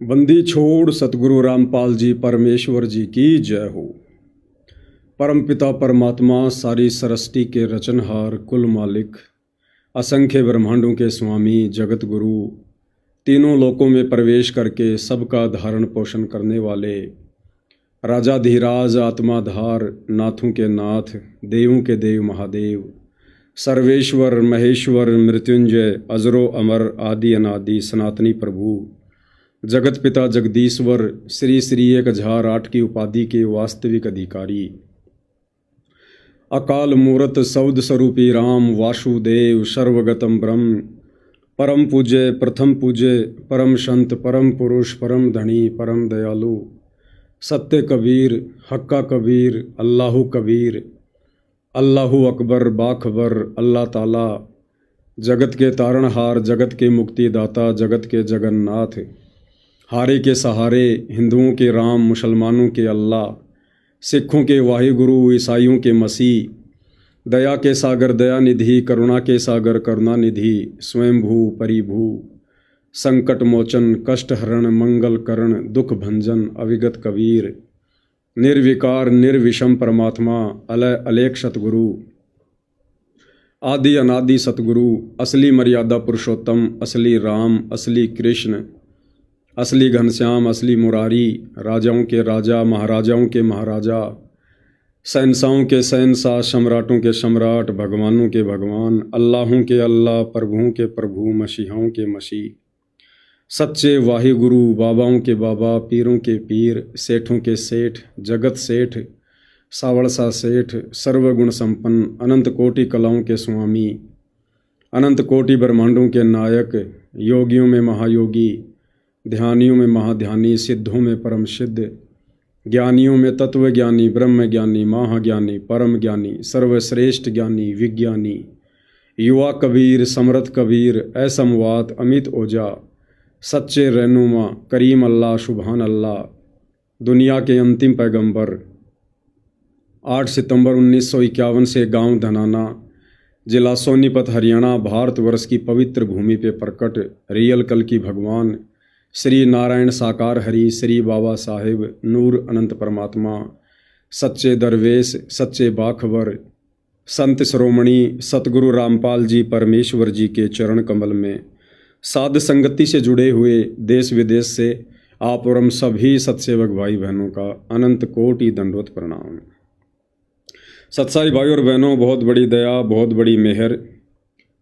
बंदी छोड़ सतगुरु रामपाल जी परमेश्वर जी की जय हो। परमपिता परमात्मा सारी सृष्टि के रचनहार कुल मालिक असंख्य ब्रह्मांडों के स्वामी जगत गुरु तीनों लोकों में प्रवेश करके सबका धारण पोषण करने वाले राजाधिराज आत्माधार नाथों के नाथ देवों के देव महादेव सर्वेश्वर महेश्वर मृत्युंजय अजरो अमर आदि अनादि सनातनी प्रभु जगत पिता जगदीश्वर श्री श्री 1008 की उपाधि के वास्तविक अधिकारी अकाल मूर्त सौद स्वरूपी राम वासुदेव सर्वगतम ब्रह्म परम पूज्य प्रथम पूज्य परम संत परम पुरुष परम धनी परम दयालु सत्य कबीर हक्का कबीर अल्लाहु कबीर अल्लाहु अकबर बाखबर अल्लाह ताला जगत के तारणहार जगत के मुक्तिदाता जगत के जगन्नाथ हारे के सहारे हिंदुओं के राम मुसलमानों के अल्लाह सिखों के वाहिगुरु ईसाइयों के मसीह दया के सागर दया निधि करुणा के सागर करुणा निधि स्वयंभू परिभू संकट मोचन कष्ट हरण मंगल करण दुख भंजन अविगत कबीर निर्विकार निर्विषम परमात्मा अलय अलेख सतगुरु आदि अनादि सतगुरु असली मर्यादा पुरुषोत्तम असली राम असली कृष्ण असली घनश्याम असली मुरारी राजाओं के राजा महाराजाओं के महाराजा शहंशाहों के शहंशाह सम्राटों के सम्राट भगवानों के भगवान अल्लाहों के अल्लाह प्रभुओं के प्रभु मसीहाओं के मसीह सच्चे वाहिगुरु बाबाओं के बाबा पीरों के पीर सेठों के सेठ जगत सेठ सावड़सा सेठ सर्वगुण संपन्न अनंत कोटि कलाओं के स्वामी अनंत कोटि ब्रह्मांडों के नायक योगियों में महायोगी ध्यानियों में महाध्यानी सिद्धों में परम सिद्ध ज्ञानियों में तत्वज्ञानी ब्रह्म ज्ञानी महाज्ञानी परम ज्ञानी सर्वश्रेष्ठ ज्ञानी विज्ञानी युवा कबीर समर्थ कबीर असमवात अमित ओझा सच्चे रहनुमा करीम अल्लाह सुबहान अल्लाह दुनिया के अंतिम पैगंबर 8 सितंबर 1951 से गांव धनाना जिला सोनीपत हरियाणा भारतवर्ष की पवित्र भूमि पे प्रकट रियल कल की भगवान श्री नारायण साकार हरि श्री बाबा साहेब नूर अनंत परमात्मा सच्चे दरवेश सच्चे बाखबर संत श्रोमणी सतगुरु रामपाल जी परमेश्वर जी के चरण कमल में साध संगति से जुड़े हुए देश विदेश से आप और हम सभी सत्सेवक भाई बहनों का अनंत कोटि दंडवत प्रणाम। सत्साई भाई और बहनों, बहुत बड़ी दया बहुत बड़ी मेहर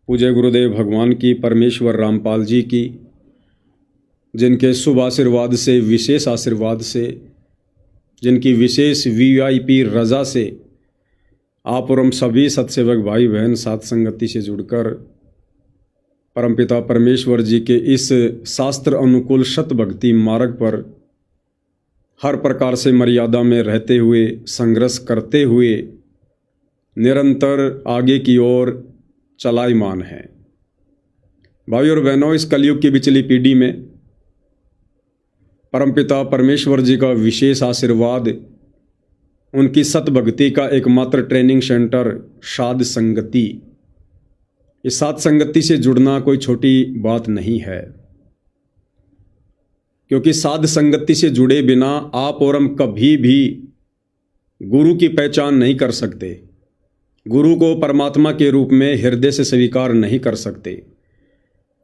पूज्य गुरुदेव भगवान की परमेश्वर रामपाल जी की, जिनके शुभ आशीर्वाद से विशेष आशीर्वाद से जिनकी विशेष वीआईपी रजा से आप और हम सभी सत्सेवक भाई बहन साथ संगति से जुड़कर परमपिता परमेश्वर जी के इस शास्त्र अनुकूल शत भक्ति मार्ग पर हर प्रकार से मर्यादा में रहते हुए संघर्ष करते हुए निरंतर आगे की ओर चलायमान है। भाई और बहनों, इस कलयुग की बिचली पीढ़ी में परमपिता परमेश्वर जी का विशेष आशीर्वाद उनकी सत भक्ति का एकमात्र ट्रेनिंग सेंटर साध संगति। इस साध संगति से जुड़ना कोई छोटी बात नहीं है, क्योंकि साध संगति से जुड़े बिना आप और हम कभी भी गुरु की पहचान नहीं कर सकते, गुरु को परमात्मा के रूप में हृदय से स्वीकार नहीं कर सकते।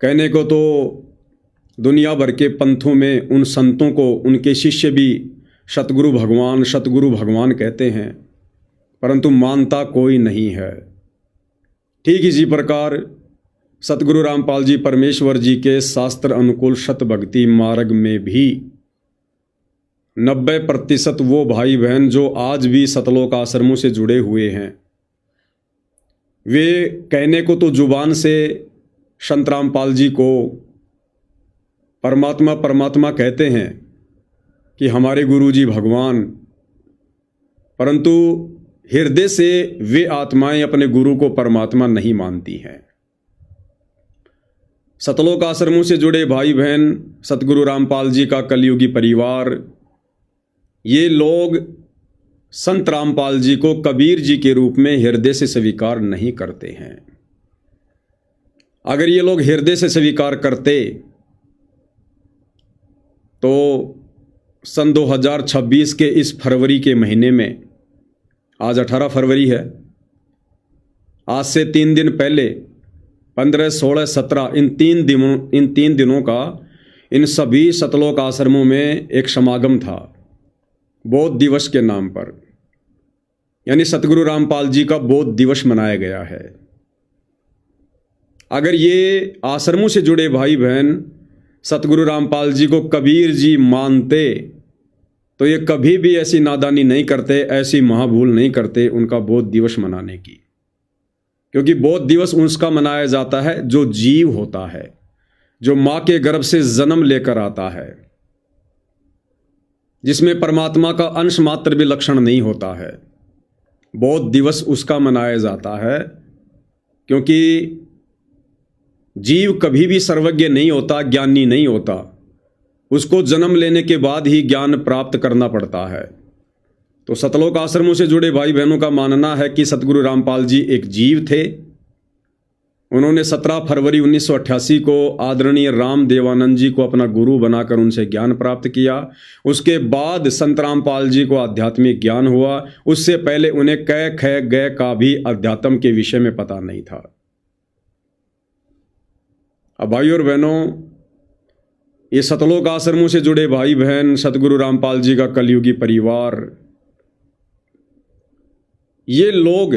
कहने को तो दुनिया भर के पंथों में उन संतों को उनके शिष्य भी सतगुरु भगवान कहते हैं, परंतु मानता कोई नहीं है। ठीक इसी प्रकार सतगुरु रामपाल जी परमेश्वर जी के शास्त्र अनुकूल शत भक्ति मार्ग में भी 90% वो भाई बहन जो आज भी सतलोक आश्रमों से जुड़े हुए हैं, वे कहने को तो जुबान से संत रामपाल जी को परमात्मा परमात्मा कहते हैं कि हमारे गुरु जी भगवान, परंतु हृदय से वे आत्माएं अपने गुरु को परमात्मा नहीं मानती हैं। सतलोक आश्रमों से जुड़े भाई बहन सतगुरु रामपाल जी का कलयुगी परिवार, ये लोग संत रामपाल जी को कबीर जी के रूप में हृदय से स्वीकार नहीं करते हैं। अगर ये लोग हृदय से स्वीकार करते तो सन 2026 के इस फरवरी के महीने में, आज 18 फरवरी है, आज से 3 दिन पहले 15, 16, 17 इन तीन दिनों का इन सभी सतलोक आश्रमों में एक समागम था बौद्ध दिवस के नाम पर। यानी सतगुरु रामपाल जी का बौद्ध दिवस मनाया गया है। अगर ये आश्रमों से जुड़े भाई बहन सतगुरु रामपाल जी को कबीर जी मानते तो ये कभी भी ऐसी नादानी नहीं करते, ऐसी महाभूल नहीं करते उनका बौद्ध दिवस मनाने की। क्योंकि बौद्ध दिवस उसका मनाया जाता है जो जीव होता है, जो माँ के गर्भ से जन्म लेकर आता है, जिसमें परमात्मा का अंश मात्र भी लक्षण नहीं होता है। बौद्ध दिवस उसका मनाया जाता है क्योंकि जीव कभी भी सर्वज्ञ नहीं होता, ज्ञानी नहीं होता। उसको जन्म लेने के बाद ही ज्ञान प्राप्त करना पड़ता है। तो सतलोक आश्रमों से जुड़े भाई बहनों का मानना है कि सतगुरु रामपाल जी एक जीव थे। उन्होंने 17 फरवरी 1988 को आदरणीय राम देवानंद जी को अपना गुरु बनाकर उनसे ज्ञान प्राप्त किया। उसके बाद संत रामपाल जी को आध्यात्मिक ज्ञान हुआ। उससे पहले उन्हें कै ख गय का भी अध्यात्म के विषय में पता नहीं था। अब भाई और बहनों, ये सतलोक आश्रमों से जुड़े भाई बहन, सतगुरु रामपाल जी का कलयुगी परिवार, ये लोग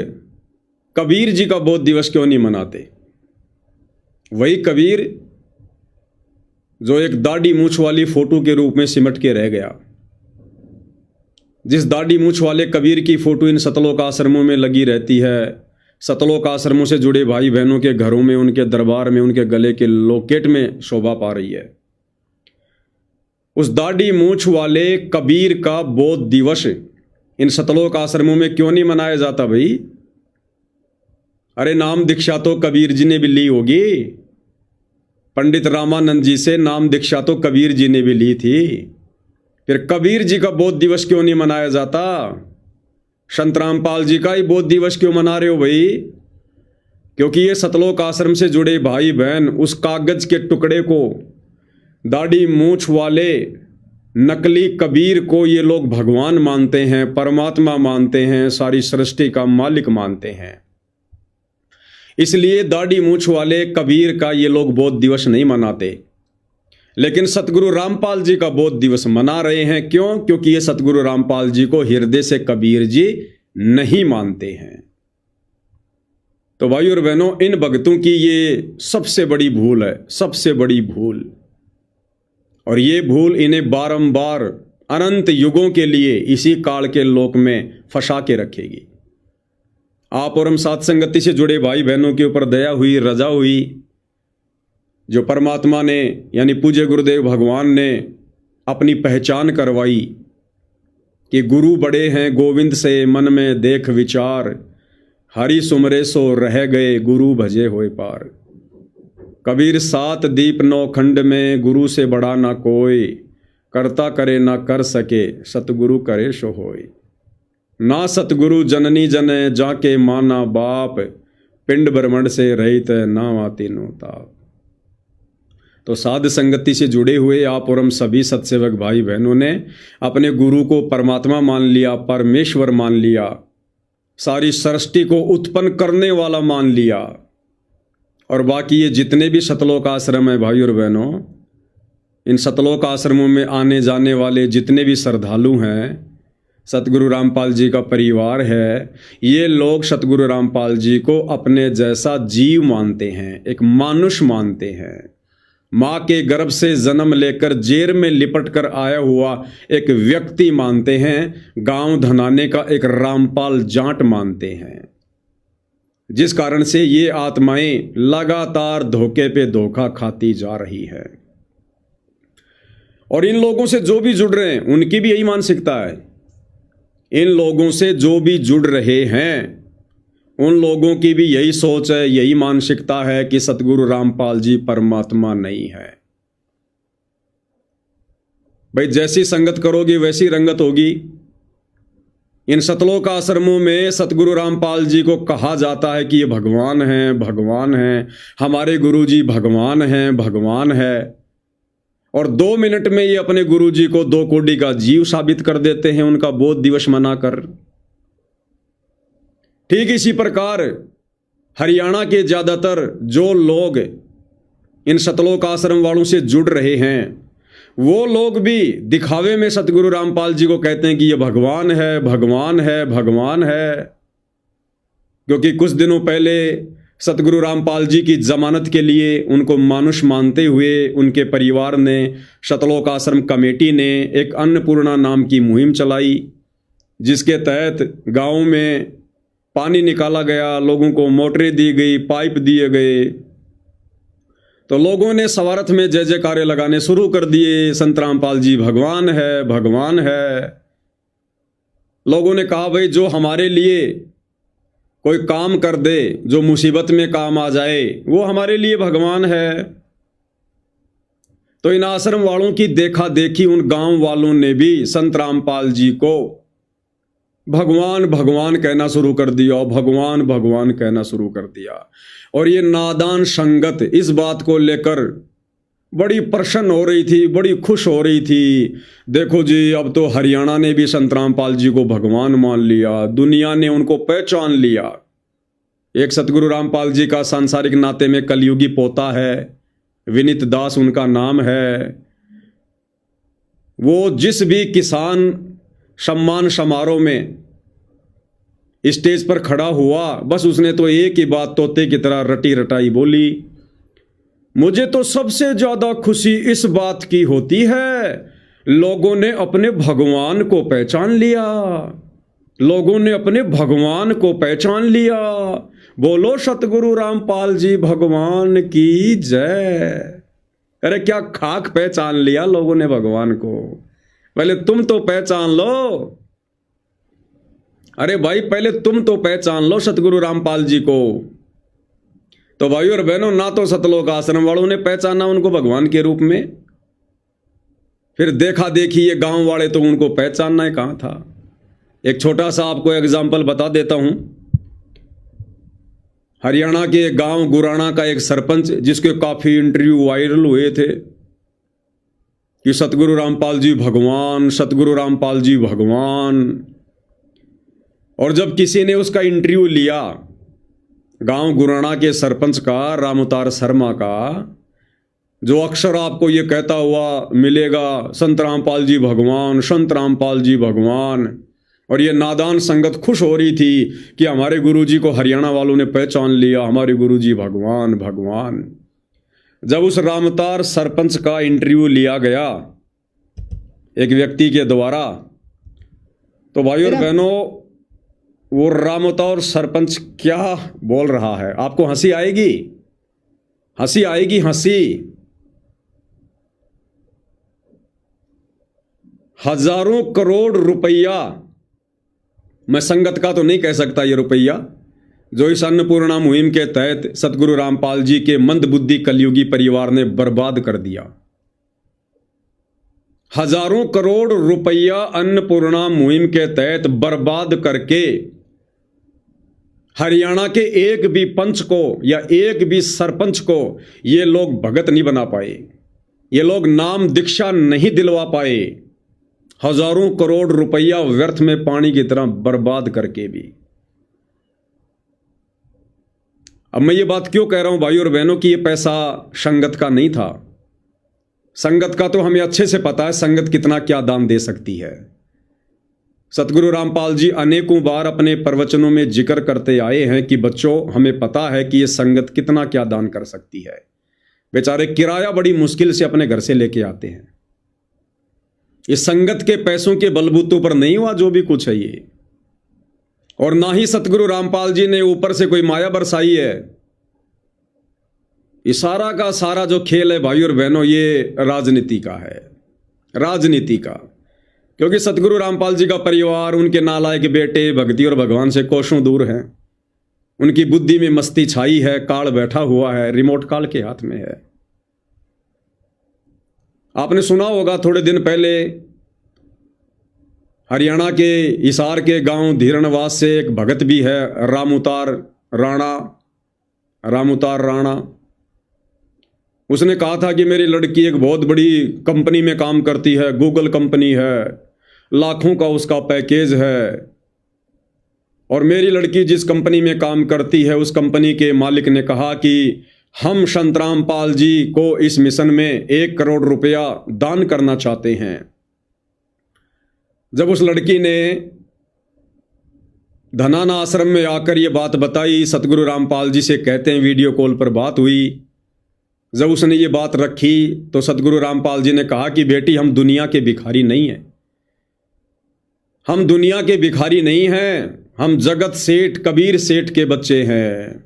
कबीर जी का बौद्ध दिवस क्यों नहीं मनाते? वही कबीर जो एक दाढ़ी मूछ वाली फोटो के रूप में सिमट के रह गया। जिस दाढ़ी मूछ वाले कबीर की फोटो इन सतलोक आश्रमों में लगी रहती है, सतलोक आश्रमों से जुड़े भाई बहनों के घरों में, उनके दरबार में, उनके गले के लोकेट में शोभा पा रही है। उस दाढ़ी मूछ वाले कबीर का बौद्ध दिवस इन सतलोक आश्रमों में क्यों नहीं मनाया जाता भाई? अरे नाम दीक्षा तो कबीर जी ने भी ली होगी। पंडित रामानंद जी से नाम दीक्षा तो कबीर जी ने भी ली थी। फिर कबीर जी का बौद्ध दिवस क्यों नहीं मनाया जाता? संत रामपाल जी का ही बौद्ध दिवस क्यों मना रहे हो भाई? क्योंकि ये सतलोक आश्रम से जुड़े भाई बहन उस कागज के टुकड़े को, दाढ़ी मूछ वाले नकली कबीर को ये लोग भगवान मानते हैं, परमात्मा मानते हैं, सारी सृष्टि का मालिक मानते हैं। इसलिए दाढ़ी मूछ वाले कबीर का ये लोग बौद्ध दिवस नहीं मनाते। लेकिन सतगुरु रामपाल जी का बौद्ध दिवस मना रहे हैं। क्यों? क्योंकि ये सतगुरु रामपाल जी को हृदय से कबीर जी नहीं मानते हैं। तो भाई और बहनों, इन भक्तों की ये सबसे बड़ी भूल है, सबसे बड़ी भूल। और ये भूल इन्हें बारंबार अनंत युगों के लिए इसी काल के लोक में फंसा के रखेगी। आप और हम साथ संगति से जुड़े भाई बहनों के ऊपर दया हुई, रजा हुई, जो परमात्मा ने यानी पूज्य गुरुदेव भगवान ने अपनी पहचान करवाई कि गुरु बड़े हैं गोविंद से मन में देख विचार, हरि सुमरे सो रह गए गुरु भजे होए पार। कबीर 7 दीप 9 खंड में, गुरु से बड़ा ना कोई, करता करे ना कर सके, सतगुरु करे सो होय। ना सतगुरु जननी जने, जाके माना बाप, पिंड ब्रह्मंड से रहित ना आती नो ताप। तो साध संगति से जुड़े हुए आप और हम सभी सत्सेवक भाई बहनों ने अपने गुरु को परमात्मा मान लिया, परमेश्वर मान लिया, सारी सृष्टि को उत्पन्न करने वाला मान लिया। और बाकी ये जितने भी सतलोक आश्रम है भाई और बहनों, इन सतलोक आश्रमों में आने जाने वाले जितने भी श्रद्धालु हैं, सतगुरु रामपाल जी का परिवार है, ये लोग सतगुरु रामपाल जी को अपने जैसा जीव मानते हैं, एक मानुष मानते हैं। माँ के गर्भ से जन्म लेकर जेर में लिपट कर आया हुआ एक व्यक्ति मानते हैं, गांव धनाने का एक रामपाल जाट मानते हैं। जिस कारण से ये आत्माएं लगातार धोखे पे धोखा खाती जा रही है। और इन लोगों से जो भी जुड़ रहे हैं उनकी भी यही मानसिकता है। इन लोगों से जो भी जुड़ रहे हैं उन लोगों की भी यही सोच है, यही मानसिकता है कि सतगुरु रामपाल जी परमात्मा नहीं है। भाई जैसी संगत करोगे वैसी रंगत होगी। इन सतलोक आश्रमों में सतगुरु रामपाल जी को कहा जाता है कि ये भगवान हैं, भगवान हैं, हमारे गुरु जी भगवान हैं, भगवान है। और 2 मिनट में ये अपने गुरुजी को 2 कोड़ी का जीव साबित कर देते हैं उनका बोध दिवस मनाकर। ठीक इसी प्रकार हरियाणा के ज्यादातर जो लोग इन सतलोक आश्रम वालों से जुड़ रहे हैं वो लोग भी दिखावे में सतगुरु रामपाल जी को कहते हैं कि ये भगवान है, भगवान है, भगवान है। क्योंकि कुछ दिनों पहले सतगुरु रामपाल जी की जमानत के लिए उनको मानुष मानते हुए उनके परिवार ने, सतलोक आश्रम कमेटी ने एक अन्नपूर्णा नाम की मुहिम चलाई, जिसके तहत गांव में पानी निकाला गया, लोगों को मोटरें दी गई, पाइप दिए गए। तो लोगों ने सवारथ में जय जयकारे लगाने शुरू कर दिए, संत रामपाल जी भगवान है, भगवान है। लोगों ने कहा भाई जो हमारे लिए कोई काम कर दे, जो मुसीबत में काम आ जाए, वो हमारे लिए भगवान है। तो इन आश्रम वालों की देखा देखी उन गांव वालों ने भी संत रामपाल जी को भगवान भगवान कहना शुरू कर दिया, भगवान भगवान कहना शुरू कर दिया। और ये नादान संगत इस बात को लेकर बड़ी प्रसन्न हो रही थी, बड़ी खुश हो रही थी। देखो जी, अब तो हरियाणा ने भी संत रामपाल जी को भगवान मान लिया, दुनिया ने उनको पहचान लिया। एक सतगुरु रामपाल जी का सांसारिक नाते में कलयुगी पोता है, विनीत दास उनका नाम है। वो जिस भी किसान सम्मान समारोह में स्टेज पर खड़ा हुआ, बस उसने तो एक ही बात तोते की तरह रटी रटाई बोली, मुझे तो सबसे ज्यादा खुशी इस बात की होती है लोगों ने अपने भगवान को पहचान लिया, लोगों ने अपने भगवान को पहचान लिया। बोलो सतगुरु रामपाल जी भगवान की जय। अरे क्या खाक पहचान लिया लोगों ने भगवान को, पहले तुम तो पहचान लो। अरे भाई पहले तुम तो पहचान लो सतगुरु रामपाल जी को। तो भाइयों और बहनों, ना तो सतलोक आश्रम वालों ने पहचाना उनको भगवान के रूप में, फिर देखा देखी ये गांव वाले तो उनको पहचानना ही कहां था। एक छोटा सा आपको एग्जाम्पल बता देता हूं। हरियाणा के गांव गुराना का एक सरपंच, जिसके काफी इंटरव्यू वायरल हुए थे कि सतगुरु रामपाल जी भगवान, सतगुरु रामपाल जी भगवान। और जब किसी ने उसका इंटरव्यू लिया, गांव गुराना के सरपंच का, रामउतार शर्मा का, जो अक्सर आपको ये कहता हुआ मिलेगा संत रामपाल जी भगवान, संत रामपाल जी भगवान। और ये नादान संगत खुश हो रही थी कि हमारे गुरुजी को हरियाणा वालों ने पहचान लिया, हमारे गुरुजी भगवान भगवान। जब उस रामउतार सरपंच का इंटरव्यू लिया गया एक व्यक्ति के द्वारा, तो भाइयों और बहनों, वो रामउतार सरपंच क्या बोल रहा है, आपको हंसी आएगी, हंसी आएगी, हंसी। हजारों करोड़ रुपया, मैं संगत का तो नहीं कह सकता, ये रुपया जो इस अन्नपूर्णा मुहिम के तहत सतगुरु रामपाल जी के मंदबुद्धि कलयुगी परिवार ने बर्बाद कर दिया। हजारों करोड़ रुपया अन्नपूर्णा मुहिम के तहत बर्बाद करके हरियाणा के एक भी पंच को या एक भी सरपंच को ये लोग भगत नहीं बना पाए, ये लोग नाम दीक्षा नहीं दिलवा पाए। हजारों करोड़ रुपया व्यर्थ में पानी की तरह बर्बाद करके भी। अब मैं ये बात क्यों कह रहा हूं भाइयों और बहनों कि ये पैसा संगत का नहीं था। संगत का तो हमें अच्छे से पता है संगत कितना क्या दान दे सकती है। सतगुरु रामपाल जी अनेकों बार अपने प्रवचनों में जिक्र करते आए हैं कि बच्चों, हमें पता है कि ये संगत कितना क्या दान कर सकती है। बेचारे किराया बड़ी मुश्किल से अपने घर से लेके आते हैं। इस संगत के पैसों के बलबूतों पर नहीं हुआ जो भी कुछ है ये, और ना ही सतगुरु रामपाल जी ने ऊपर से कोई माया बरसाई है। ये सारा का सारा जो खेल है भाइयों और बहनों, ये राजनीति का है, राजनीति का। क्योंकि सतगुरु रामपाल जी का परिवार, उनके नालायक बेटे भक्ति और भगवान से कोसों दूर हैं। उनकी बुद्धि में मस्ती छाई है, काल बैठा हुआ है, रिमोट काल के हाथ में है। आपने सुना होगा थोड़े दिन पहले हरियाणा के हिसार के गांव धीरणवास से एक भगत भी है, रामउतार राणा। उसने कहा था कि मेरी लड़की एक बहुत बड़ी कंपनी में काम करती है, गूगल कंपनी है, लाखों का उसका पैकेज है, और मेरी लड़की जिस कंपनी में काम करती है उस कंपनी के मालिक ने कहा कि हम संतराम पाल जी को इस मिशन में 1 करोड़ रुपया दान करना चाहते हैं। जब उस लड़की ने धनाना आश्रम में आकर ये बात बताई, सतगुरु रामपाल जी से कहते हैं वीडियो कॉल पर बात हुई। जब उसने ये बात रखी तो सतगुरु रामपाल जी ने कहा कि बेटी, हम दुनिया के भिखारी नहीं हैं, हम दुनिया के भिखारी नहीं हैं, हम जगत सेठ कबीर सेठ के बच्चे हैं।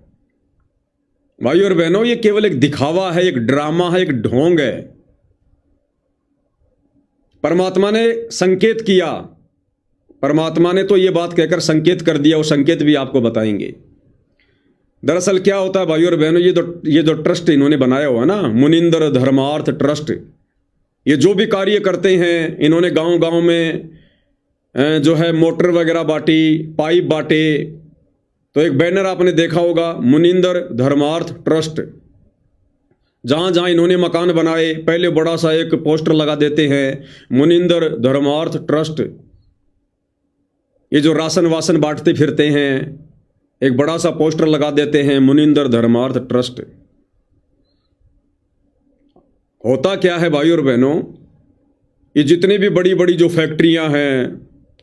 भाई और बहनों, ये केवल एक दिखावा है, एक ड्रामा है, एक ढोंग है। परमात्मा ने संकेत किया, परमात्मा ने तो ये बात कहकर संकेत कर दिया, वो संकेत भी आपको बताएंगे। दरअसल क्या होता है भाई और बहनों, ये जो ट्रस्ट इन्होंने बनाया हुआ है ना, मुनिंदर धर्मार्थ ट्रस्ट, ये जो भी कार्य करते हैं, इन्होंने गांव गांव में जो है मोटर वगैरह बांटी, पाइप बांटे, तो एक बैनर आपने देखा होगा, मुनिंदर धर्मार्थ ट्रस्ट। जहां जहां इन्होंने मकान बनाए, पहले बड़ा सा एक पोस्टर लगा देते हैं, मुनिंदर धर्मार्थ ट्रस्ट। ये जो राशन वासन बांटते फिरते हैं, एक बड़ा सा पोस्टर लगा देते हैं, मुनिंदर धर्मार्थ ट्रस्ट। होता क्या है भाई और बहनों, ये जितनी भी बड़ी बड़ी जो फैक्ट्रियां हैं,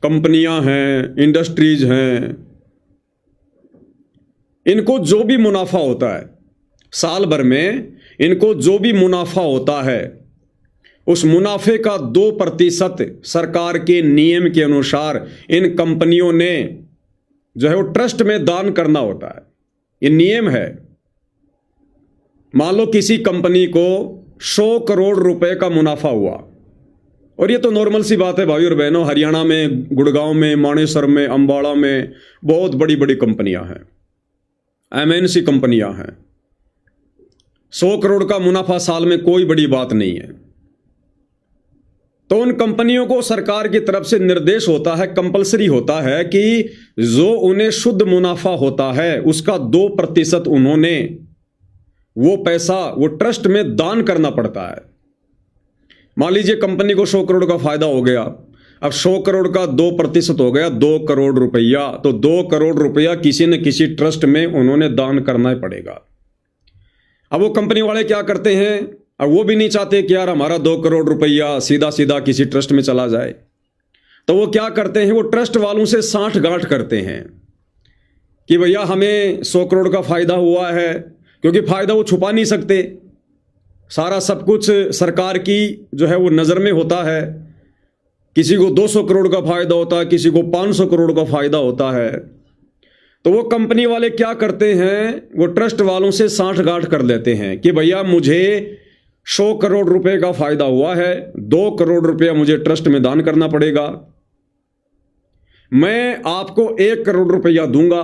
कंपनियां हैं, इंडस्ट्रीज हैं, इनको जो भी मुनाफा होता है साल भर में, इनको जो भी मुनाफा होता है, उस मुनाफे का 2% सरकार के नियम के अनुसार इन कंपनियों ने जो है वो ट्रस्ट में दान करना होता है। ये नियम है। मान लो किसी कंपनी को 100 करोड़ रुपए का मुनाफा हुआ, और ये तो नॉर्मल सी बात है भाई और बहनों, हरियाणा में, गुड़गांव में, मानेसर में, अंबाला में बहुत बड़ी बड़ी कंपनियां हैं, MNC कंपनियां हैं। 100 करोड़ का मुनाफा साल में कोई बड़ी बात नहीं है। तो उन कंपनियों को सरकार की तरफ से निर्देश होता है, कंपलसरी होता है कि जो उन्हें शुद्ध मुनाफा होता है उसका 2% उन्होंने वो पैसा वो ट्रस्ट में दान करना पड़ता है। मान लीजिए कंपनी को 100 करोड़ का फायदा हो गया, अब 100 करोड़ का 2% हो गया 2 करोड़ रुपया, तो 2 करोड़ रुपया किसी न किसी ट्रस्ट में उन्होंने दान करना ही पड़ेगा। अब वो कंपनी वाले क्या करते हैं, अब वो भी नहीं चाहते कि यार हमारा 2 करोड़ रुपया सीधा सीधा किसी ट्रस्ट में चला जाए, तो वो क्या करते हैं, वो ट्रस्ट वालों से साठ गांठ करते हैं कि भैया हमें 100 करोड़ का फायदा हुआ है, क्योंकि फायदा वो छुपा नहीं सकते, सारा सब कुछ सरकार की जो है वो नज़र में होता है। किसी को 200 करोड़ का फायदा होता है, किसी को 500 करोड़ का फायदा होता है। तो वो कंपनी वाले क्या करते हैं, वो ट्रस्ट वालों से साठ गांठ कर लेते हैं कि भैया मुझे 100 करोड़ रुपए का फायदा हुआ है, 2 करोड़ रुपया मुझे ट्रस्ट में दान करना पड़ेगा, मैं आपको 1 करोड़ रुपया दूंगा,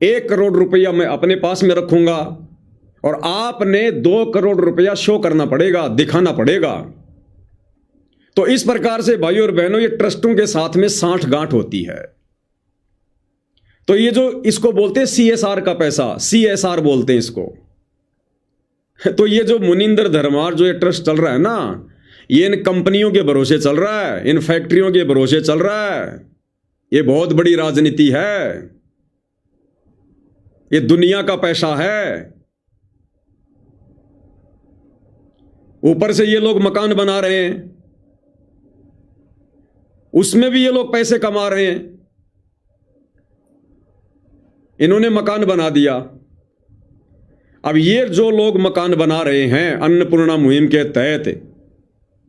1 करोड़ रुपया मैं अपने पास में रखूंगा, और आपने 2 करोड़ रुपया शो करना पड़ेगा, दिखाना पड़ेगा। तो इस प्रकार से भाई और बहनों, ये ट्रस्टों के साथ में साठ गांठ होती है। तो ये जो इसको बोलते हैं CSR का पैसा, CSR बोलते हैं इसको। तो ये जो मुनिंदर धर्मार जो ये ट्रस्ट चल रहा है ना, ये इन कंपनियों के भरोसे चल रहा है, इन फैक्ट्रियों के भरोसे चल रहा है। ये बहुत बड़ी राजनीति है, ये दुनिया का पैसा है। ऊपर से ये लोग मकान बना रहे हैं, उसमें भी ये लोग पैसे कमा रहे हैं। इन्होंने मकान बना दिया, अब ये जो लोग मकान बना रहे हैं अन्नपूर्णा मुहिम के तहत,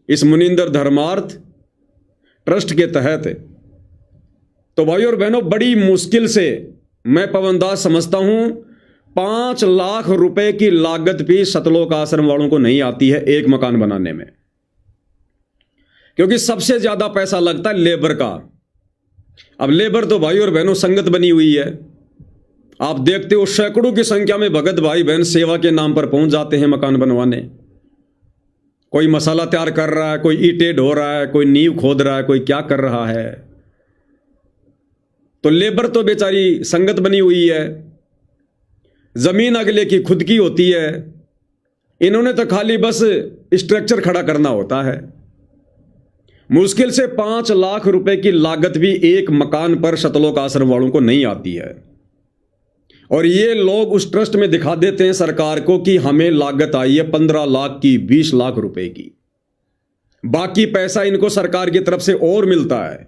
इस मुनिंदर धर्मार्थ ट्रस्ट के तहत, तो भाई और बहनों बड़ी मुश्किल से मैं पवनदास समझता हूं 5 लाख रुपए की लागत भी सतलोक आश्रम वालों को नहीं आती है एक मकान बनाने में, क्योंकि सबसे ज्यादा पैसा लगता है लेबर का। अब लेबर तो भाई और बहनों संगत बनी हुई है, आप देखते हो सैकड़ों की संख्या में भगत भाई बहन सेवा के नाम पर पहुंच जाते हैं मकान बनवाने। कोई मसाला तैयार कर रहा है, कोई ईंटें ढो रहा है, कोई नींव खोद रहा है, कोई क्या कर रहा है। तो लेबर तो बेचारी संगत बनी हुई है, जमीन अगले की खुद की होती है, इन्होंने तो खाली बस स्ट्रक्चर खड़ा करना होता है। मुश्किल से 5 लाख रुपए की लागत भी एक मकान पर सतलोक आश्रम वालों को नहीं आती है, और ये लोग उस ट्रस्ट में दिखा देते हैं सरकार को कि हमें लागत आई है 15 लाख की, 20 लाख रुपए की। बाकी पैसा इनको सरकार की तरफ से और मिलता है।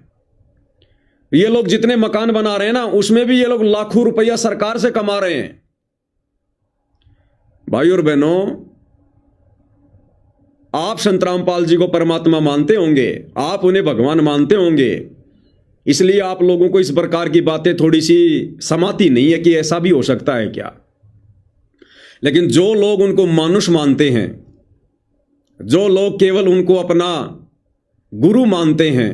ये लोग जितने मकान बना रहे हैं ना, उसमें भी ये लोग लाखों रुपया सरकार से कमा रहे हैं। भाई और बहनों, आप संत रामपाल जी को परमात्मा मानते होंगे, आप उन्हें भगवान मानते होंगे, इसलिए आप लोगों को इस प्रकार की बातें थोड़ी सी समाती नहीं है कि ऐसा भी हो सकता है क्या। लेकिन जो लोग उनको मानुष मानते हैं, जो लोग केवल उनको अपना गुरु मानते हैं,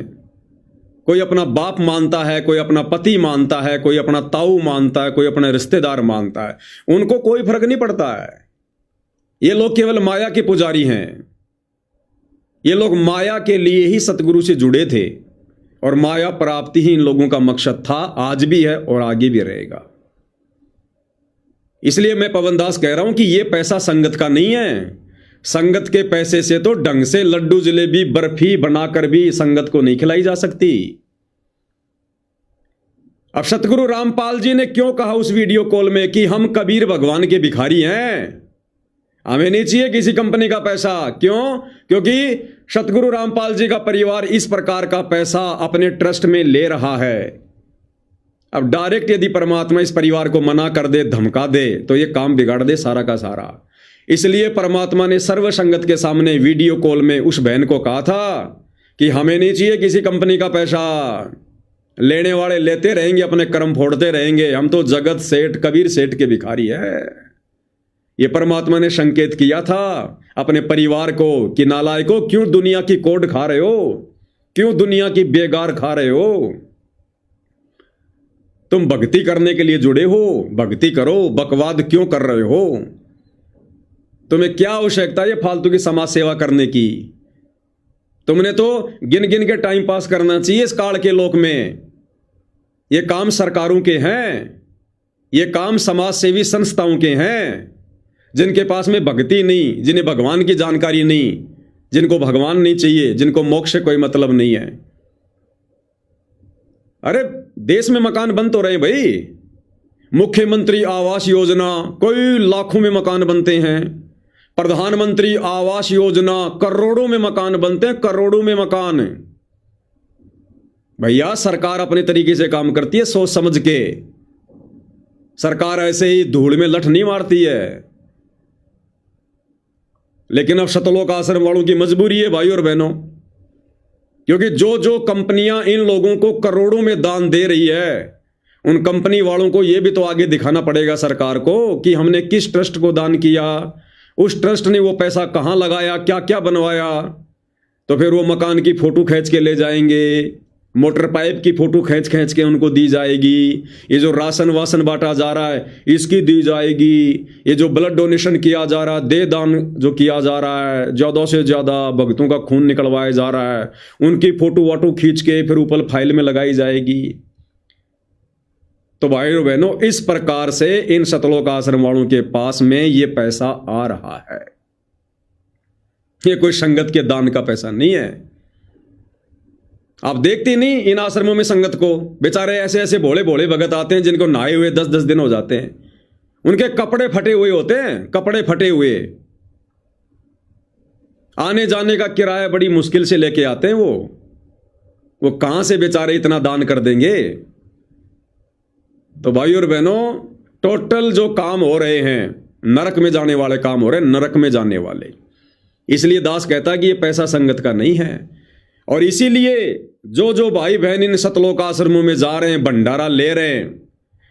कोई अपना बाप मानता है, कोई अपना पति मानता है, कोई अपना ताऊ मानता है, कोई अपना रिश्तेदार मानता है, उनको कोई फर्क नहीं पड़ता है। ये लोग केवल माया के पुजारी हैं। ये लोग माया के लिए ही सतगुरु से जुड़े थे, और माया प्राप्ति ही इन लोगों का मकसद था, आज भी है और आगे भी रहेगा। इसलिए मैं पवनदास कह रहा हूं कि यह पैसा संगत का नहीं है। संगत के पैसे से तो ढंग से लड्डू जलेबी बर्फी बनाकर भी संगत को नहीं खिलाई जा सकती। अब सतगुरु रामपाल जी ने क्यों कहा उस वीडियो कॉल में कि हम कबीर भगवान के भिखारी हैं, हमें नहीं चाहिए किसी कंपनी का पैसा। क्यों? क्योंकि सतगुरु रामपाल जी का परिवार इस प्रकार का पैसा अपने ट्रस्ट में ले रहा है। अब डायरेक्ट यदि परमात्मा इस परिवार को मना कर दे, धमका दे, तो ये काम बिगाड़ दे सारा का सारा। इसलिए परमात्मा ने सर्व संगत के सामने वीडियो कॉल में उस बहन को कहा था कि हमें नहीं चाहिए किसी कंपनी का पैसा, लेने वाले लेते रहेंगे, अपने कर्म फोड़ते रहेंगे, हम तो जगत सेठ कबीर सेठ के भिखारी है। ये परमात्मा ने संकेत किया था अपने परिवार को कि नालायकों, क्यों दुनिया की कोड खा रहे हो, क्यों दुनिया की बेगार खा रहे हो। तुम भक्ति करने के लिए जुड़े हो, भक्ति करो, बकवाद क्यों कर रहे हो। तुम्हें क्या आवश्यकता है फालतू की समाज सेवा करने की। तुमने तो गिन गिन के टाइम पास करना चाहिए इस काल के लोक में। ये काम सरकारों के हैं, ये काम समाज सेवी संस्थाओं के हैं, जिनके पास में भक्ति नहीं, जिन्हें भगवान की जानकारी नहीं, जिनको भगवान नहीं चाहिए, जिनको मोक्ष से कोई मतलब नहीं है। अरे देश में मकान बन तो रहे भाई, मुख्यमंत्री आवास योजना कोई लाखों में मकान बनते हैं, प्रधानमंत्री आवास योजना करोड़ों में मकान बनते हैं, करोड़ों में मकान। भैया सरकार अपने तरीके से काम करती है, सोच समझ के। सरकार ऐसे ही धूल में लठ नहीं मारती है। लेकिन अब सतलोक आश्रम वालों की मजबूरी है भाई और बहनों, क्योंकि जो जो कंपनियां इन लोगों को करोड़ों में दान दे रही है, उन कंपनी वालों को यह भी तो आगे दिखाना पड़ेगा सरकार को कि हमने किस ट्रस्ट को दान किया, उस ट्रस्ट ने वो पैसा कहां लगाया, क्या क्या बनवाया। तो फिर वो मकान की फोटो खींच के ले जाएंगे, मोटर पाइप की फोटो खींच खींच के उनको दी जाएगी, ये जो राशन वासन बांटा जा रहा है इसकी दी जाएगी, ये जो ब्लड डोनेशन किया जा रहा है, दे दान जो किया जा रहा है, ज़्यादा से ज़्यादा भक्तों का खून निकलवाया जा रहा है, उनकी फोटो वाटो खींच के फिर ऊपर फाइल में लगाई जाएगी। तो भाई और बहनों, इस प्रकार से इन सतलोक आश्रम वालों के पास में ये पैसा आ रहा है। ये कोई संगत के दान का पैसा नहीं है। आप देखते नहीं इन आश्रमों में संगत को, बेचारे ऐसे ऐसे भोले भोले भगत आते हैं जिनको नहाए हुए 10-10 दिन हो जाते हैं, उनके कपड़े फटे हुए होते हैं, कपड़े फटे हुए, आने जाने का किराया बड़ी मुश्किल से लेके आते हैं। वो कहां से बेचारे इतना दान कर देंगे। तो भाई और बहनों, टोटल जो काम हो रहे हैं नरक में जाने वाले काम हो रहे हैं, नरक में जाने वाले। इसलिए दास कहता है कि ये पैसा संगत का नहीं है। और इसीलिए जो जो भाई बहन इन सतलोक आश्रमों में जा रहे हैं, भंडारा ले रहे हैं,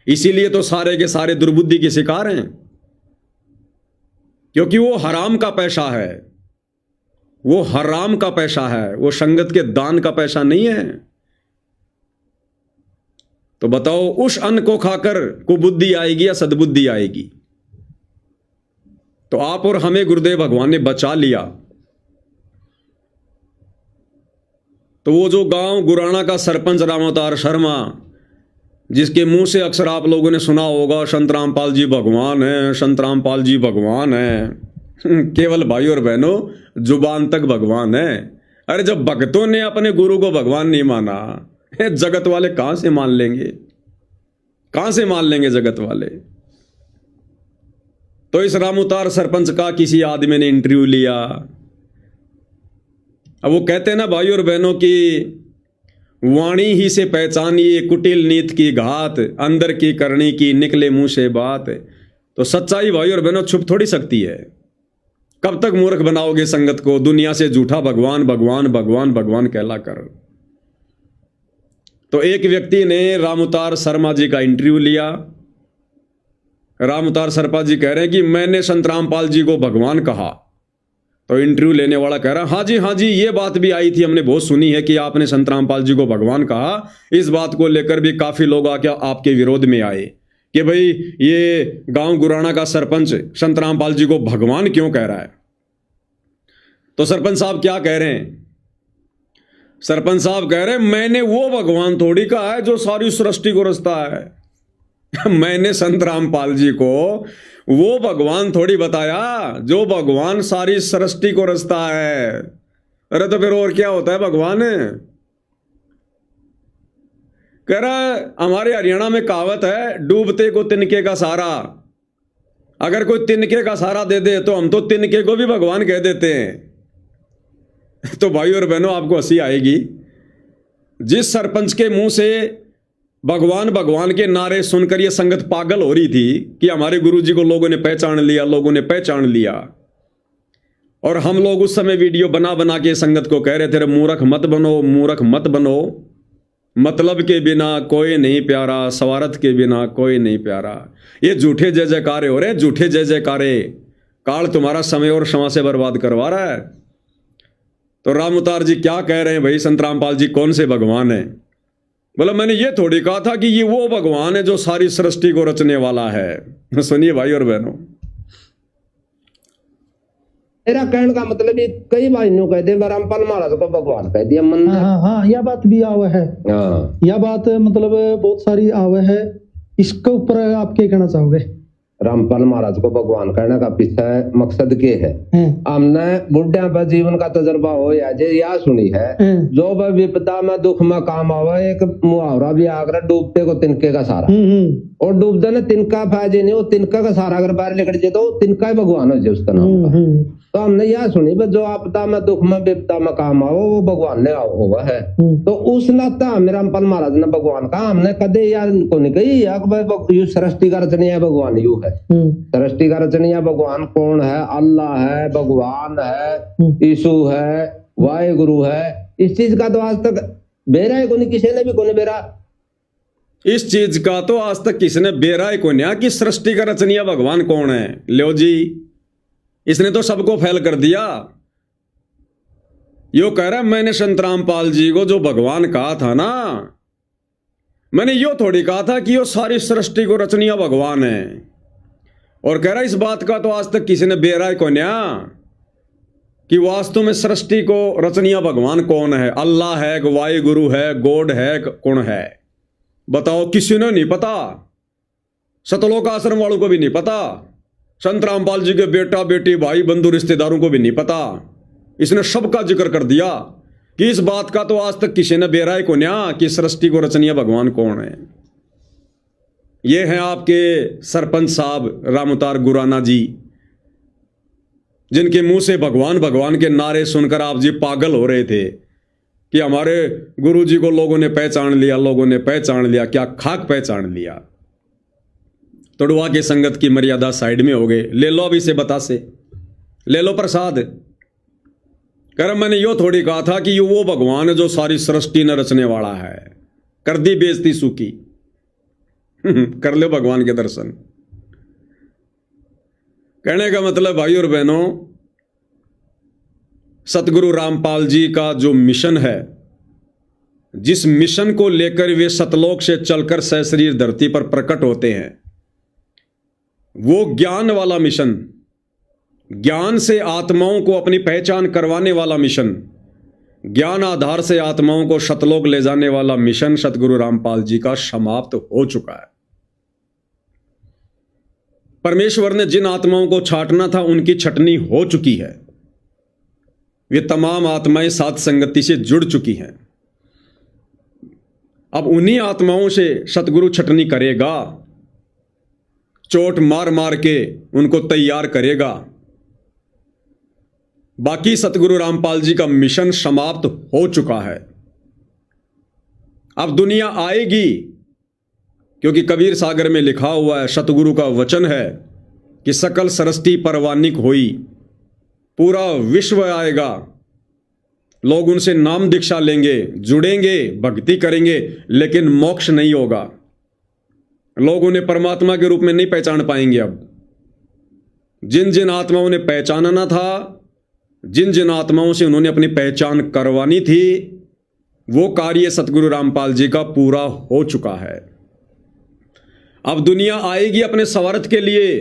इसीलिए तो सारे के सारे दुर्बुद्धि के शिकार हैं, क्योंकि वो हराम का पैसा है, वो हराम का पैसा है, वो संगत के दान का पैसा नहीं है। तो बताओ उस अन्न को खाकर कुबुद्धि आएगी या सद्बुद्धि आएगी। तो आप और हमें गुरुदेव भगवान ने बचा लिया। तो वो जो गांव गुराना का सरपंच रामावतार शर्मा, जिसके मुंह से अक्सर आप लोगों ने सुना होगा संत रामपाल जी भगवान है, संत रामपाल जी भगवान है, केवल भाई और बहनों जुबान तक भगवान है। अरे जब भक्तों ने अपने गुरु को भगवान नहीं माना, जगत वाले कहां से मान लेंगे? कहां से मान लेंगे जगत वाले? तो इस रामउतार सरपंच का किसी आदमी ने इंटरव्यू लिया। अब वो कहते हैं ना भाई और बहनों की वाणी ही से पहचानिए कुटिल नीत की घात, अंदर की करनी की निकले मुंह से बात। तो सच्चाई भाई और बहनों छुप थोड़ी सकती है। कब तक मूर्ख बनाओगे संगत को, दुनिया से झूठा भगवान भगवान भगवान भगवान कहला कर। तो एक व्यक्ति ने रामउतार शर्मा जी का इंटरव्यू लिया। रामउतार शर्मा जी कह रहे हैं कि मैंने संत रामपाल जी को भगवान कहा। तो इंटरव्यू लेने वाला कह रहा है हाँ जी ये बात भी आई थी, हमने बहुत सुनी है कि आपने संत रामपाल जी को भगवान कहा। इस बात को लेकर भी काफी लोग आके आपके विरोध में आए कि भाई ये गांव गुराना का सरपंच संत रामपाल जी को भगवान क्यों कह रहा है। तो सरपंच साहब क्या कह रहे हैं? सरपंच साहब कह रहे हैं मैंने वो भगवान थोड़ी कहा है जो सारी सृष्टि को रचता है। मैंने संत रामपाल जी को वो भगवान थोड़ी बताया जो भगवान सारी सृष्टि को रचता है। अरे तो फिर और क्या होता है भगवान? कह रहा है हमारे हरियाणा में कहावत है डूबते को तिनके का सहारा। अगर कोई तिनके का सहारा दे दे तो हम तो तिनके को भी भगवान कह देते हैं। तो भाई और बहनों आपको हंसी आएगी। जिस सरपंच के मुंह से भगवान भगवान के नारे सुनकर ये संगत पागल हो रही थी कि हमारे गुरुजी को लोगों ने पहचान लिया, लोगों ने पहचान लिया, और हम लोग उस समय वीडियो बना बना के संगत को कह रहे थे मूर्ख मत बनो, मूर्ख मत बनो, मतलब के बिना कोई नहीं प्यारा, स्वार्थ के बिना कोई नहीं प्यारा। ये झूठे जय जयकारे हो रहे हैं, झूठे जय जयकारे। काल तुम्हारा समय और क्षमा से बर्बाद करवा रहा है। तो रामउतार जी क्या कह रहे हैं भाई, संत रामपाल जी कौन से भगवान है? बोला मैंने ये थोड़ी कहा था कि ये वो भगवान है जो सारी सृष्टि को रचने वाला है। सुनिए भाई और बहनों, मेरा कहने का मतलब ये कई बार यूं कहते हैं रामपाल महाराज को भगवान कह दिया मन। हाँ यह बात भी आवे है। यह बात मतलब बहुत सारी आवे है। इसके ऊपर आप क्या कहना चाहोगे? रामपाल महाराज को भगवान कहने का पीछे मकसद क्या है? हमने बुढ़िया पर जीवन का तजर्बा हो या जे या सुनी है, जो वह विपदा में दुख में काम आवे। एक मुहावरा भी आकर डूबते को तिनके का सहारा, और डूबते ने तिनका फायदे नहीं, वो तिनका का सहारा अगर बाहर निकल जाए तो तिनका ही भगवान हो जाए उसका नाम। तो हमने यह सुनी जो आपदा में दुख में विपदा में काम आओ वो भगवान ने हुआ है। तो उस नाता हमें रामपाल महाराज ने भगवान कहा। हमने कदे यार को नहीं कही सृष्टि का रचनिया भगवान यू है। सृष्टि का रचनिया भगवान कौन है? अल्लाह है, भगवान है, यीशु है, वाहेगुरु है। इस चीज का तो आज तक बेरा है कोई, किसी ने भी कोई बेरा। इस चीज का तो आज तक किसी ने बेरा ही कोई कि सृष्टि का रचनिया भगवान कौन है। लो जी, इसने तो सबको फैल कर दिया। यो कह रहा है मैंने संत रामपाल जी को जो भगवान कहा था ना, मैंने यो थोड़ी कहा था कि यो सारी सृष्टि को रचनिया भगवान है। और कह रहा है इस बात का तो आज तक किसी ने बेरा ही कोन्या कि वास्तव में सृष्टि को रचनिया भगवान कौन है। अल्लाह है, वाहेगुरु है, गॉड है, कौन है बताओ? किसी ने नहीं पता। सतलोक आश्रम वालों को भी नहीं पता, संत रामपाल जी के बेटा बेटी भाई बंधु रिश्तेदारों को भी नहीं पता। इसने सबका जिक्र कर दिया कि इस बात का तो आज तक किसी ने बेराय को न्या कि सृष्टि को रचनिया भगवान कौन है। ये हैं आपके सरपंच साहब रामउतार गुराना जी, जिनके मुंह से भगवान भगवान के नारे सुनकर आप जी पागल हो रहे थे कि हमारे गुरुजी को लोगों ने पहचान लिया, लोगों ने पहचान लिया। क्या खाक पहचान लिया? तोड़वा के संगत की मर्यादा साइड में हो गए। ले लो अभी से बतासे, ले लो प्रसाद। कर मैंने यो थोड़ी कहा था कि ये वो भगवान है जो सारी सृष्टि न रचने वाला है। कर दी बेइज्जती सूखी। कर लो भगवान के दर्शन। कहने का मतलब भाई और बहनों, सतगुरु रामपाल जी का जो मिशन है, जिस मिशन को लेकर वे सतलोक से चलकर सशरीर धरती पर प्रकट होते हैं, वो ज्ञान वाला मिशन, ज्ञान से आत्माओं को अपनी पहचान करवाने वाला मिशन, ज्ञान आधार से आत्माओं को सतलोक ले जाने वाला मिशन सतगुरु रामपाल जी का समाप्त हो चुका है। परमेश्वर ने जिन आत्माओं को छांटना था उनकी छटनी हो चुकी है। वे तमाम आत्माएं साथ संगति से जुड़ चुकी हैं। अब उन्हीं आत्माओं से सतगुरु छटनी करेगा, चोट मार मार के उनको तैयार करेगा। बाकी सतगुरु रामपाल जी का मिशन समाप्त हो चुका है। अब दुनिया आएगी, क्योंकि कबीर सागर में लिखा हुआ है, सतगुरु का वचन है कि सकल सरस्ती परवानिक होई, पूरा विश्व आएगा, लोग उनसे नाम दीक्षा लेंगे, जुड़ेंगे, भक्ति करेंगे, लेकिन मोक्ष नहीं होगा। लोग उन्हें परमात्मा के रूप में नहीं पहचान पाएंगे। अब जिन जिन आत्माओं ने पहचानना था, जिन जिन आत्माओं से उन्होंने अपनी पहचान करवानी थी, वो कार्य सतगुरु रामपाल जी का पूरा हो चुका है। अब दुनिया आएगी अपने स्वार्थ के लिए,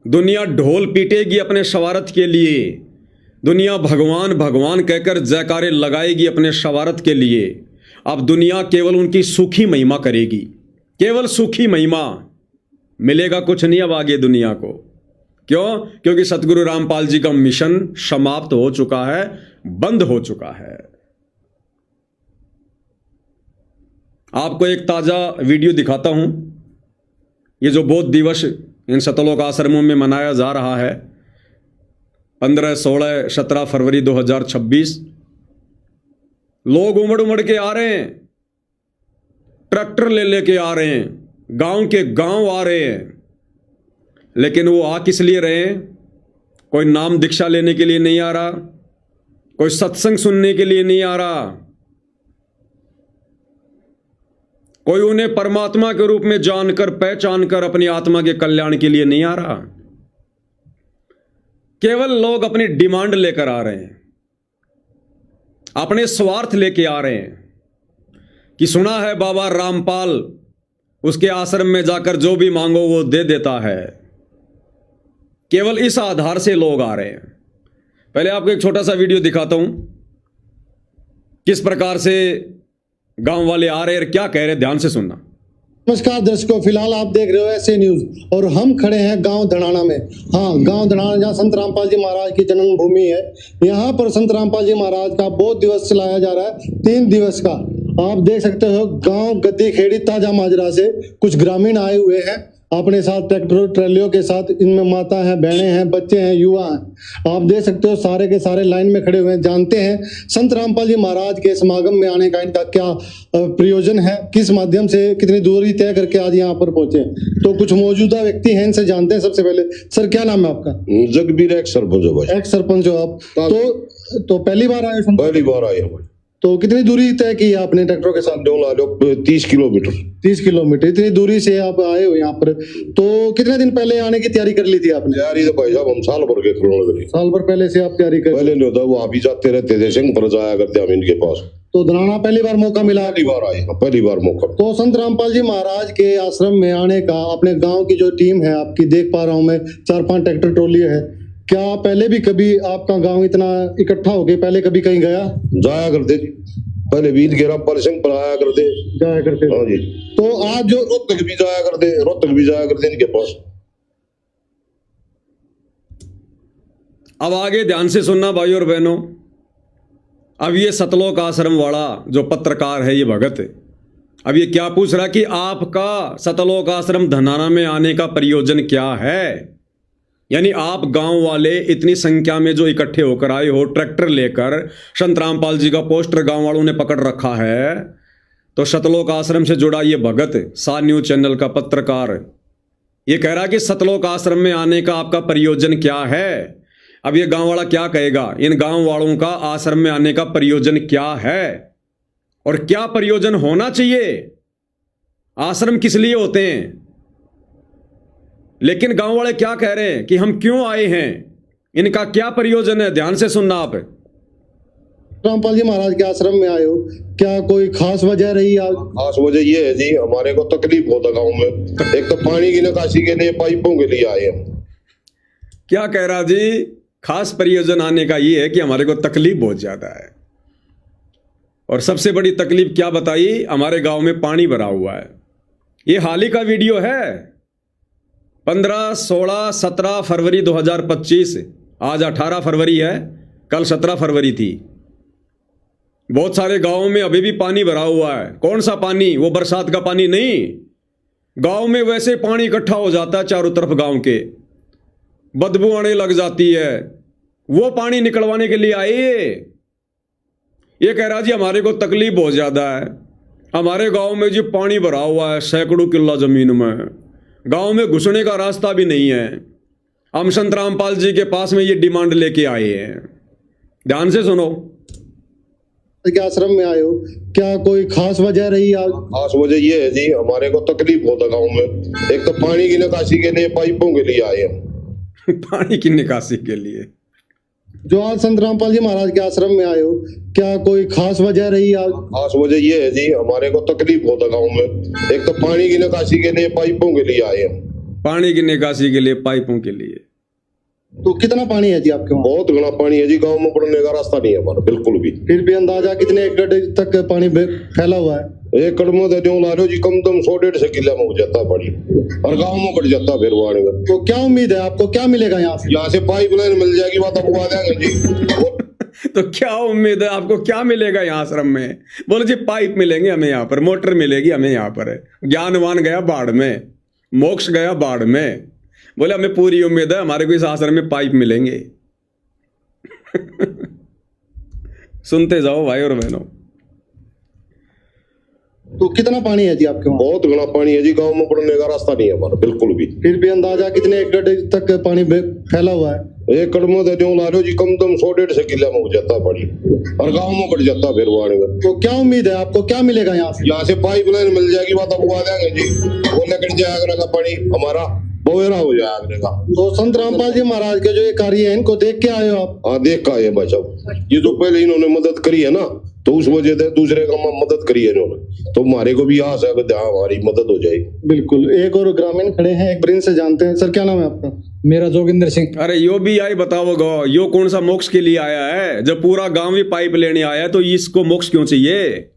दुनिया ढोल पीटेगी अपने स्वार्थ के लिए, दुनिया भगवान भगवान कहकर जयकारे लगाएगी अपने स्वार्थ के लिए। अब दुनिया केवल उनकी सूखी महिमा करेगी, केवल सूखी महिमा, मिलेगा कुछ नहीं अब आगे दुनिया को। क्यों? क्योंकि सतगुरु रामपाल जी का मिशन समाप्त हो चुका है, बंद हो चुका है। आपको एक ताजा वीडियो दिखाता हूं। ये जो बौद्ध दिवस इन सतलोक आश्रमों में मनाया जा रहा है, 15, 16, 17 फरवरी 2026, लोग उमड़ उमड़ के आ रहे हैं, ट्रैक्टर ले लेके आ रहे हैं, गांव के गांव आ रहे हैं। लेकिन वो आ किस लिए रहे हैं? कोई नाम दीक्षा लेने के लिए नहीं आ रहा, कोई सत्संग सुनने के लिए नहीं आ रहा, कोई उन्हें परमात्मा के रूप में जानकर पहचानकर अपनी आत्मा के कल्याण के लिए नहीं आ रहा। केवल लोग अपनी डिमांड लेकर आ रहे हैं, अपने स्वार्थ लेके आ रहे हैं कि सुना है बाबा रामपाल, उसके आश्रम में जाकर जो भी मांगो वो दे देता है। केवल इस आधार से लोग आ रहे हैं। पहले आपको एक छोटा सा वीडियो दिखाता हूं, किस प्रकार से गांव वाले आ रहे हैं, क्या कह रहे हैं, ध्यान से सुनना। नमस्कार दर्शकों, फिलहाल आप देख रहे हो ऐसे न्यूज और हम खड़े हैं गांव धड़ाना में। हाँ, गांव धड़ाना जहां संत रामपाल जी महाराज की जन्मभूमि है। यहाँ पर संत रामपाल जी महाराज का बौद्ध दिवस चलाया जा रहा है, 3 दिवस का। आप देख सकते हो गांव गद्दी खेड़ी ताजा माजरा से कुछ ग्रामीण आए हुए हैं अपने साथ ट्रैक्टर ट्रैलियों के साथ। इनमें माता हैं, बहनें हैं, बच्चे हैं, युवा हैं। आप देख सकते हो सारे के सारे लाइन में खड़े हुए हैं। जानते हैं संत रामपाल जी महाराज के समागम में आने का इनका क्या प्रयोजन है, किस माध्यम से कितनी दूरी तय करके आज यहाँ पर पहुंचे। तो कुछ मौजूदा व्यक्ति हैं, इनसे जानते हैं। सबसे पहले सर, क्या नाम है आपका? जगबीर, एक्स सरपंच हो भाई। एक्स सरपंच हो आप? तो पहली बार आए? पहली बार आए भाई। तो कितनी दूरी तय की आपने ट्रैक्टरों के साथ? 30 किलोमीटर। 30 किलोमीटर, इतनी दूरी से आप आए हो यहाँ पर। तो कितने दिन पहले आने की तैयारी कर ली थी आपने? तैयारी तो भाई साहब हम साल भर के करोड़, साल भर पहले से आप तैयारी कर? पहले नहीं होता, वो आप ही जाते रहते थे, सिंह पर जाया करते हम इनके पास। तो धनाना पहली बार मौका मिला? पहली बार आए, पहली बार मौका। तो संत रामपाल जी महाराज के आश्रम में आने का अपने गांव की जो टीम है आपकी, देख पा रहा हूं मैं 4-5 ट्रैक्टर ट्रॉली है। क्या पहले भी कभी आपका गांव इतना इकट्ठा हो गया, पहले कभी कहीं गया? जाया करते, पहले भी घेरा पर सिंह पर आया करते, जाया करते। हाँ जी। तो आज जो रोहतक भी जाया करते इनके पास। अब आगे ध्यान से सुनना भाई और बहनों। अब ये सतलोक आश्रम वाला जो पत्रकार है, ये भगत, अब ये क्या पूछ रहा कि आपका सतलोक आश्रम धनाना में आने का प्रयोजन क्या है। यानी आप गांव वाले इतनी संख्या में जो इकट्ठे होकर आए हो ट्रैक्टर लेकर, संत रामपाल जी का पोस्टर गांव वालों ने पकड़ रखा है। तो सतलोक आश्रम से जुड़ा ये भगत, सा न्यूज चैनल का पत्रकार, ये कह रहा कि सतलोक आश्रम में आने का आपका प्रयोजन क्या है। अब ये गांव वाला क्या कहेगा, इन गांव वालों का आश्रम में आने का प्रयोजन क्या है और क्या प्रयोजन होना चाहिए। आश्रम किस लिए होते हैं, लेकिन गांव वाले क्या कह रहे हैं कि हम क्यों आए हैं, इनका क्या प्रयोजन है। ध्यान से सुनना आप। रामपाल जी महाराज के आश्रम में आए हो, क्या कोई खास वजह रही? खास वजह ये है जी, हमारे को तकलीफ होता गांव में। एक तो पानी की निकासी के लिए, पाइपों के लिए आए हम। क्या कह रहा जी? खास प्रयोजन आने का ये है कि हमारे को तकलीफ बहुत ज्यादा है। और सबसे बड़ी तकलीफ क्या बताई, हमारे गांव में पानी भरा हुआ है। ये हाल ही का वीडियो है, 15, 16, 17 फरवरी 2025, आज 18 फरवरी है, कल 17 फरवरी थी। बहुत सारे गांवों में अभी भी पानी भरा हुआ है। कौन सा पानी? वो बरसात का पानी नहीं। गांव में वैसे पानी इकट्ठा हो जाता है चारों तरफ गांव के, बदबू आने लग जाती है। वो पानी निकलवाने के लिए आए। ये कह रहा जी हमारे को तकलीफ बहुत ज़्यादा है, हमारे गांव में जी पानी भरा हुआ है सैकड़ों किल्ला ज़मीन में, गांव में घुसने का रास्ता भी नहीं है। हम संत रामपाल जी के पास में ये डिमांड लेके आए हैं। ध्यान से सुनो। के आश्रम में आए हो, क्या कोई खास वजह रही? खास वजह ये है जी, हमारे को तकलीफ होता गांव में। एक तो पानी की निकासी के लिए, पाइपों के लिए आए हैं। पानी की निकासी के लिए। जो आज संत रामपाल जी महाराज के आश्रम में आए हो, क्या कोई खास वजह रही? खास वजह ये है जी, हमारे को तकलीफ होता गांव में। एक तो पानी की निकासी के लिए, पाइपों के लिए आए हैं। पानी की निकासी के लिए, पाइपों के लिए। तो कितना पानी है जी आपके वहाँ? बहुत घना पानी है जी, गांव में पड़ने का रास्ता नहीं है हमारा बिल्कुल भी। फिर भी अंदाजा कितने एकड़ तक पानी फैला हुआ है? एक कदम में जो ला रहे हो जी, कम से कम 100-150 किला में हो जाता है पानी, और गाँव में कट जाता है फिर वो आने का। तो क्या उम्मीद है आपको, क्या मिलेगा यहाँ से? यहाँ से पाइपलाइन मिल जाएगी, बात आपको आ देंगे जी। तो क्या उम्मीद है आपको, क्या मिलेगा यहाँ आश्रम में? बोले जी पाइप मिलेंगे हमें यहाँ पर, मोटर मिलेगी हमें यहाँ पर। ज्ञानवान गया बाढ़ में, मोक्ष गया बाढ़ में। बोले हमें पूरी उम्मीद है हमारे को इस आश्रम में पाइप मिलेंगे। सुनते जाओ भाई और बहनों। तो कितना पानी है जी आपके वहाँ? बहुत घना पानी है जी, गाँव में पड़ने का रास्ता नहीं है हमारा बिल्कुल भी। फिर भी अंदाजा कितने एकड़ तक पानी फैला हुआ है? एक कदम में जो ला रहे हो जी, कम से कम 100-150 किला में हो जाता है पानी, और गाँव में कट जाता है फिर वो आने का। तो क्या उम्मीद है आपको, क्या मिलेगा यहाँ से? यहाँ से पाइपलाइन मिल जाएगी, बात आपको आ देंगे जी। वो कट जाएगा का पानी हमारा, बोरा हो जाए आगरे का। तो संत रामपाल जी महाराज के जो ये कार्य है, इनको देख के आए हो आप? हाँ, देख का आए भाई साहब। ये तो पहले इन्होंने मदद करी है ना, तो उस वजह से दूसरे का मदद करी है इन्होंने, तो हमारे को भी आस है कि हमारी मदद हो जाएगी। बिल्कुल। एक और ग्रामीण खड़े हैं, एक ब्रिंज से जानते हैं। सर क्या नाम है आपका? मेरा जोगिंदर सिंह। अरे यो भी आई बताओ गो, यो कौन सा मोक्ष के लिए आया है? जब पूरा गांव ही पाइप लेने आया है तो इसको मोक्ष क्यों चाहिए?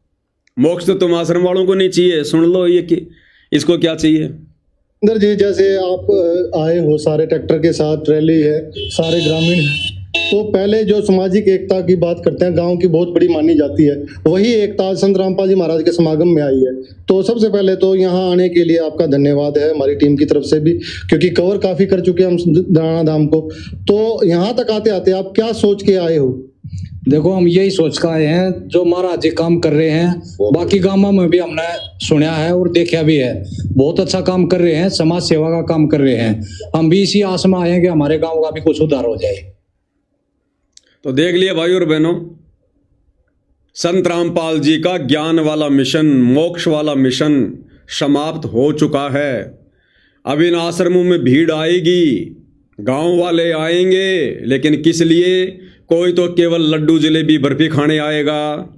मोक्ष तो तुम आश्रम वालों को नहीं चाहिए। सुन लो ये कि इसको क्या चाहिए। अंदर जी, जैसे आप आए हो, सारे ट्रैक्टर के साथ रैली है, सारे ग्रामीण हैं, तो पहले जो सामाजिक एकता की बात करते हैं, गांव की बहुत बड़ी मानी जाती है, वही एकता संत रामपाल जी महाराज के समागम में आई है। तो सबसे पहले तो यहाँ आने के लिए आपका धन्यवाद है हमारी टीम की तरफ से भी, क्योंकि कवर काफी कर चुके हैं हम धनाना धाम को। तो यहाँ तक आते आते आप क्या सोच के आए हो? देखो, हम यही सोच कर आए हैं, जो महाराज जी काम कर रहे हैं, बाकी गांवों में भी हमने सुना है और देखा भी है, बहुत अच्छा काम कर रहे हैं, समाज सेवा का काम कर रहे हैं। हम भी इसी आस में आए हैं कि हमारे गांव का भी कुछ उद्धार हो जाए। तो देख लिया भाई और बहनों, संत रामपाल जी का ज्ञान वाला मिशन, मोक्ष वाला मिशन समाप्त हो चुका है। अब इन आश्रमों में भीड़ आएगी, गांव वाले आएंगे, लेकिन किस लिए? कोई तो केवल लड्डू जलेबी बर्फी खाने आएगा,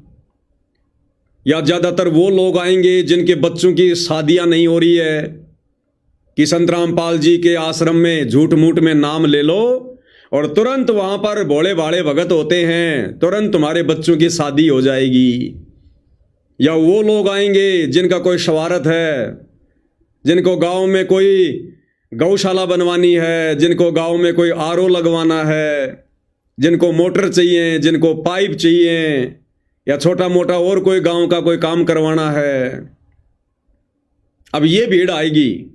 या ज़्यादातर वो लोग आएंगे जिनके बच्चों की शादियां नहीं हो रही है कि संत रामपाल जी के आश्रम में झूठ मूठ में नाम ले लो और तुरंत वहाँ पर भोले भाले भगत होते हैं, तुरंत तुम्हारे बच्चों की शादी हो जाएगी। या वो लोग आएंगे जिनका कोई शवारत है, जिनको गांव में कोई गौशाला बनवानी है, जिनको गांव में कोई आरओ लगवाना है, जिनको मोटर चाहिए, जिनको पाइप चाहिए, या छोटा मोटा और कोई गांव का कोई काम करवाना है। अब ये भीड़ आएगी।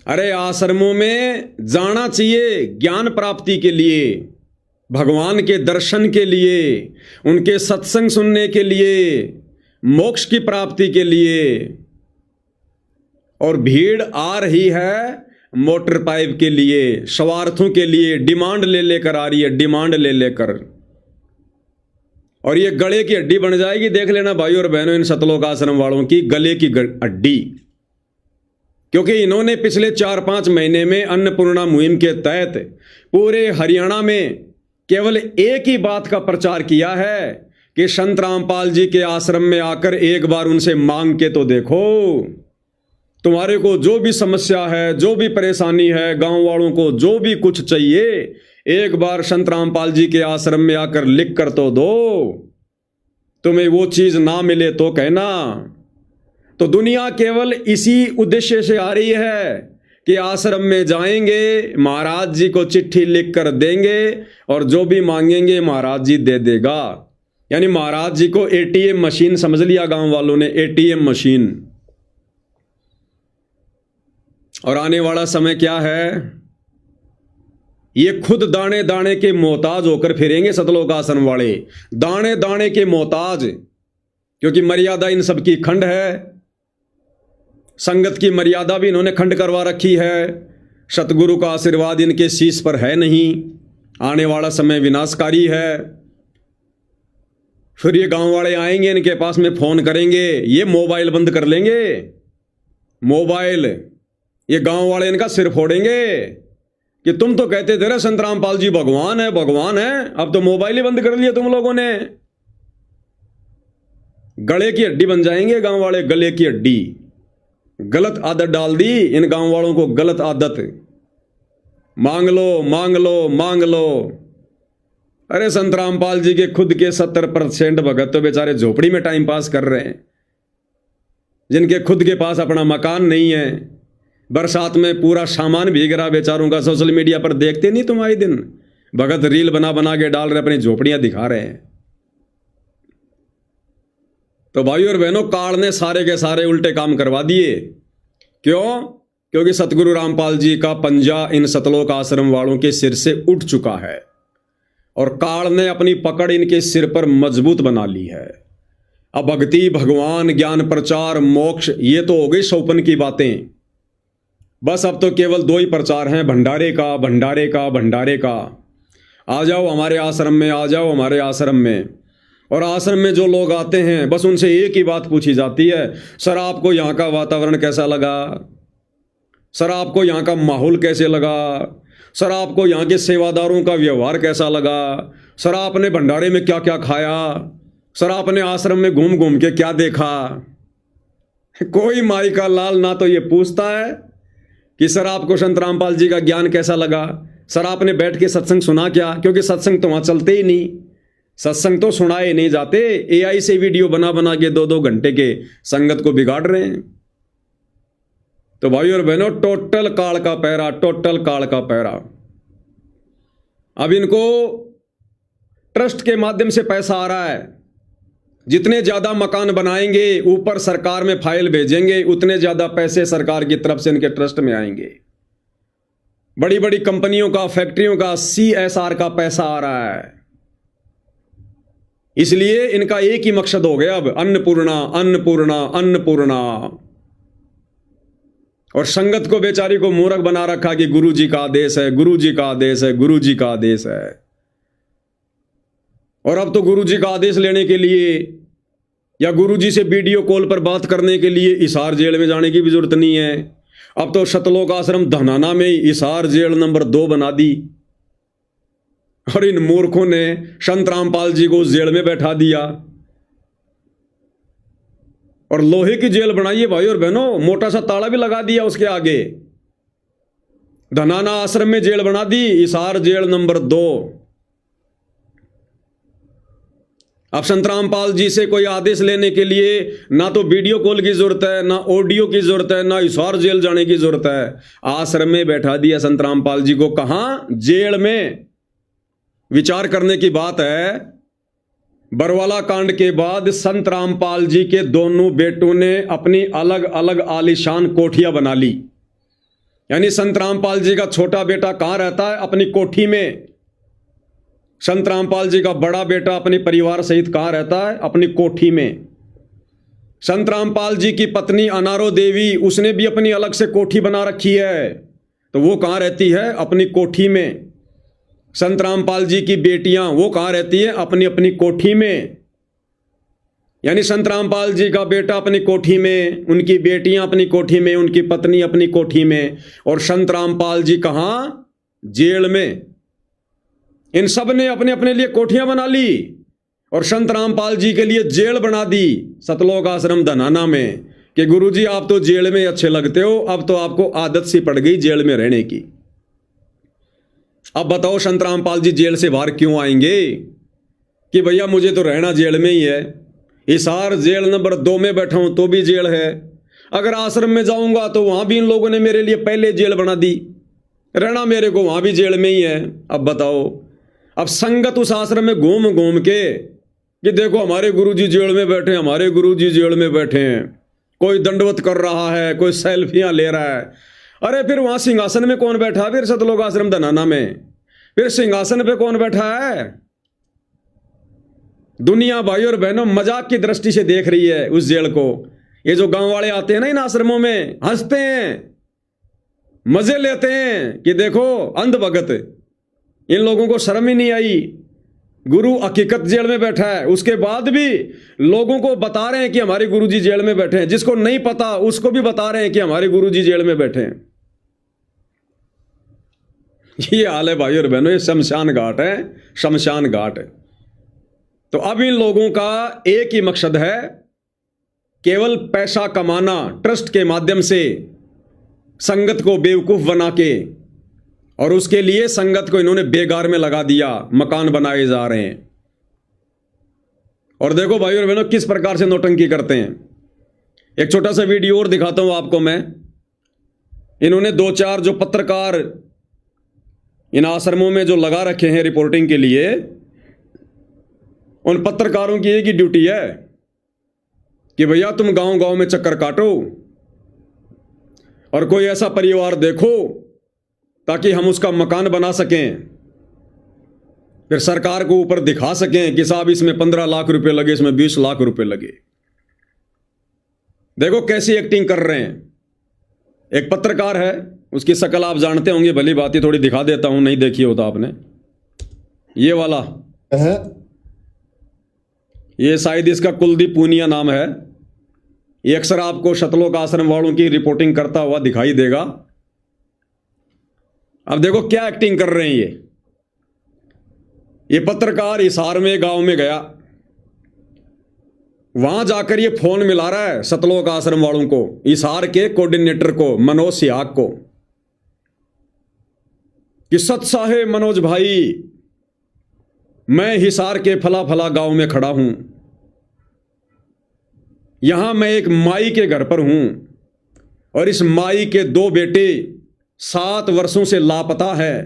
अरे आश्रमों में जाना चाहिए ज्ञान प्राप्ति के लिए, भगवान के दर्शन के लिए, उनके सत्संग सुनने के लिए, मोक्ष की प्राप्ति के लिए। और भीड़ आ रही है मोटर पाइप के लिए, स्वार्थों के लिए, डिमांड ले लेकर आ रही है, डिमांड ले लेकर। और ये गले की हड्डी बन जाएगी। देख लेना भाई और बहनों, इन सतलोक आश्रम वालों की गले की हड्डी। क्योंकि इन्होंने पिछले 4-5 महीने में अन्नपूर्णा मुहिम के तहत पूरे हरियाणा में केवल एक ही बात का प्रचार किया है कि संत रामपाल जी के आश्रम में आकर एक बार उनसे मांग के तो देखो, तुम्हारे को जो भी समस्या है, जो भी परेशानी है, गांव वालों को जो भी कुछ चाहिए, एक बार संत रामपाल जी के आश्रम में आकर लिख कर तो दो। तुम्हें वो चीज ना मिले तो कहना। तो दुनिया केवल इसी उद्देश्य से आ रही है कि आश्रम में जाएंगे, महाराज जी को चिट्ठी लिख कर देंगे और जो भी मांगेंगे महाराज जी दे देगा। यानी महाराज जी को एटीएम मशीन समझ लिया गांव वालों ने, एटीएम मशीन। और आने वाला समय क्या है, ये खुद दाने दाने के मोहताज होकर फिरेंगे सतलोक आश्रम वाले, दाने दाने के मोहताज, क्योंकि मर्यादा इन सबकी खंड है। संगत की मर्यादा भी इन्होंने खंड करवा रखी है। सतगुरु का आशीर्वाद इनके शीश पर है नहीं। आने वाला समय विनाशकारी है। फिर ये गांव वाले आएंगे, इनके पास में फोन करेंगे, ये मोबाइल बंद कर लेंगे, मोबाइल। ये गांव वाले इनका सिर फोड़ेंगे कि तुम तो कहते थे ना संत रामपाल जी भगवान है, भगवान है, अब तो मोबाइल ही बंद कर लिया तुम लोगों ने। गले की हड्डी बन जाएंगे गांव वाले, गले की हड्डी। गलत आदत डाल दी इन गांव वालों को, गलत आदत। मांग लो मांग लो मांग लो। अरे संत रामपाल जी के खुद के 70% भगत तो बेचारे झोपड़ी में टाइम पास कर रहे हैं, जिनके खुद के पास अपना मकान नहीं है। बरसात में पूरा सामान भीग रहा बेचारों का। सोशल मीडिया पर देखते नहीं तुम आए दिन, भगत रील बना बना के डाल रहे, अपनी झोपड़ियां दिखा रहे हैं। तो भाई और बहनों, काल ने सारे के सारे उल्टे काम करवा दिए। क्यों? क्योंकि सतगुरु रामपाल जी का पंजा इन सतलोक आश्रम वालों के सिर से उठ चुका है और काल ने अपनी पकड़ इनके सिर पर मजबूत बना ली है। अब भक्ति, भगवान, ज्ञान, प्रचार, मोक्ष, ये तो हो गई सौपन की बातें। बस अब तो केवल 2 ही प्रचार हैं, भंडारे का, भंडारे का, भंडारे का। आ जाओ हमारे आश्रम में, आ जाओ हमारे आश्रम में। और आश्रम में जो लोग आते हैं बस उनसे एक ही बात पूछी जाती है, सर आपको यहाँ का वातावरण कैसा लगा, सर आपको यहाँ का माहौल कैसे लगा, सर आपको यहाँ के सेवादारों का व्यवहार कैसा लगा, सर आपने भंडारे में क्या क्या खाया, सर आपने आश्रम में घूम घूम के क्या देखा। कोई माई का लाल ना तो ये पूछता है कि सर आपको संत रामपाल जी का ज्ञान कैसा लगा, सर आपने बैठ के सत्संग सुना क्या, क्योंकि सत्संग तो वहाँ चलते ही नहीं, सत्संग तो सुनाए नहीं जाते। एआई से वीडियो बना बना के 2-2 घंटे के संगत को बिगाड़ रहे हैं। तो भाई और बहनों, टोटल काल का पैरा, टोटल काल का पैरा। अब इनको ट्रस्ट के माध्यम से पैसा आ रहा है। जितने ज्यादा मकान बनाएंगे, ऊपर सरकार में फाइल भेजेंगे, उतने ज्यादा पैसे सरकार की तरफ से इनके ट्रस्ट में आएंगे। बड़ी बड़ी कंपनियों का, फैक्ट्रियों का CSR का पैसा आ रहा है। इसलिए इनका एक ही मकसद हो गया अब, अन्नपूर्णा अन्नपूर्णा अन्नपूर्णा। और संगत को बेचारी को मूर्ख बना रखा कि गुरु जी का आदेश है, गुरु जी का आदेश है, गुरु जी का आदेश है। और अब तो गुरु जी का आदेश लेने के लिए या गुरु जी से वीडियो कॉल पर बात करने के लिए हिसार जेल में जाने की भी जरूरत नहीं है। अब तो सतलोक आश्रम धनाना में हिसार जेल नंबर 2 बना दी। और इन मूर्खों ने संत रामपाल जी को जेल में बैठा दिया और लोहे की जेल बनाई है भाई और बहनों, मोटा सा ताला भी लगा दिया उसके आगे। धनाना आश्रम में जेल बना दी, हिसार जेल नंबर 2। अब संत रामपाल जी से कोई आदेश लेने के लिए ना तो वीडियो कॉल की जरूरत है, ना ऑडियो की जरूरत है, ना हिसार जेल जाने की जरूरत है। आश्रम में बैठा दिया संत रामपाल जी को। कहां? जेल में। विचार करने की बात है, बरवाला कांड के बाद संत रामपाल जी के दोनों बेटों ने अपनी अलग अलग आलीशान कोठियां बना ली। यानी संत रामपाल जी का छोटा बेटा कहां रहता है? अपनी कोठी में। संत रामपाल जी का बड़ा बेटा अपने परिवार सहित कहां रहता है? अपनी कोठी में। संत रामपाल जी की पत्नी अनारो देवी, उसने भी अपनी अलग से कोठी बना रखी है, तो वो कहां रहती है? अपनी कोठी में। संत रामपाल जी की बेटियां, वो कहां रहती हैं? अपनी अपनी कोठी में। यानी संत रामपाल जी का बेटा अपनी कोठी में, उनकी बेटियां अपनी कोठी में, उनकी पत्नी अपनी कोठी में, और संत रामपाल जी कहां? जेल में। इन सब ने अपने अपने लिए कोठियां बना ली और संत रामपाल जी के लिए जेल बना दी सतलोक आश्रम धनाना में कि गुरुजी आप तो जेल में अच्छे लगते हो, अब तो आपको आदत सी पड़ गई जेल में रहने की। अब बताओ संत रामपाल जी जेल से बाहर क्यों आएंगे कि भैया मुझे तो रहना जेल में ही है। हिसार जेल नंबर 2 में बैठा हूं तो भी जेल है, अगर आश्रम में जाऊंगा तो वहां भी इन लोगों ने मेरे लिए पहले जेल बना दी, रहना मेरे को वहां भी जेल में ही है। अब बताओ, अब संगत उस आश्रम में घूम घूम के कि देखो हमारे गुरुजी जेल में बैठे हैं, हमारे गुरुजी जेल में बैठे हैं, कोई दंडवत कर रहा है, कोई सेल्फियां ले रहा है। अरे फिर वहां सिंहासन में कौन बैठा है? फिर सतलोक आश्रम धनाना में फिर सिंहासन पे कौन बैठा है? दुनिया भाई और बहनों मजाक की दृष्टि से देख रही है उस जेल को। ये जो गांव वाले आते हैं ना इन आश्रमों में, हंसते हैं, मजे लेते हैं कि देखो अंध भगत, इन लोगों को शर्म ही नहीं आई, गुरु हकीकत जेल में बैठा है, उसके बाद भी लोगों को बता रहे हैं कि हमारे गुरुजी जेल में बैठे हैं। जिसको नहीं पता उसको भी बता रहे हैं कि हमारे गुरुजी जेल में बैठे हैं। ये हाल है भाई और बहनों, ये शमशान घाट है, शमशान घाट है। तो अब इन लोगों का एक ही मकसद है, केवल पैसा कमाना, ट्रस्ट के माध्यम से संगत को बेवकूफ बना के, और उसके लिए संगत को इन्होंने बेगार में लगा दिया, मकान बनाए जा रहे हैं। और देखो भाई और बहनों किस प्रकार से नौटंकी करते हैं। एक छोटा सा वीडियो और दिखाता हूं आपको मैं। इन्होंने 2-4 जो पत्रकार इन आश्रमों में जो लगा रखे हैं रिपोर्टिंग के लिए, उन पत्रकारों की एक ही ड्यूटी है कि भैया तुम गांव गांव में चक्कर काटो और कोई ऐसा परिवार देखो ताकि हम उसका मकान बना सकें, फिर सरकार को ऊपर दिखा सकें कि साहब इसमें 15 लाख रुपए लगे, इसमें 20 लाख रुपए लगे। देखो कैसी एक्टिंग कर रहे हैं। एक पत्रकार है, उसकी शक्ल आप जानते होंगे, भली बात थोड़ी दिखा देता हूं, नहीं देखी होता आपने। ये वाला है, ये शायद इसका कुलदीप पूनिया नाम है। ये अक्सर आपको सतलोक आश्रम वालों की रिपोर्टिंग करता हुआ दिखाई देगा। अब देखो क्या एक्टिंग कर रहे हैं ये पत्रकार हिसार में गांव में गया, वहां जाकर ये फोन मिला रहा है सतलोक आश्रम वालों को, हिसार के कोऑर्डिनेटर को, मनोज सियाग को, कि सत साहेब मनोज भाई, मैं हिसार के फला फला गांव में खड़ा हूं, यहां मैं एक माई के घर पर हूं और इस माई के 2 बेटे 7 वर्षों से लापता है,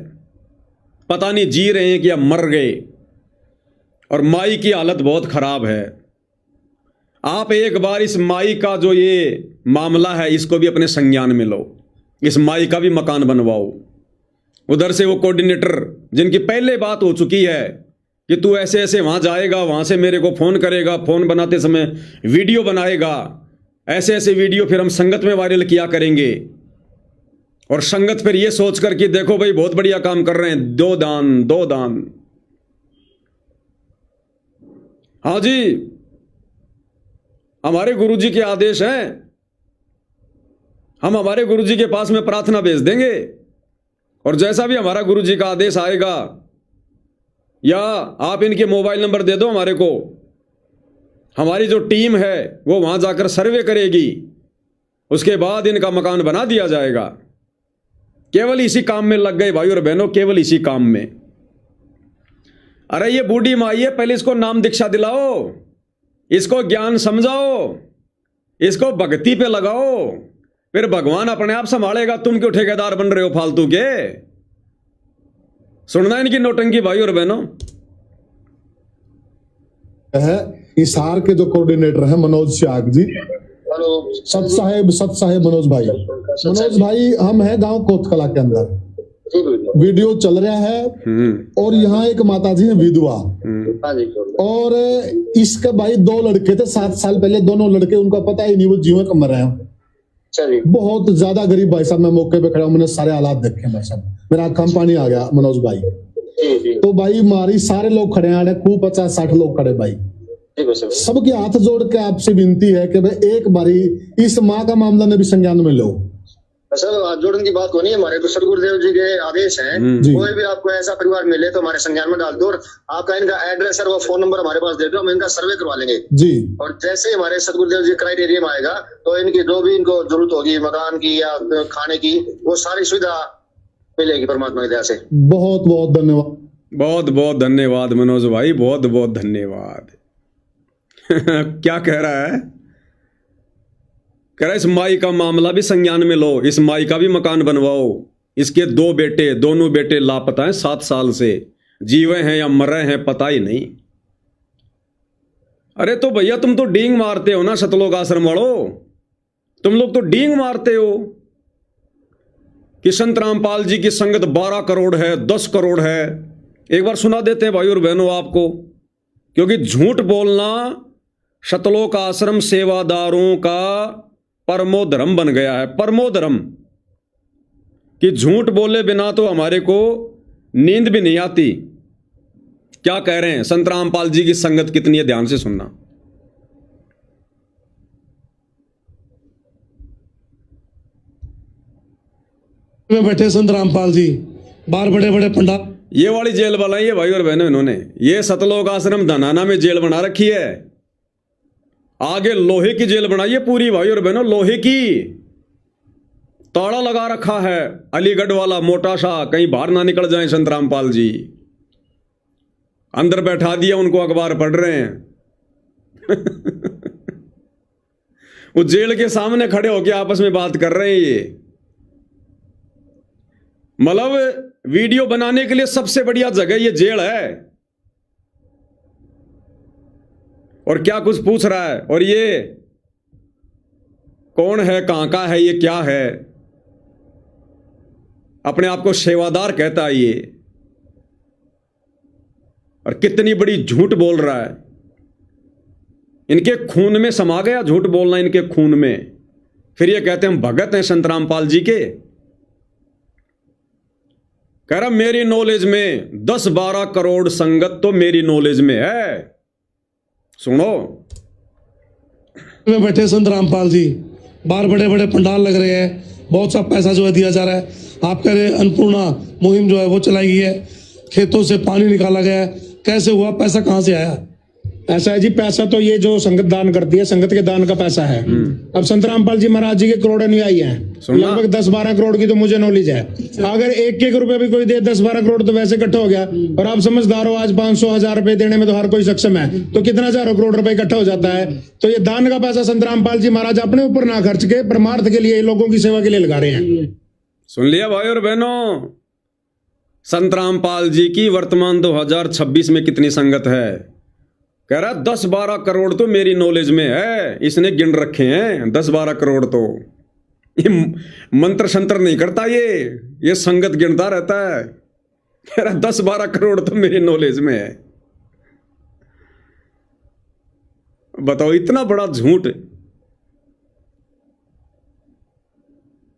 पता नहीं जी रहे हैं कि अब मर गए, और माई की हालत बहुत खराब है। आप एक बार इस माई का जो ये मामला है इसको भी अपने संज्ञान में लो, इस माई का भी मकान बनवाओ। उधर से वो कोऑर्डिनेटर जिनकी पहले बात हो चुकी है कि तू ऐसे ऐसे वहां जाएगा, वहां से मेरे को फोन करेगा, फोन बनाते समय वीडियो बनाएगा, ऐसे ऐसे वीडियो फिर हम संगत में वायरल किया करेंगे, और संगत फिर ये सोच कर कि देखो भाई बहुत बढ़िया काम कर रहे हैं, 2 दान 2 दान। हाँ जी, हमारे गुरुजी के आदेश हैं, हम हमारे गुरुजी के पास में प्रार्थना भेज देंगे, और जैसा भी हमारा गुरुजी का आदेश आएगा, या आप इनके मोबाइल नंबर दे दो हमारे को, हमारी जो टीम है वो वहां जाकर सर्वे करेगी, उसके बाद इनका मकान बना दिया जाएगा। केवल इसी काम में लग गए भाई और बहनों, केवल इसी काम में। अरे ये बूढ़ी माई है, पहले इसको नाम दीक्षा दिलाओ, इसको ज्ञान समझाओ, इसको भक्ति पे लगाओ, फिर भगवान अपने आप संभालेगा। तुम क्यों ठेकेदार बन रहे हो फालतू के? सुनना इनकी नौटंकी भाई और बहनों। है हिसार के जो कोऑर्डिनेटर है मनोज सियाग जी। सत साहेब मनोज भाई, हम हैं गांव कोतकला के अंदर, वीडियो चल रहा है, और यहाँ एक माता जी है विधवा, और इसके भाई 2 लड़के थे 7 साल पहले, दोनों लड़के उनका पता ही नहीं वो जीवन कम रहे हैं, बहुत ज्यादा गरीब भाई साहब। मैं मौके पे खड़ा हूं, मैंने सारे हालात देखे भाई साहब, मेरा आंखों में पानी आ गया मनोज भाई। तो भाई मारी सारे लोग खड़े हैं, खूब 50-60 लोग खड़े भाई, सबके हाथ जोड़ के आपसे विनती है कि भाई एक बारी इस माँ का मामला ने भी संज्ञान में लो। सर हाथ जोड़ने की बात को नहीं, हमारे तो सदगुरुदेव जी के आदेश हैं, कोई भी आपको ऐसा परिवार मिले तो हमारे संज्ञान में डाल दो, और आपका इनका एड्रेस और वो फोन नंबर हमारे पास दे दो, हम इनका सर्वे करवा लेंगे जी। और जैसे ही हमारे सदगुरुदेव जी क्राइटेरिया में आएगा तो इनकी जो भी इनको जरूरत होगी मकान की या खाने की, वो सारी सुविधा मिलेगी परमात्मा की दया से। बहुत बहुत धन्यवाद, बहुत बहुत धन्यवाद मनोज भाई, बहुत बहुत धन्यवाद। क्या कह रहा है? कह रहा इस माई का मामला भी संज्ञान में लो, इस माई का भी मकान बनवाओ। इसके 2 बेटे, दोनों बेटे लापता हैं 7 साल से, जीवे हैं या मरे हैं पता ही नहीं। अरे तो भैया तुम तो डींग मारते हो ना सतलोक आश्रम वालों, तुम लोग तो डींग मारते हो कि संत रामपाल जी की संगत 12 करोड़ है, 10 करोड़ है। एक बार सुना देते हैं भाई और बहनों आपको, क्योंकि झूठ बोलना सतलोक आश्रम सेवादारों का परमो धर्म बन गया है, परमो धर्म, कि झूठ बोले बिना तो हमारे को नींद भी नहीं आती। क्या कह रहे हैं? संत रामपाल जी की संगत कितनी है, ध्यान से सुनना। में बैठे संत रामपाल जी, बाहर बड़े बड़े पंडाल। ये वाली जेल बनाई है भाई और बहनों इन्होंने, ये सतलोक आश्रम धनाना में जेल बना रखी है। आगे लोहे की जेल बनाई है पूरी भाई और बहनों, लोहे की, ताला लगा रखा है अलीगढ़ वाला मोटा सा, कहीं बाहर ना निकल जाए संत रामपाल जी। अंदर बैठा दिया उनको, अखबार पढ़ रहे हैं वो जेल के सामने खड़े होकर आपस में बात कर रहे हैं। ये मतलब वीडियो बनाने के लिए सबसे बढ़िया जगह ये जेल है। और क्या कुछ पूछ रहा है, और ये कौन है, कहां का है, ये क्या है, अपने आप को सेवादार कहता है ये, और कितनी बड़ी झूठ बोल रहा है। इनके खून में समा गया झूठ बोलना, इनके खून में। फिर ये कहते हैं हम भगत हैं संत रामपाल जी के। कह रहा मेरी नॉलेज में 10-12 करोड़ संगत तो मेरी नॉलेज में है। सुनो, में बैठे संत रामपाल जी, बाहर बड़े बड़े पंडाल लग रहे हैं, बहुत सा पैसा जो है दिया जा रहा है। आप कह रहे अन्नपूर्णा मुहिम जो है वो चलाई गई है, खेतों से पानी निकाला गया है, कैसे हुआ, पैसा कहां से आया? ऐसा है जी, पैसा तो ये जो संगत दान करती है, संगत के दान का पैसा है। अब संत रामपाल जी महाराज जी के करोड़ अनुयायी हैं, लगभग 10-12 करोड़ की तो मुझे नॉलेज है। अगर 1-1 रुपए भी कोई दे, 10-12 करोड़ तो वैसे इकट्ठा हो गया। और आप समझदार हो, आज 500-1000 रुपए देने में तो हर कोई सक्षम है, तो कितना हजारों करोड़ रुपए इकट्ठा हो जाता है। तो ये दान का पैसा संत रामपाल जी महाराज अपने ऊपर ना खर्च के परमार्थ के लिए, लोगों की सेवा के लिए लगा रहे हैं। सुन लिया भाई और बहनों, संत रामपाल जी की वर्तमान 2026 में कितनी संगत है? कह रहा 10-12 करोड़ तो मेरी नॉलेज में है। इसने गिन रखे हैं 10-12 करोड़। तो ये मंत्र शंत्र नहीं करता, ये संगत गिनता रहता है। कह रहा 10-12 करोड़ तो मेरी नॉलेज में है। बताओ, इतना बड़ा झूठ।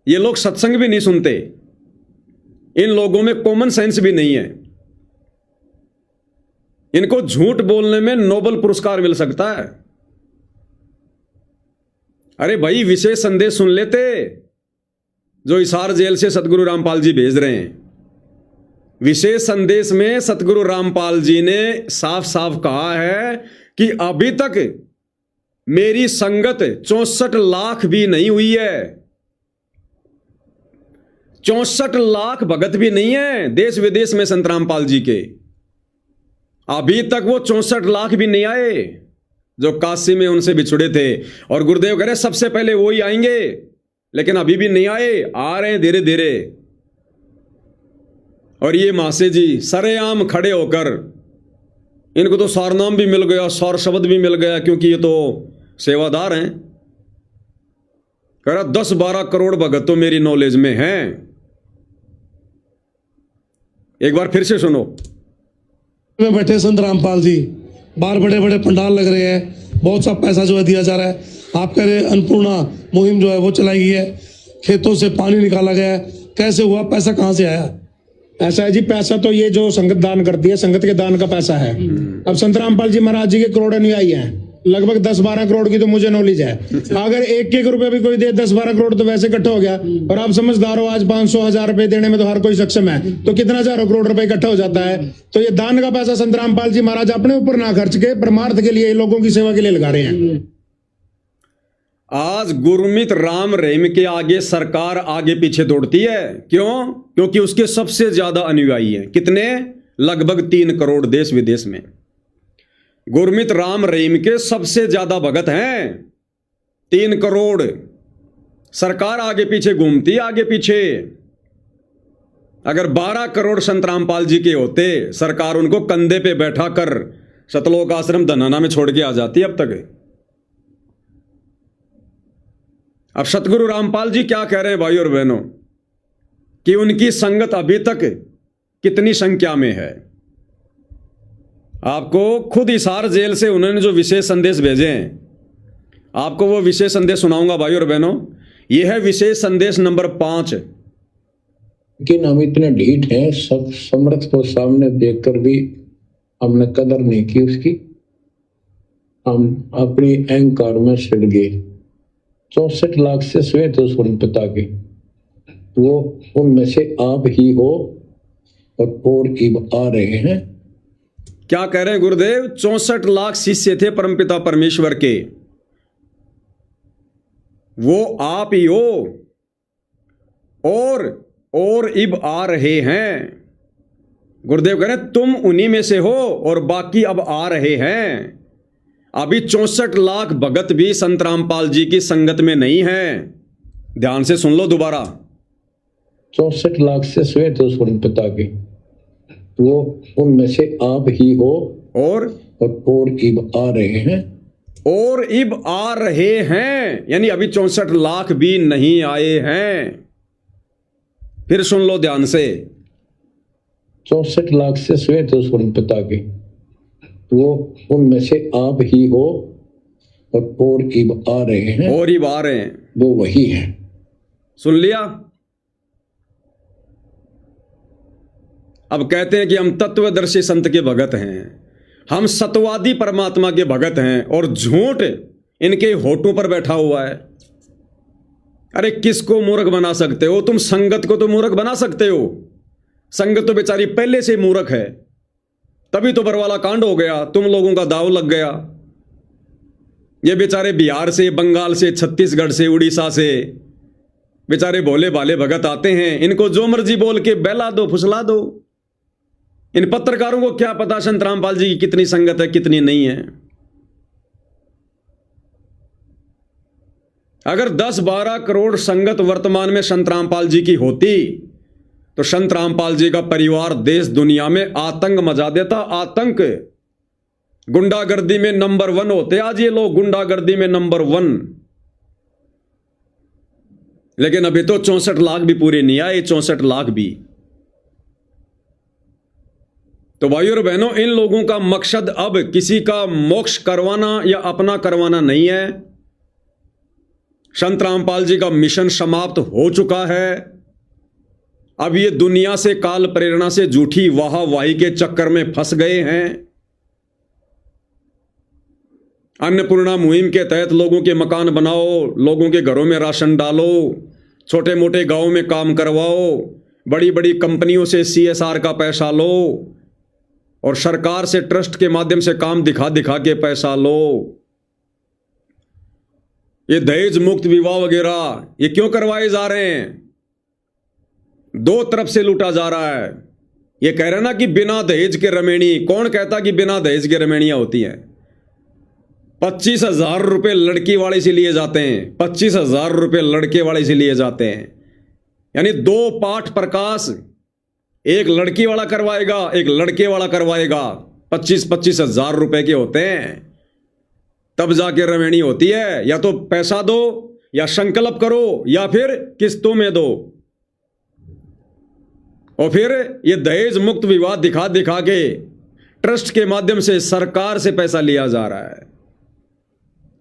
ये लोग सत्संग भी नहीं सुनते, इन लोगों में कॉमन सेंस भी नहीं है। इनको झूठ बोलने में नोबेल पुरस्कार मिल सकता है। अरे भाई, विशेष संदेश सुन लेते जो हिसार जेल से सतगुरु रामपाल जी भेज रहे हैं। विशेष संदेश में सतगुरु रामपाल जी ने साफ साफ कहा है कि अभी तक मेरी संगत 64 लाख भी नहीं हुई है। 64 लाख भगत भी नहीं है देश विदेश में संत रामपाल जी के। अभी तक वो 64 लाख भी नहीं आए जो काशी में उनसे बिछुड़े थे। और गुरुदेव कह रहे सबसे पहले वो ही आएंगे, लेकिन अभी भी नहीं आए, आ रहे हैं धीरे धीरे। और ये मासे जी सरेआम खड़े होकर, इनको तो सारनाम भी मिल गया, सार शब्द भी मिल गया, क्योंकि ये तो सेवादार हैं। कह रहा 10-12 करोड़ भगत तो मेरी नॉलेज में हैं। एक बार फिर से सुनो। में बैठे संत रामपाल जी, बाहर बड़े बड़े पंडाल लग रहे हैं, बहुत सा पैसा जो है दिया जा रहा है। आप कह रहे अन्नपूर्णा मुहिम जो है वो चलाई गई है, खेतों से पानी निकाला गया है, कैसे हुआ, पैसा कहां से आया? ऐसा है जी, पैसा तो ये जो संगत दान करती है, संगत के दान का पैसा है। अब संत रामपाल जी महाराज जी के करोड़ अनुयायी हैं, लगभग 10-12 करोड़ की तो मुझे नॉलेज है। अगर 1-1 रुपए भी कोई दे, 10-12 करोड़ तो वैसे इकट्ठा हो गया। और आप समझदार हो, आज 500-1000 रुपए देने में तो हर कोई सक्षम है, तो कितना हजारों करोड़ रुपए इकट्ठा हो जाता है। तो ये दान का पैसा संत रामपाल जी महाराज अपने ऊपर ना खर्च के परमार्थ के लिए, लोगों की सेवा के लिए लगा रहे हैं। आज गुरमीत राम रहीम के आगे सरकार आगे पीछे दौड़ती है। क्यों? क्योंकि उसके सबसे ज्यादा अनुयायी हैं। कितने? लगभग 3 करोड़ देश विदेश में। गुरमीत राम रहीम के सबसे ज्यादा भगत हैं 3 करोड़। सरकार आगे पीछे घूमती है, आगे पीछे। अगर 12 करोड़ संत रामपाल जी के होते, सरकार उनको कंधे पे बैठा कर सतलोक आश्रम धनाना में छोड़ के आ जाती अब तक। अब सतगुरु रामपाल जी क्या कह रहे हैं भाई और बहनों, कि उनकी संगत अभी तक कितनी संख्या में है। आपको खुद हिसार जेल से उन्होंने जो विशेष संदेश भेजे हैं, आपको वो विशेष संदेश सुनाऊंगा भाई और बहनों। यह है विशेष संदेश नंबर 5। लेकिन हम इतने ढीठ हैं, सब समर्थ को सामने देखकर भी हमने कदर नहीं की उसकी। हम अपनी अहंकार में सड़ गए। 64 लाख से श्वेत स्वर्ण पिता के, वो उनमें से आप ही हो और इब आ रहे हैं। क्या कह रहे हैं गुरुदेव? 64 लाख शिष्य थे परमपिता परमेश्वर के, वो आप ही हो और इब आ रहे हैं। गुरुदेव कह रहे हैं तुम उन्हीं में से हो और बाकी अब आ रहे हैं। अभी 64 लाख भगत भी संत रामपाल जी की संगत में नहीं है। ध्यान से सुन लो दोबारा। 64 लाख से श्वेत स्वर्ण पिता के, वो उनमें से आप ही हो और इब आ रहे हैं। और इब आ रहे हैं यानी अभी 64 लाख भी नहीं आए हैं। फिर सुन लो ध्यान से। 64 लाख से श्वेत स्वर्ण पिता के, वो उनमें से आप ही हो और इब आ रहे हैं। और इब आ रहे हैं, वो वही है। सुन लिया? अब कहते हैं कि हम तत्वदर्शी संत के भगत हैं, हम सतवादी परमात्मा के भगत हैं, और झूठ इनके होठों पर बैठा हुआ है। अरे किसको मूर्ख बना सकते हो तुम? संगत को तो मूर्ख बना सकते हो। संगत तो बेचारी पहले से मूर्ख है, तभी तो बरवाला कांड हो गया, तुम लोगों का दाव लग गया। ये बेचारे बिहार से, बंगाल से, छत्तीसगढ़ से, उड़ीसा से बेचारे भोले भाले भगत आते हैं, इनको जो मर्जी बोल के बहला दो, फुसला दो। इन पत्रकारों को क्या पता संत रामपाल जी की कितनी संगत है, कितनी नहीं है। अगर 10-12 करोड़ संगत वर्तमान में संत रामपाल जी की होती तो संत रामपाल जी का परिवार देश दुनिया में आतंक मचा देता। आतंक, गुंडागर्दी में नंबर 1 होते आज ये लोग, गुंडागर्दी में नंबर 1। लेकिन अभी तो 64 लाख भी पूरे नहीं आए, 64 लाख भी। तो भाइयों और बहनों, इन लोगों का मकसद अब किसी का मोक्ष करवाना या अपना करवाना नहीं है। संत रामपाल जी का मिशन समाप्त हो चुका है। अब ये दुनिया से, काल प्रेरणा से झूठी वाहवाही के चक्कर में फंस गए हैं। अन्नपूर्णा मुहिम के तहत लोगों के मकान बनाओ, लोगों के घरों में राशन डालो, छोटे मोटे गांवों में काम करवाओ, बड़ी बड़ी कंपनियों से CSR का पैसा लो, और सरकार से ट्रस्ट के माध्यम से काम दिखा दिखा के पैसा लो। ये दहेज मुक्त विवाह वगैरह ये क्यों करवाए जा रहे हैं? 2 तरफ से लूटा जा रहा है। ये कह रहे ना कि बिना दहेज के रमेणी। कौन कहता कि बिना दहेज के रमेणियां होती हैं? 25,000 रुपये लड़की वाले से लिए जाते हैं, 25,000 रुपये लड़के वाले से लिए जाते हैं। यानी 2 पाठ प्रकाश, एक लड़की वाला करवाएगा, एक लड़के वाला करवाएगा। 25-25 हजार रुपए के होते हैं, तब जाके रमेणी होती है। या तो पैसा दो, या संकल्प करो, या फिर किस्तों में दो। और फिर ये दहेज मुक्त विवाह दिखा दिखा के ट्रस्ट के माध्यम से सरकार से पैसा लिया जा रहा है।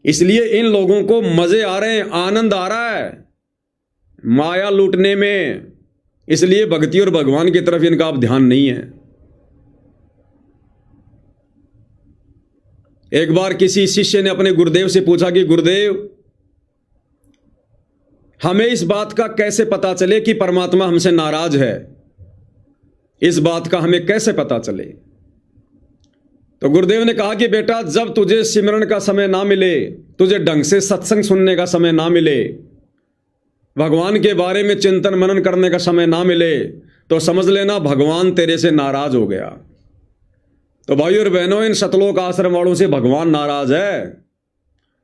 इसलिए इन लोगों को मजे आ रहे हैं, आनंद आ रहा है माया लूटने में। इसलिए भक्ति और भगवान की तरफ इनका अब ध्यान नहीं है। एक बार किसी शिष्य ने अपने गुरुदेव से पूछा कि गुरुदेव, हमें इस बात का कैसे पता चले कि परमात्मा हमसे नाराज है? इस बात का हमें कैसे पता चले? तो गुरुदेव ने कहा कि बेटा, जब तुझे सिमरन का समय ना मिले, तुझे ढंग से सत्संग सुनने का समय ना मिले, भगवान के बारे में चिंतन मनन करने का समय ना मिले, तो समझ लेना भगवान तेरे से नाराज हो गया। तो भाइयों और बहनों, इन सतलोक आश्रम वालों से भगवान नाराज है।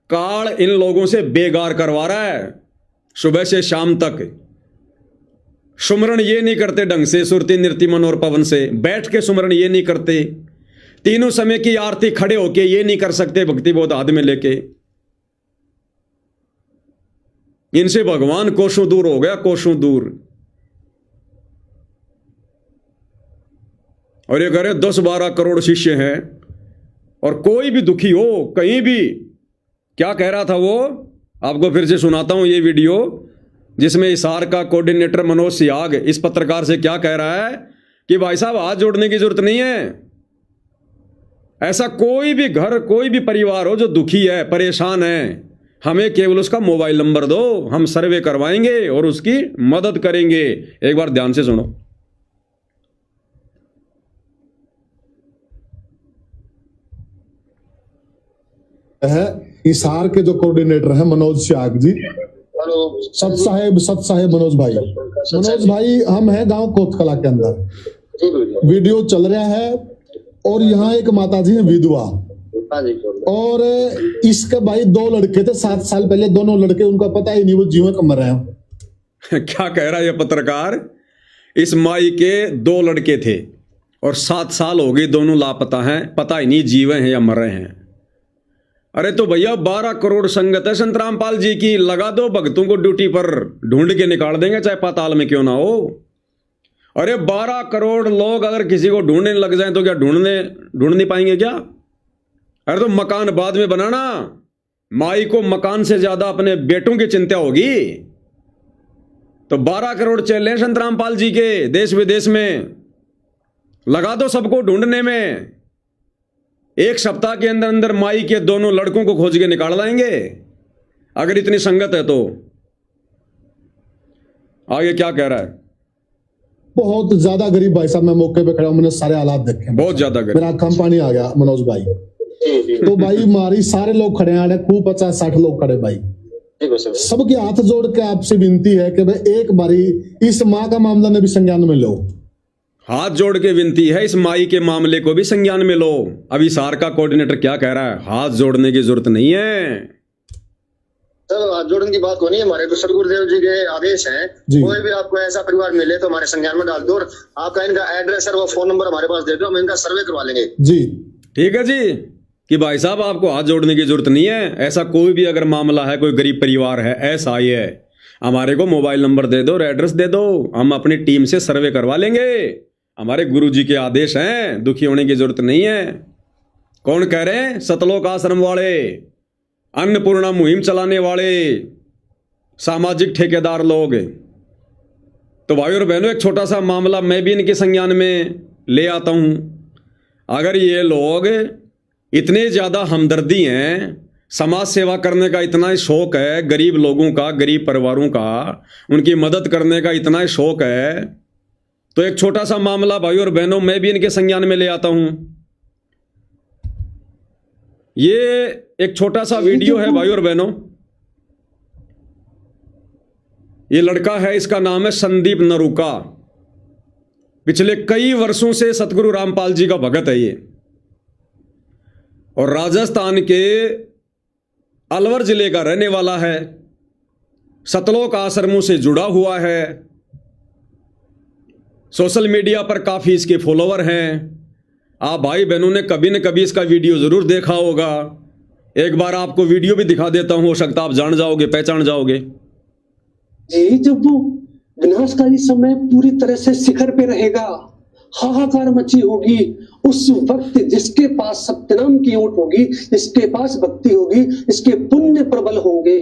काल इन लोगों से बेगार करवा रहा है। सुबह से शाम तक सुमरण ये नहीं करते ढंग से, सुरती नृत्य मन और पवन से बैठ के सुमरण ये नहीं करते, तीनों समय की आरती खड़े होके ये नहीं कर सकते, भक्ति बोध हाथ में लेके। इनसे भगवान कोसों दूर हो गया, कोसों दूर। और ये कह रहे 10-12 करोड़ शिष्य हैं, और कोई भी दुखी हो कहीं भी, क्या कह रहा था वो, आपको फिर से सुनाता हूं ये वीडियो, जिसमें हिसार का कोऑर्डिनेटर मनोज सियाग इस पत्रकार से क्या कह रहा है कि भाई साहब हाथ जोड़ने की जरूरत नहीं है। ऐसा कोई भी घर, कोई भी परिवार हो जो दुखी है, परेशान है, हमें केवल उसका मोबाइल नंबर दो, हम सर्वे करवाएंगे और उसकी मदद करेंगे। एक बार ध्यान से सुनो। है हिसार के जो कोऑर्डिनेटर हैं मनोज सियाग जी, सत साहेब मनोज भाई, हम हैं गांव कोतकला के अंदर, वीडियो चल रहा है और यहाँ एक माता जी है विधवा, और इसके भाई 2 लड़के थे 7 साल पहले, दोनों लड़के उनका पता ही नहीं वो जीवन कम रहे हैं। क्या कह रहा है ये पत्रकार, इस माई के 2 लड़के थे और 7 साल हो गए, दोनों लापता हैं, पता ही नहीं जीवे हैं या मर रहे हैं। अरे तो भैया 12 करोड़ संगत है संत रामपाल जी की, लगा दो भक्तों को ड्यूटी पर, ढूंढ के निकाल देंगे चाहे पाताल में क्यों ना हो। अरे 12 करोड़ लोग अगर किसी को ढूंढने लग जाए तो क्या ढूंढ नहीं पाएंगे क्या? अरे तो मकान बाद में बनाना, माई को मकान से ज्यादा अपने बेटों की चिंता होगी। तो 12 करोड़ चले संत रामपाल जी के देश विदेश में, लगा दो सबको ढूंढने में। 1 सप्ताह के अंदर अंदर माई के दोनों लड़कों को खोज के निकाल लाएंगे, अगर इतनी संगत है तो। आगे क्या कह रहा है? बहुत ज्यादा गरीब भाई साहब, मैं मौके पे खड़ा हूं, मैंने सारे हालात देखे, बहुत ज्यादा गरीब, मेरा आंखों में पानी आ गया मनोज भाई। तो भाई मारी सारे लोग खड़े हैं, खूब 50-60 लोग खड़े भाई, सबके हाथ जोड़ के आपसे विनती है कि भाई एक बारी इस माँ का मामला ने भी संज्ञान में लो। हाथ जोड़ के विनती है, इस माई के मामले को भी संज्ञान में लो। अभी सार का कोऑर्डिनेटर क्या कह रहा है? हाथ जोड़ने की जरूरत नहीं है। सर हाथ जोड़ने की बात को नहीं है, हमारे तो सदगुरुदेव जी के आदेश हैं, कोई भी आपको ऐसा परिवार मिले तो हमारे संज्ञान में डाल दो, और आपका इनका एड्रेस और वो फोन नंबर हमारे पास दे दो, हम इनका सर्वे करवा लेंगे। जी ठीक है जी, कि भाई साहब आपको हाथ जोड़ने की जरूरत नहीं है। ऐसा कोई भी अगर मामला है, कोई गरीब परिवार है, ऐसा ही है, हमारे को मोबाइल नंबर दे दो और एड्रेस दे दो, हम अपनी टीम से सर्वे करवा लेंगे। हमारे गुरु जी के आदेश हैं, दुखी होने की जरूरत नहीं है। कौन कह रहे हैं? सतलोक आश्रम वाले, अन्नपूर्णा मुहिम चलाने वाले सामाजिक ठेकेदार लोग। तो भाई और बहनों, एक छोटा सा मामला मैं भी इनके संज्ञान में ले आता हूं। अगर ये लोग इतने ज्यादा हमदर्दी हैं, समाज सेवा करने का इतना शौक है, गरीब लोगों का, गरीब परिवारों का, उनकी मदद करने का इतना शौक है, तो एक छोटा सा मामला भाई और बहनों मैं भी इनके संज्ञान में ले आता हूं। ये एक छोटा सा वीडियो है भाई और बहनों। ये लड़का है, इसका नाम है संदीप नरूका। पिछले कई वर्षों से सतगुरु रामपाल जी का भगत है ये, और राजस्थान के अलवर जिले का रहने वाला है, सतलोक आश्रमों से जुड़ा हुआ है, सोशल मीडिया पर काफ़ी इसके फॉलोवर हैं। आप भाई बहनों ने कभी न कभी इसका वीडियो ज़रूर देखा होगा। एक बार आपको वीडियो भी दिखा देता हूं, हो सकता आप जान जाओगे, पहचान जाओगे। जी, जब वो विनाशकारी समय पूरी तरह से शिखर पे रहेगा, हाहाकार मची होगी, उस वक्त जिसके पास सत्यनाम की ओट होगी, जिसके पास भक्ति होगी, जिसके पुण्य प्रबल होंगे,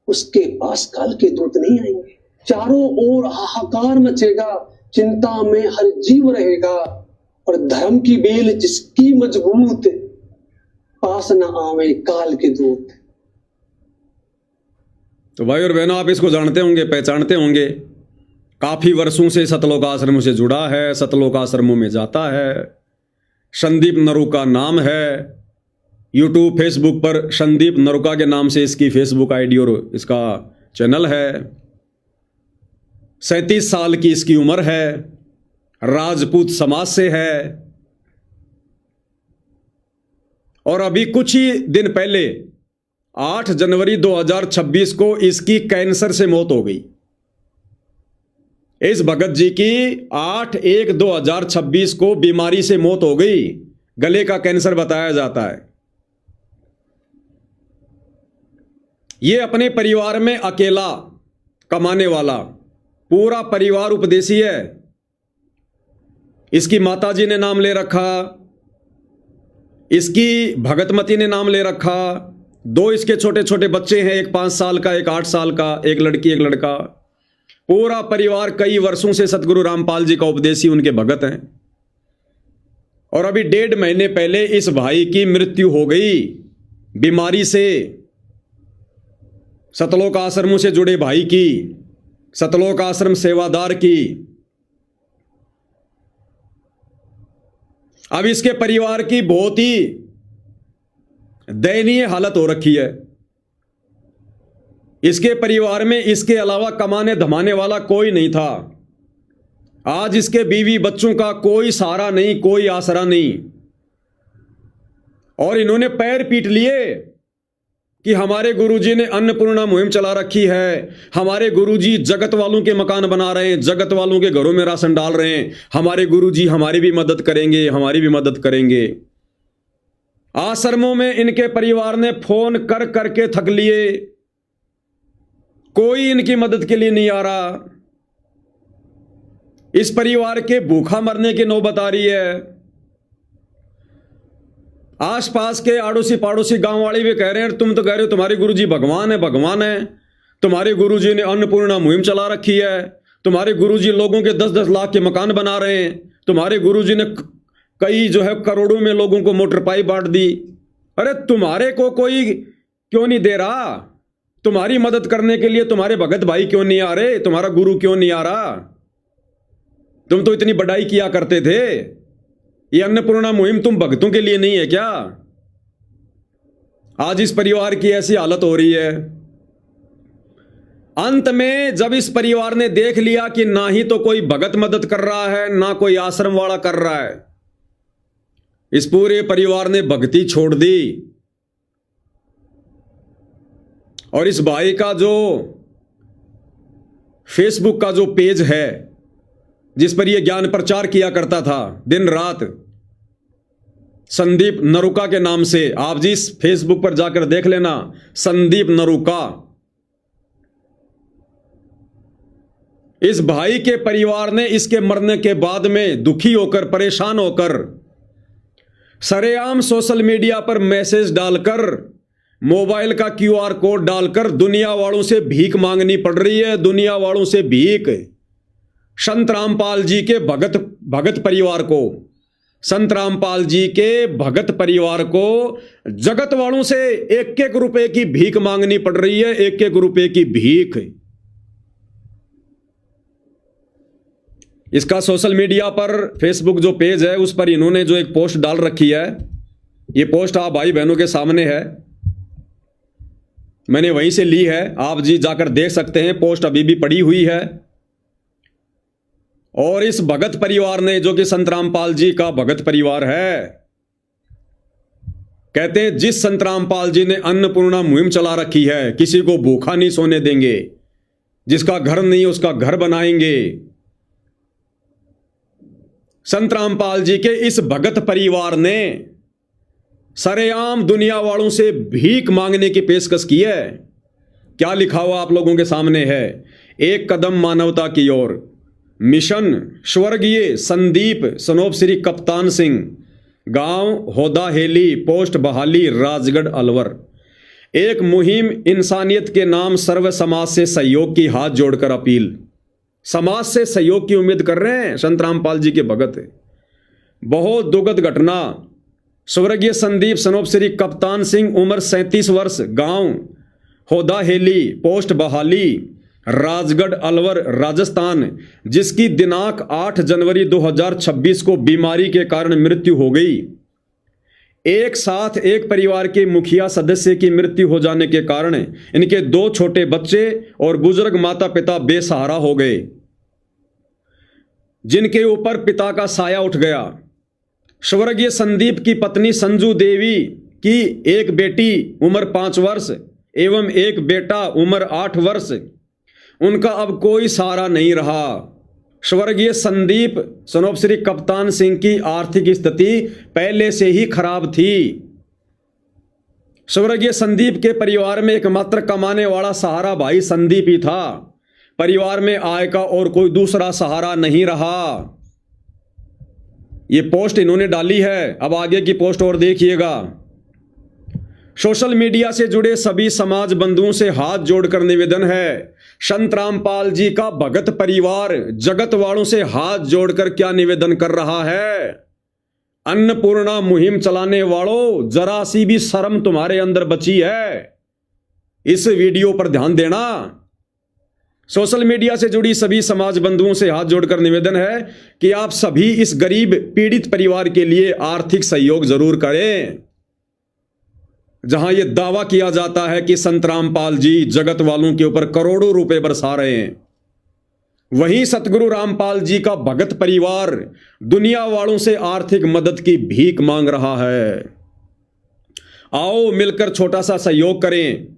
उसके पास काल के दूत नहीं आएंगे। चारों ओर हाहाकार मचेगा, चिंता में हर जीव रहेगा, और धर्म की बेल जिसकी मजबूत, पास न आवे काल के दूत। तो भाई और बहनों, आप इसको जानते होंगे, पहचानते होंगे। काफी वर्षों से सतलोक आश्रमों से जुड़ा है, सतलोक आश्रमों में जाता है। संदीप नरूका नाम है। यूट्यूब, फेसबुक पर संदीप नरूका के नाम से इसकी फेसबुक आईडी और इसका चैनल है। 37 साल की इसकी उम्र है, राजपूत समाज से है, और अभी कुछ ही दिन पहले 8 जनवरी 2026 को इसकी कैंसर से मौत हो गई। इस भगत जी की 8/1/2026 को बीमारी से मौत हो गई। गले का कैंसर बताया जाता है। ये अपने परिवार में अकेला कमाने वाला, पूरा परिवार उपदेशी है। इसकी माताजी ने नाम ले रखा, इसकी भगतमती ने नाम ले रखा। 2 इसके छोटे छोटे बच्चे हैं, एक 5 साल का, एक 8 साल का, एक लड़की एक लड़का। पूरा परिवार कई वर्षों से सतगुरु रामपाल जी का उपदेशी, उनके भगत हैं। और अभी 1.5 महीने पहले इस भाई की मृत्यु हो गई बीमारी से। सतलोक आश्रमों से जुड़े भाई की, सतलोक आश्रम सेवादार की। अब इसके परिवार की बहुत ही दयनीय हालत हो रखी है। इसके परिवार में इसके अलावा कमाने धमाने वाला कोई नहीं था। आज इसके बीवी बच्चों का कोई सहारा नहीं, कोई आसरा नहीं। और इन्होंने पैर पीट लिए कि हमारे गुरुजी ने अन्नपूर्णा मुहिम चला रखी है, हमारे गुरुजी जगत वालों के मकान बना रहे हैं, जगत वालों के घरों में राशन डाल रहे हैं, हमारे गुरुजी हमारी भी मदद करेंगे, हमारी भी मदद करेंगे। आश्रमों में इनके परिवार ने फोन कर करके थक लिए, कोई इनकी मदद के लिए नहीं आ रहा। इस परिवार के भूखा मरने की नौबत आ रही है। आसपास के आड़ोसी पाड़ोसी गांव वाले भी कह रहे हैं, तुम तो कह रहे हो तुम्हारे गुरुजी भगवान है, भगवान है, तुम्हारे गुरुजी ने अन्नपूर्णा मुहिम चला रखी है, तुम्हारे गुरुजी लोगों के 10-10 लाख के मकान बना रहे हैं, तुम्हारे गुरुजी ने कई जो है करोड़ों में लोगों को मोटर पाइप बांट दी। अरे तुम्हारे को कोई क्यों नहीं दे रहा? तुम्हारी मदद करने के लिए तुम्हारे भगत भाई क्यों नहीं आ रहे? तुम्हारा गुरु क्यों नहीं आ रहा? तुम तो इतनी बड़ाई किया करते थे। ये अन्नपूर्णा मुहिम तुम भक्तों के लिए नहीं है क्या? आज इस परिवार की ऐसी हालत हो रही है। अंत में जब इस परिवार ने देख लिया कि ना ही तो कोई भगत मदद कर रहा है, ना कोई आश्रम वाला कर रहा है, इस पूरे परिवार ने भक्ति छोड़ दी। और इस भाई का जो फेसबुक का जो पेज है, जिस पर यह ज्ञान प्रचार किया करता था दिन रात, संदीप नरूका के नाम से, आप जी इस फेसबुक पर जाकर देख लेना, संदीप नरूका। इस भाई के परिवार ने इसके मरने के बाद में दुखी होकर, परेशान होकर, सरेआम सोशल मीडिया पर मैसेज डालकर, मोबाइल का QR कोड डालकर दुनिया वालों से भीख मांगनी पड़ रही है। दुनिया वालों से भीख। संत रामपाल जी के भगत परिवार को, संत रामपाल जी के भगत परिवार को जगत वालों से 1-1 रुपए की भीख मांगनी पड़ रही है। 1-1 रुपए की भीख। इसका सोशल मीडिया पर, फेसबुक जो पेज है उस पर इन्होंने जो एक पोस्ट डाल रखी है, ये पोस्ट आप भाई बहनों के सामने है, मैंने वहीं से ली है, आप जी जाकर देख सकते हैं। पोस्ट अभी भी पड़ी हुई है। और इस भगत परिवार ने, जो कि संत रामपाल जी का भगत परिवार है, कहते हैं जिस संत रामपाल जी ने अन्नपूर्णा मुहिम चला रखी है, किसी को भूखा नहीं सोने देंगे, जिसका घर नहीं उसका घर बनाएंगे। संत रामपाल जी के इस भगत परिवार ने सरेआम दुनिया वालों से भीख मांगने की पेशकश की है। क्या लिखा हुआ आप लोगों के सामने है? 1 कदम मानवता की ओर, मिशन स्वर्गीय संदीप सनोप श्री कप्तान सिंह, गांव होदा हेली, पोस्ट बहाली, राजगढ़ अलवर। एक मुहिम इंसानियत के नाम, सर्व समाज से सहयोग की हाथ जोड़कर अपील। समाज से सहयोग की उम्मीद कर रहे हैं संत रामपाल जी के भगत। बहुत दुखद घटना। स्वर्गीय संदीप सनोप श्री कप्तान सिंह, उम्र 37 वर्ष, गांव होदा हेली, पोस्ट बहाली, राजगढ़ अलवर, राजस्थान, जिसकी दिनांक 8 जनवरी 2026 को बीमारी के कारण मृत्यु हो गई। एक साथ एक परिवार के मुखिया सदस्य की मृत्यु हो जाने के कारण इनके 2 छोटे बच्चे और बुजुर्ग माता पिता बेसहारा हो गए, जिनके ऊपर पिता का साया उठ गया। स्वर्गीय संदीप की पत्नी संजू देवी कि एक बेटी उम्र 5 वर्ष एवं एक बेटा उम्र 8 वर्ष, उनका अब कोई सहारा नहीं रहा। स्वर्गीय संदीप सनोप श्री कप्तान सिंह की आर्थिक स्थिति पहले से ही खराब थी। स्वर्गीय संदीप के परिवार में एकमात्र कमाने वाला सहारा भाई संदीप ही था। परिवार में आय का और कोई दूसरा सहारा नहीं रहा। ये पोस्ट इन्होंने डाली है, अब आगे की पोस्ट और देखिएगा। सोशल मीडिया से जुड़े सभी समाज बंधुओं से हाथ जोड़कर निवेदन है, संत रामपाल जी का भगत परिवार जगत वालों से हाथ जोड़कर क्या निवेदन कर रहा है। अन्नपूर्णा मुहिम चलाने वालों, जरा सी भी शर्म तुम्हारे अंदर बची है? इस वीडियो पर ध्यान देना। सोशल मीडिया से जुड़ी सभी समाज बंधुओं से हाथ जोड़कर निवेदन है कि आप सभी इस गरीब पीड़ित परिवार के लिए आर्थिक सहयोग जरूर करें। जहां यह दावा किया जाता है कि संत रामपाल जी जगत वालों के ऊपर करोड़ों रुपए बरसा रहे हैं, वहीं सतगुरु रामपाल जी का भगत परिवार दुनिया वालों से आर्थिक मदद की भीख मांग रहा है। आओ मिलकर छोटा सा सहयोग करें।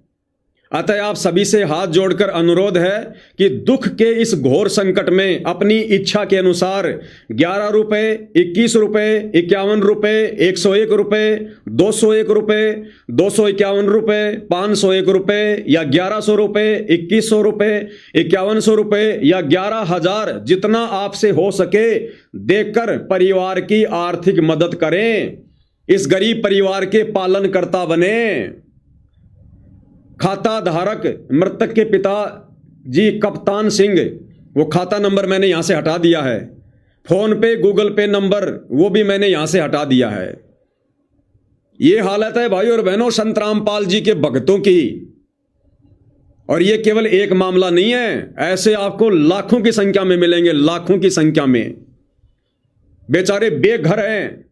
अतः आप सभी से हाथ जोड़कर अनुरोध है कि दुख के इस घोर संकट में अपनी इच्छा के अनुसार 11 रुपए, 21 रुपए, 51 रुपए, 101 रुपए, 201 रुपए, 251 रुपए, 501 रुपए या 1100 रुपए, 2100 रुपए, 5100 रुपए या 11,000, जितना आपसे हो सके देकर परिवार की आर्थिक मदद करें। इस गरीब परिवार के पालनकर्ता बने। खाता धारक मृतक के पिता जी कप्तान सिंह, वो खाता नंबर मैंने यहां से हटा दिया है। फोन पे, गूगल पे नंबर वो भी मैंने यहां से हटा दिया है। ये हालत है भाई और बहनों संत रामपाल जी के भक्तों की। और ये केवल एक मामला नहीं है, ऐसे आपको लाखों की संख्या में मिलेंगे, लाखों की संख्या में। बेचारे बेघर हैं,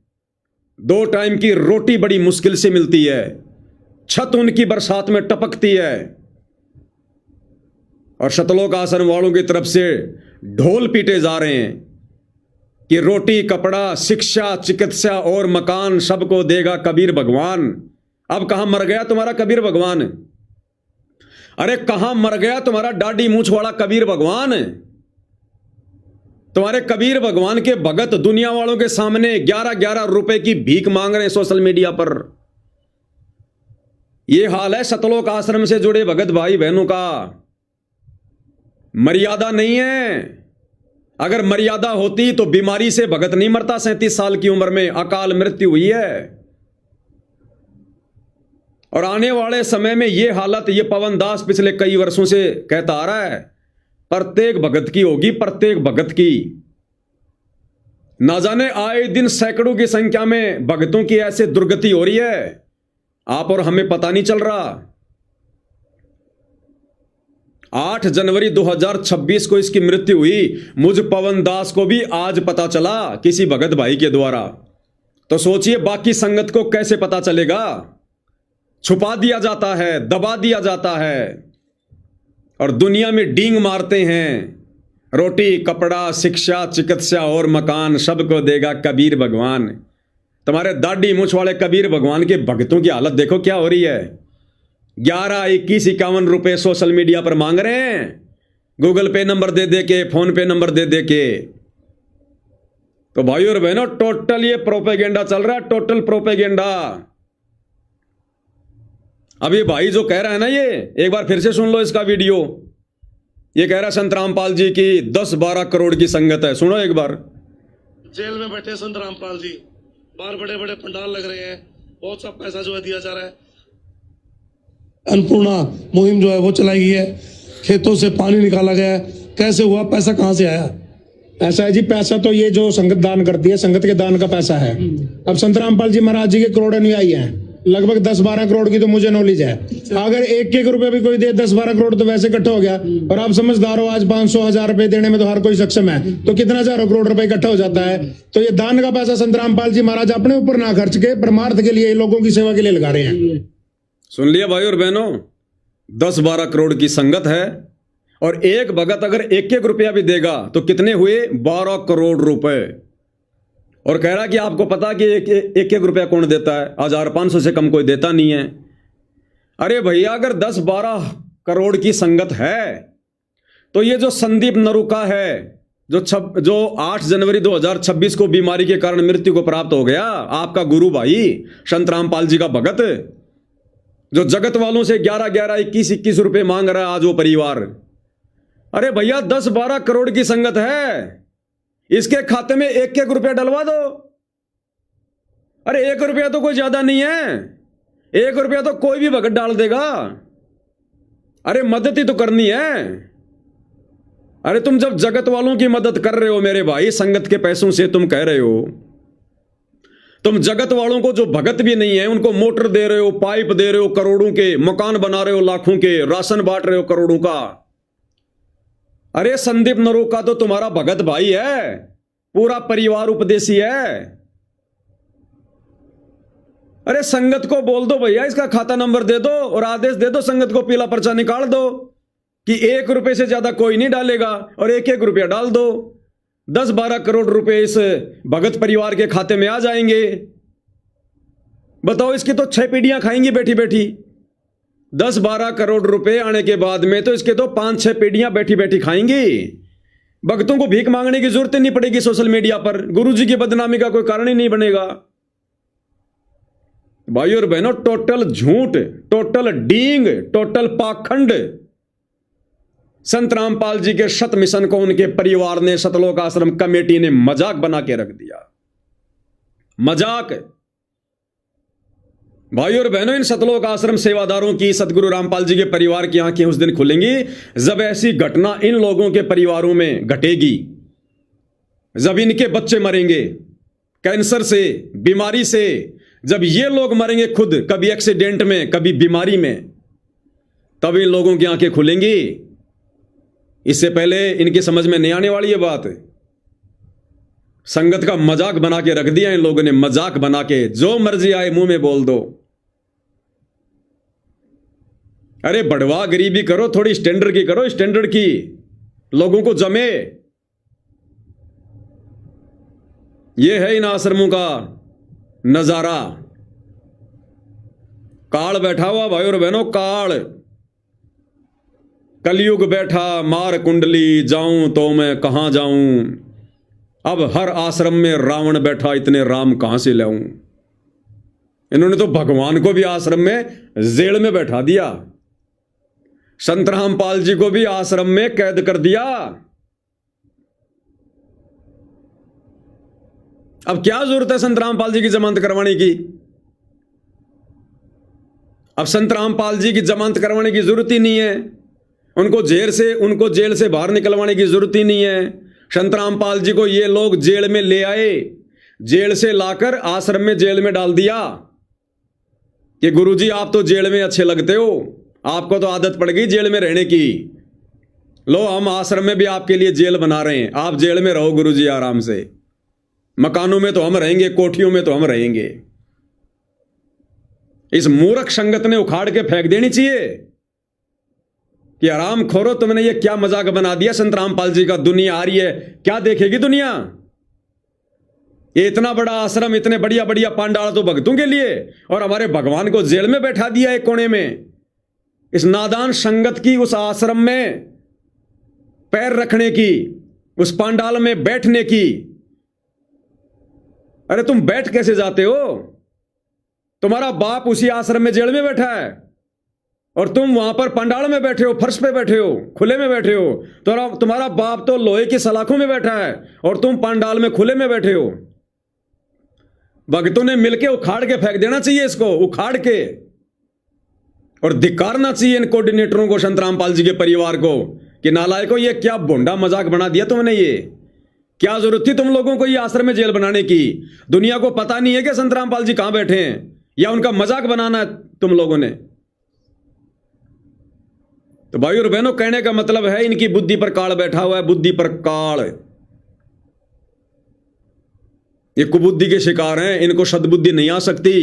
2 टाइम की रोटी बड़ी मुश्किल से मिलती है, छत उनकी बरसात में टपकती है, और शतलोक आश्रम वालों की तरफ से ढोल पीटे जा रहे हैं कि रोटी, कपड़ा, शिक्षा, चिकित्सा और मकान सबको देगा कबीर भगवान। अब कहां मर गया तुम्हारा कबीर भगवान? अरे कहां मर गया तुम्हारा दाढ़ी मूंछ वाला कबीर भगवान? तुम्हारे कबीर भगवान के भगत दुनिया वालों के सामने 11-11 रुपए की भीख मांग रहे हैं सोशल मीडिया पर। यह हाल है सतलोक आश्रम से जुड़े भगत भाई बहनों का। मर्यादा नहीं है। अगर मर्यादा होती तो बीमारी से भगत नहीं मरता। 37 साल की उम्र में अकाल मृत्यु हुई है। और आने वाले समय में यह हालत, यह पवन दास पिछले कई वर्षों से कहता आ रहा है, प्रत्येक भगत की होगी, प्रत्येक भगत की। ना जाने आए दिन सैकड़ों की संख्या में भगतों की ऐसे दुर्गति हो रही है, आप और हमें पता नहीं चल रहा। 8 जनवरी 2026 को इसकी मृत्यु हुई। मुझ पवन दास को भी आज पता चला किसी भगत भाई के द्वारा। तो सोचिए बाकी संगत को कैसे पता चलेगा। छुपा दिया जाता है, दबा दिया जाता है और दुनिया में डींग मारते हैं। रोटी, कपड़ा, शिक्षा, चिकित्सा और मकान सबको देगा कबीर भगवान। तुम्हारे दाढ़ी मूंछ वाले कबीर भगवान के भक्तों की हालत देखो क्या हो रही है। 11, 21, 51 रुपए सोशल मीडिया पर मांग रहे हैं, गूगल पे नंबर दे दे के, फोन पे नंबर दे दे के। तो भाई और बहनों टोटल ये प्रोपेगेंडा चल रहा है, टोटल प्रोपेगेंडा। अब ये भाई जो कह रहा है ना, ये एक बार फिर से सुन लो इसका वीडियो। ये कह रहा है संत रामपाल जी की 10-12 करोड़ की संगत है। सुनो एक बार। जेल में बैठे संत रामपाल जी, बाहर बड़े बड़े पंडाल लग रहे हैं, बहुत सा पैसा जो है दिया जा रहा है। अन्नपूर्णा मुहिम जो है वो चलाई गई है, खेतों से पानी निकाला गया है। कैसे हुआ, पैसा कहां से आया? ऐसा है जी, पैसा तो ये जो संगत दान करती है, संगत के दान का पैसा है। अब संत रामपाल जी महाराज जी के करोड़ अनुयायी हैं, लगभग 10-12 करोड़ की तो मुझे नॉलेज है। अगर 1-1 रुपए भी कोई दे, 10-12 करोड़ तो वैसे इकट्ठा हो गया। और आप समझदार हो, आज 500-1000 रुपए देने में तो हर कोई सक्षम है, तो कितना हजारों करोड़ रुपए इकट्ठा हो जाता है। तो ये दान का पैसा संत रामपाल जी महाराज अपने ऊपर ना खर्च के परमार्थ के लिए, लोगों की सेवा के लिए लगा रहे हैं। सुन लिया भाई और बहनों, 10-12 करोड़ की संगत है और एक भगत अगर 1-1 रुपया भी देगा तो कितने हुए? 12 करोड़ रुपए। और कह रहा कि आपको पता कि एक रुपया कौन देता है, 1500 से कम कोई देता नहीं है। अरे भैया, अगर 10-12 करोड़ की संगत है तो ये जो संदीप नरूका है, जो 8 जनवरी 2026 को बीमारी के कारण मृत्यु को प्राप्त हो गया, आपका गुरु भाई संत रामपाल जी का भगत, जो जगत वालों से 11-11, 21-21 रुपए मांग रहा है आज वो परिवार। अरे भैया, 10-12 करोड़ की संगत है, इसके खाते में 1-1 रुपया डलवा दो। अरे 1 रुपया तो कोई ज्यादा नहीं है, 1 रुपया तो कोई भी भगत डाल देगा। अरे मदद ही तो करनी है। अरे तुम जब जगत वालों की मदद कर रहे हो मेरे भाई, संगत के पैसों से तुम कह रहे हो, तुम जगत वालों को जो भगत भी नहीं है उनको मोटर दे रहे हो, पाइप दे रहे हो करोड़ों के, मकान बना रहे हो लाखों के, राशन बांट रहे हो करोड़ों का। अरे संदीप नरूका तो तुम्हारा भगत भाई है, पूरा परिवार उपदेशी है। अरे संगत को बोल दो भैया, इसका खाता नंबर दे दो और आदेश दे दो, संगत को पीला पर्चा निकाल दो कि 1 रुपए से ज्यादा कोई नहीं डालेगा, और 1-1 रुपया डाल दो। 10-12 करोड़ रुपए इस भगत परिवार के खाते में आ जाएंगे। बताओ, इसकी तो 6 पीढ़ियां खाएंगी बैठी बैठी। 10-12 करोड़ रुपए आने के बाद में तो इसके तो 5-6 पीढ़ियां बैठी बैठी खाएंगी। भक्तों को भीख मांगने की जरूरत नहीं पड़ेगी सोशल मीडिया पर, गुरुजी की बदनामी का कोई कारण ही नहीं बनेगा। भाई और बहनों, टोटल झूठ, टोटल डींग, टोटल पाखंड। संत रामपाल जी के शत मिशन को उनके परिवार ने, सतलोक आश्रम कमेटी ने मजाक बना के रख दिया। मजाक। भाई और बहनों, इन सतलोक आश्रम सेवादारों की, सतगुरु रामपाल जी के परिवार की आंखें उस दिन खुलेंगी जब ऐसी घटना इन लोगों के परिवारों में घटेगी, जब इनके बच्चे मरेंगे कैंसर से, बीमारी से, जब ये लोग मरेंगे खुद, कभी एक्सीडेंट में, कभी बीमारी में, तब इन लोगों की आंखें खुलेंगी। इससे पहले इनकी समझ में नहीं आने वाली ये बात। संगत का मजाक बना के रख दिया इन लोगों ने, मजाक बना के, जो मर्जी आए मुंह में बोल दो। अरे बढ़वा गरीबी करो, थोड़ी स्टैंडर्ड की करो, स्टैंडर्ड की, लोगों को जमे। ये है इन आश्रमों का नजारा। काल बैठा हुआ भाई और बहनों, काल, कलयुग बैठा, मार कुंडली, जाऊं तो मैं कहां जाऊं। अब हर आश्रम में रावण बैठा, इतने राम कहां से लाऊं। इन्होंने तो भगवान को भी आश्रम में जेल में बैठा दिया, संत रामपाल जी को भी आश्रम में कैद कर दिया। अब क्या जरूरत है संत रामपाल जी की जमानत करवाने की? अब संत रामपाल जी की जमानत करवाने की जरूरत ही नहीं है, उनको जेल से बाहर निकलवाने की जरूरत ही नहीं है। संत रामपाल जी को ये लोग जेल में ले आए, जेल से लाकर आश्रम में जेल में डाल दिया कि गुरुजी आप तो जेल में अच्छे लगते हो, आपको तो आदत पड़ गई जेल में रहने की, लो हम आश्रम में भी आपके लिए जेल बना रहे हैं, आप जेल में रहो गुरुजी आराम से, मकानों में तो हम रहेंगे, कोठियों में तो हम रहेंगे। इस मूर्ख संगत ने उखाड़ के फेंक देनी चाहिए कि आराम खोरो, तुमने ये क्या मजाक बना दिया संत रामपाल जी का। दुनिया आ रही है, क्या देखेगी दुनिया? ये इतना बड़ा आश्रम, इतने बढ़िया बढ़िया पांडाल तो भक्तों के लिए, और हमारे भगवान को जेल में बैठा दिया एक कोने में। इस नादान संगत की उस आश्रम में पैर रखने की, उस पांडाल में बैठने की। अरे तुम बैठ कैसे जाते हो? तुम्हारा बाप उसी आश्रम में जेल में बैठा है और तुम वहां पर पंडाल में बैठे हो, फर्श पे बैठे हो, खुले में बैठे हो। तो तुम्हारा बाप तो लोहे की सलाखों में बैठा है और तुम पंडाल में खुले में बैठे हो। भक्तों ने मिलके उखाड़ के फेंक देना चाहिए इसको, उखाड़ के, और धिक्कारना चाहिए इन कोऑर्डिनेटरों को, संत रामपाल जी के परिवार को, कि नालायकों ये क्या भोंडा मजाक बना दिया तुमने। ये क्या जरूरत थी तुम लोगों को ये आश्रम में जेल बनाने की? दुनिया को पता नहीं है कि संत रामपाल जी कहां बैठे हैं, या उनका मजाक बनाना है तुम लोगों ने? तो भाई और बहनों, कहने का मतलब है इनकी बुद्धि पर काल बैठा हुआ है, बुद्धि पर काल। ये कुबुद्धि के शिकार हैं, इनको सद्बुद्धि नहीं आ सकती।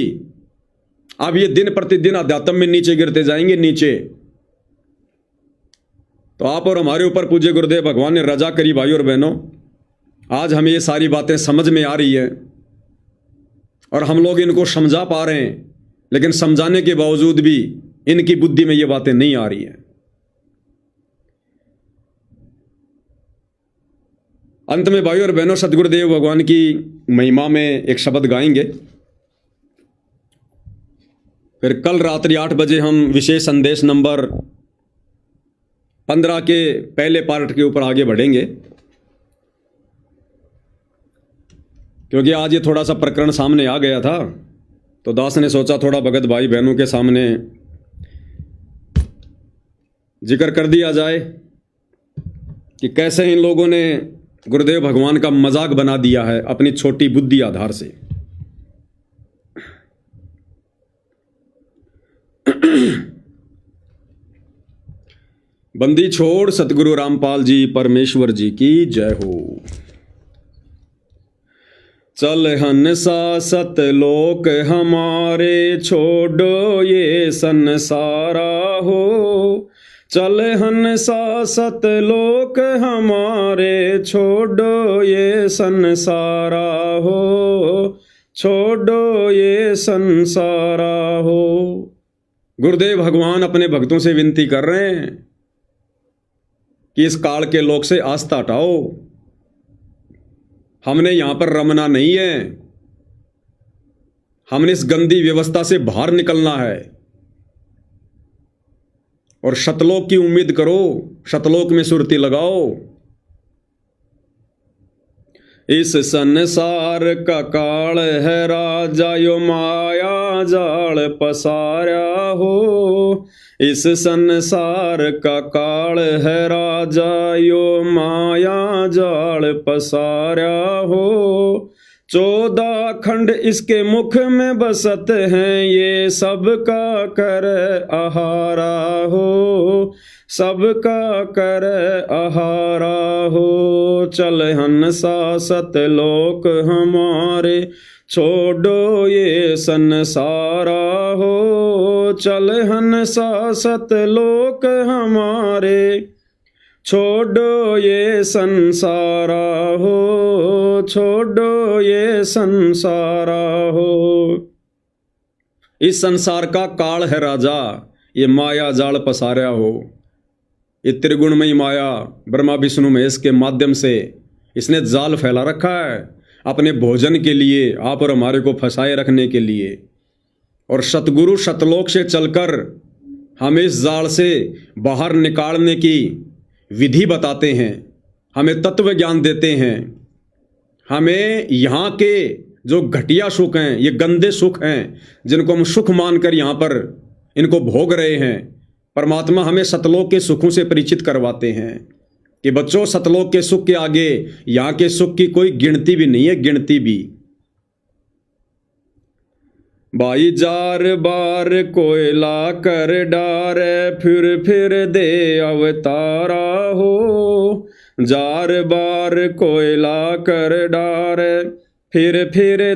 अब ये दिन प्रतिदिन अध्यात्म में नीचे गिरते जाएंगे, नीचे। तो आप और हमारे ऊपर पूज्य गुरुदेव भगवान ने रजा करी भाई और बहनों। आज हमें ये सारी बातें समझ में आ रही है। और हम लोग इनको समझा पा रहे हैं, लेकिन समझाने के बावजूद भी इनकी बुद्धि में ये बातें नहीं आ रही हैं। अंत में भाइयों और बहनों, सतगुरुदेव भगवान की महिमा में एक शब्द गाएंगे, फिर कल रात्रि 8 बजे हम विशेष संदेश नंबर 15 के पहले पार्ट के ऊपर आगे बढ़ेंगे, क्योंकि आज ये थोड़ा सा प्रकरण सामने आ गया था, तो दास ने सोचा थोड़ा भगत भाई बहनों के सामने जिक्र कर दिया जाए कि कैसे इन लोगों ने गुरुदेव भगवान का मजाक बना दिया है अपनी छोटी बुद्धि आधार से। बंदी छोड़ सतगुरु रामपाल जी परमेश्वर जी की जय हो। चल हंसा सतलोक हमारे, छोड़ो ये संसारा हो। चल हंसा सतलोक हमारे, छोड़ो ये संसारा हो। छोड़ो ये संसारा हो। गुरुदेव भगवान अपने भक्तों से विनती कर रहे हैं कि इस काल के लोक से आस्था हटाओ। हमने यहां पर रमना नहीं है, हमने इस गंदी व्यवस्था से बाहर निकलना है और शतलोक की उम्मीद करो, शतलोक में सुरती लगाओ। इस संसार का काल है राजा, यो माया जाल पसारा हो। इस संसार का काल है राजा, यो माया जाल पसारा हो। 14 खंड इसके मुख में बसत हैं, ये सबका कर आहारा हो। सबका कर आहारा हो। चल हंसा सतलोक हमारे, छोड़ो ये संसारा हो। चल हंसा सतलोक हमारे, छोड़ो ये संसारा हो। छोड़ो ये संसारा हो। इस संसार का काल है राजा, ये माया जाल पसारा हो। ये त्रिगुणमयी माया ब्रह्मा विष्णु महेश के माध्यम से इसने जाल फैला रखा है अपने भोजन के लिए, आप और हमारे को फंसाए रखने के लिए। और सतगुरु शतलोक से चलकर हमें इस जाल से बाहर निकालने की विधि बताते हैं, हमें तत्व ज्ञान देते हैं। हमें यहाँ के जो घटिया सुख हैं, ये गंदे सुख हैं जिनको हम सुख मानकर यहाँ पर इनको भोग रहे हैं, परमात्मा हमें सतलोक के सुखों से परिचित करवाते हैं कि बच्चों, सतलोक के सुख के आगे यहाँ के सुख की कोई गिनती भी नहीं है, गिनती भी। भाई जार बार कोयला कर डार, फिर दे अवतारा हो। जार बार कोयला कर डार, फिर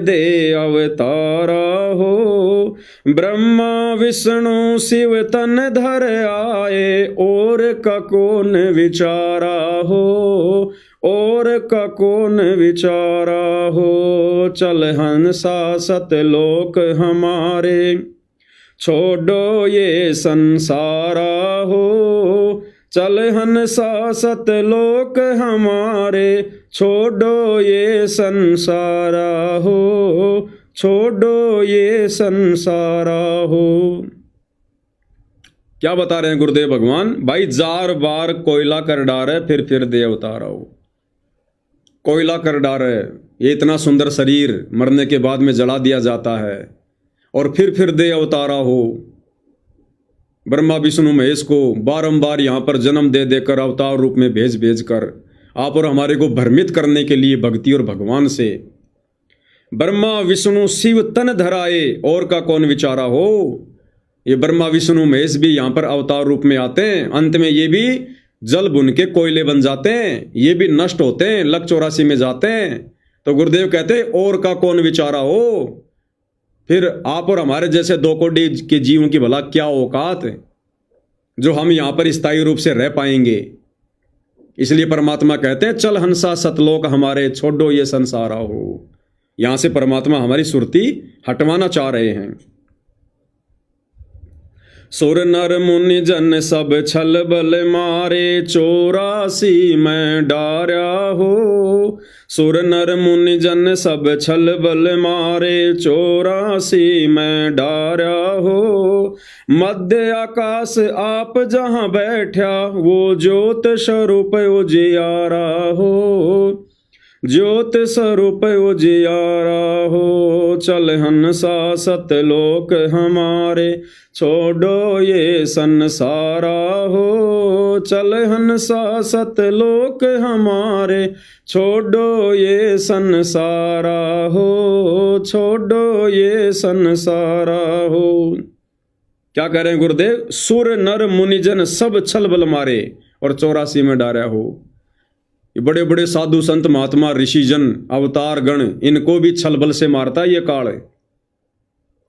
दे अवतारा हो। ब्रह्मा विष्णु शिव तन धर आए, और का कौन विचारा हो। और का कौन विचारा हो। चल हंसा सतलोक हमारे, छोड़ो ये संसारा हो। चल हंसा सतलोक हमारे, छोड़ो ये संसारा हो। छोड़ो ये संसारा हो। क्या बता रहे हैं गुरुदेव भगवान? भाई जार बार कोयला कर डारे, फिर दे अवतारा हो। कोयला कर डारे, ये इतना सुंदर शरीर मरने के बाद में जला दिया जाता है, और फिर दे अवतारा हो। ब्रह्मा विष्णु महेश को बारंबार यहाँ पर जन्म दे देकर अवतार रूप में भेज कर आप और हमारे को भ्रमित करने के लिए भक्ति और भगवान से। ब्रह्मा विष्णु शिव तन धराए, और का कौन विचारा हो। ये ब्रह्मा विष्णु महेश भी यहाँ पर अवतार रूप में आते हैं, अंत में ये भी जल बुन के कोयले बन जाते हैं, ये भी नष्ट होते हैं, लक 84 में जाते हैं। तो गुरुदेव कहते हैं और का कौन विचारा हो। फिर आप और हमारे जैसे 2 कोटि के जीवों की भला क्या औकात जो हम यहाँ पर स्थायी रूप से रह पाएंगे। इसलिए परमात्मा कहते हैं चल हंसा सतलोक हमारे, छोड़ो ये संसारा हो। यहाँ से परमात्मा हमारी सुरती हटवाना चाह रहे हैं। सुर नर मुनि जन सब छल बल मारे, 84 मैं डार्या हो। सुर नर मुनि जन सब छल बल मारे, 84 मैं डार्या हो। मध्य आकाश आप जहाँ बैठा, वो ज्योत स्वरूप उजियारा हो। ज्योत स्वरूप उजियारा हो। चल हंसा सतलोक हमारे, छोड़ो ये संसारा हो। चल हंसा सतलोक हमारे, छोड़ो ये संसारा हो। छोड़ो ये संसारा हो। क्या कह रहे हैं गुरुदेव? सुर नर मुनिजन सब छल बल मारे और 84 में डारा हो। ये बड़े बड़े साधु संत महात्मा ऋषिजन अवतार गण, इनको भी छल बल से मारता है ये काल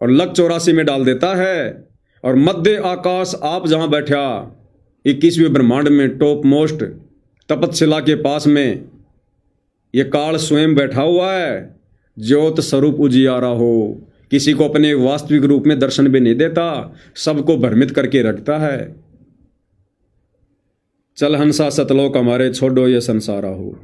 और लग 84 में डाल देता है। और मध्य आकाश आप जहां बैठा, 21वें ब्रह्मांड में टॉप मोस्ट तपतशिला के पास में ये काल स्वयं बैठा हुआ है। ज्योत स्वरूप उजियारा हो। किसी को अपने वास्तविक रूप में दर्शन भी नहीं देता, सबको भ्रमित करके रखता है। चल हंसा सतलोक हमारे, छोड़ो ये संसारा हो।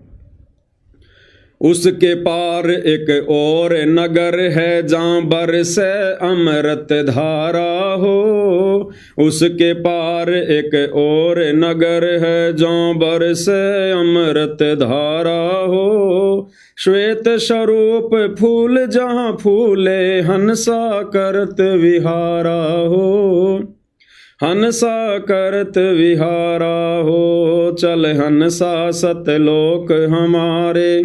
उसके पार एक और नगर है, जहाँ बरसे अमृत धारा हो। उसके पार एक और नगर है, जहाँ बरसे अमृत धारा हो। श्वेत स्वरूप फूल जहाँ फूले, हंसा करत विहारा हो। हंसा करत विहारा हो। चल हंसा सतलोक हमारे,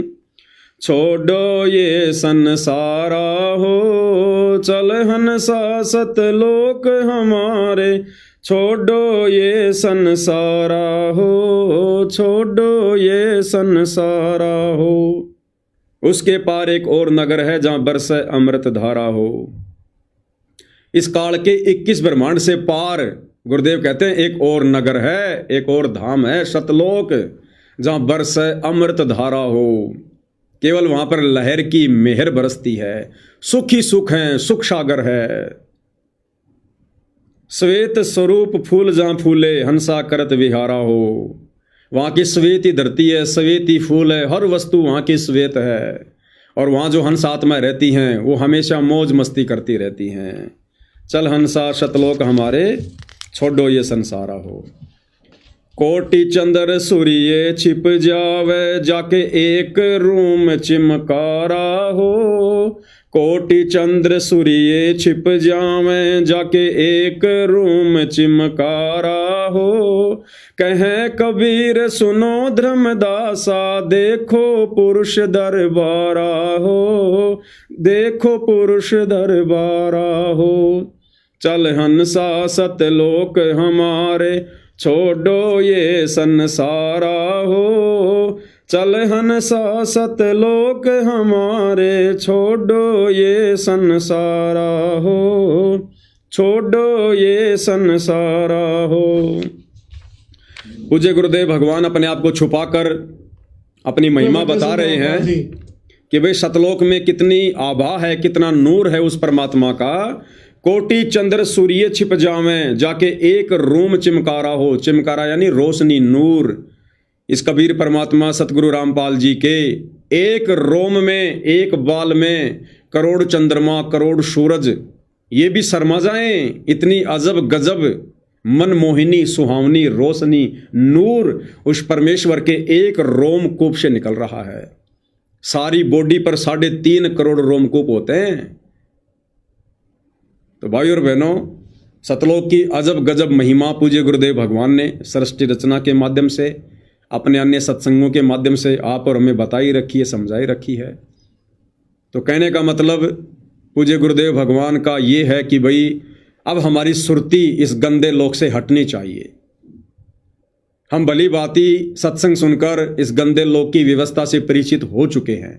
छोड़ो ये संसारा हो। चल हंसा सतलोक हमारे, छोड़ो ये संसारा हो। छोड़ो ये संसारा हो। उसके पार एक और नगर है, जहाँ बरसे अमृत धारा हो। इस काल के 21 ब्रह्मांड से पार गुरुदेव कहते हैं एक और नगर है, एक और धाम है, सतलोक, जहां बरसे अमृत धारा हो। केवल वहां पर लहर की मेहर बरसती है, सुख ही सुख है, सुख सागर है। श्वेत स्वरूप फूल जहां फूले, हंसा करत विहारा हो। वहां की श्वेत ही धरती है, श्वेत ही फूल है, हर वस्तु वहां की श्वेत है। और वहां जो हंस आत्मा रहती हैं, वो हमेशा मौज मस्ती करती रहती हैं। चल हंसा सतलोक हमारे, छोड़ो ये संसारा हो। कोटि चंद्र सूर्य छिप जावे, जाके एक रूम चिमकारा हो। कोटि चंद्र सूर्य छिप जावे, जाके एक रूम चिमकारा हो। कहे कबीर सुनो धर्मदासा, देखो पुरुष दरबारा हो। देखो पुरुष दरबारा हो। चल हंसा सतलोक हमारे, छोड़ो ये संसारा हो। चल हंसा सतलोक हमारे, छोड़ो ये संसारा हो। छोड़ो ये संसारा हो। पूज्य गुरुदेव भगवान अपने आप को छुपाकर अपनी महिमा बता रहे हैं कि भाई सतलोक में कितनी आभा है, कितना नूर है उस परमात्मा का। कोटि चंद्र सूर्य छिप जावें, जाके एक रूम चिमकारा हो। चिमकारा यानी रोशनी, नूर। इस कबीर परमात्मा सतगुरु रामपाल जी के एक रोम में, एक बाल में करोड़ चंद्रमा, करोड़ सूरज, ये भी शर्मा जाएं। इतनी अजब गजब मनमोहिनी सुहावनी रोशनी, नूर उस परमेश्वर के एक रोमकूप से निकल रहा है। सारी बॉडी पर 3.5 करोड़ रोमकूप होते हैं। तो भाई और बहनों, सतलोक की अजब गजब महिमा पूज्य गुरुदेव भगवान ने सृष्टि रचना के माध्यम से, अपने अन्य सत्संगों के माध्यम से आप और हमें बताई रखी है, समझाई रखी है। तो कहने का मतलब पूज्य गुरुदेव भगवान का ये है कि भाई अब हमारी सुरती इस गंदे लोक से हटनी चाहिए। हम भली भांति सत्संग सुनकर इस गंदे लोक की व्यवस्था से परिचित हो चुके हैं।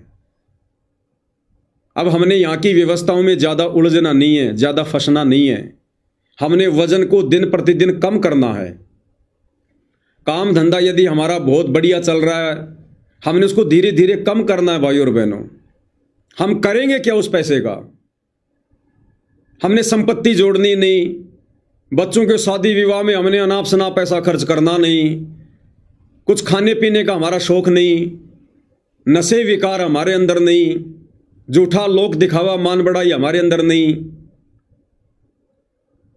अब हमने यहाँ की व्यवस्थाओं में ज़्यादा उलझना नहीं है, ज़्यादा फंसना नहीं है। हमने वजन को दिन प्रतिदिन कम करना है। काम धंधा यदि हमारा बहुत बढ़िया चल रहा है, हमने उसको धीरे धीरे कम करना है भाई और बहनों। हम करेंगे क्या उस पैसे का? हमने संपत्ति जोड़नी नहीं, बच्चों के शादी विवाह में हमने अनाप शनाप पैसा खर्च करना नहीं, कुछ खाने पीने का हमारा शौक नहीं, नशे विकार हमारे अंदर नहीं, झूठा लोक दिखावा मान बढ़ाई हमारे अंदर नहीं।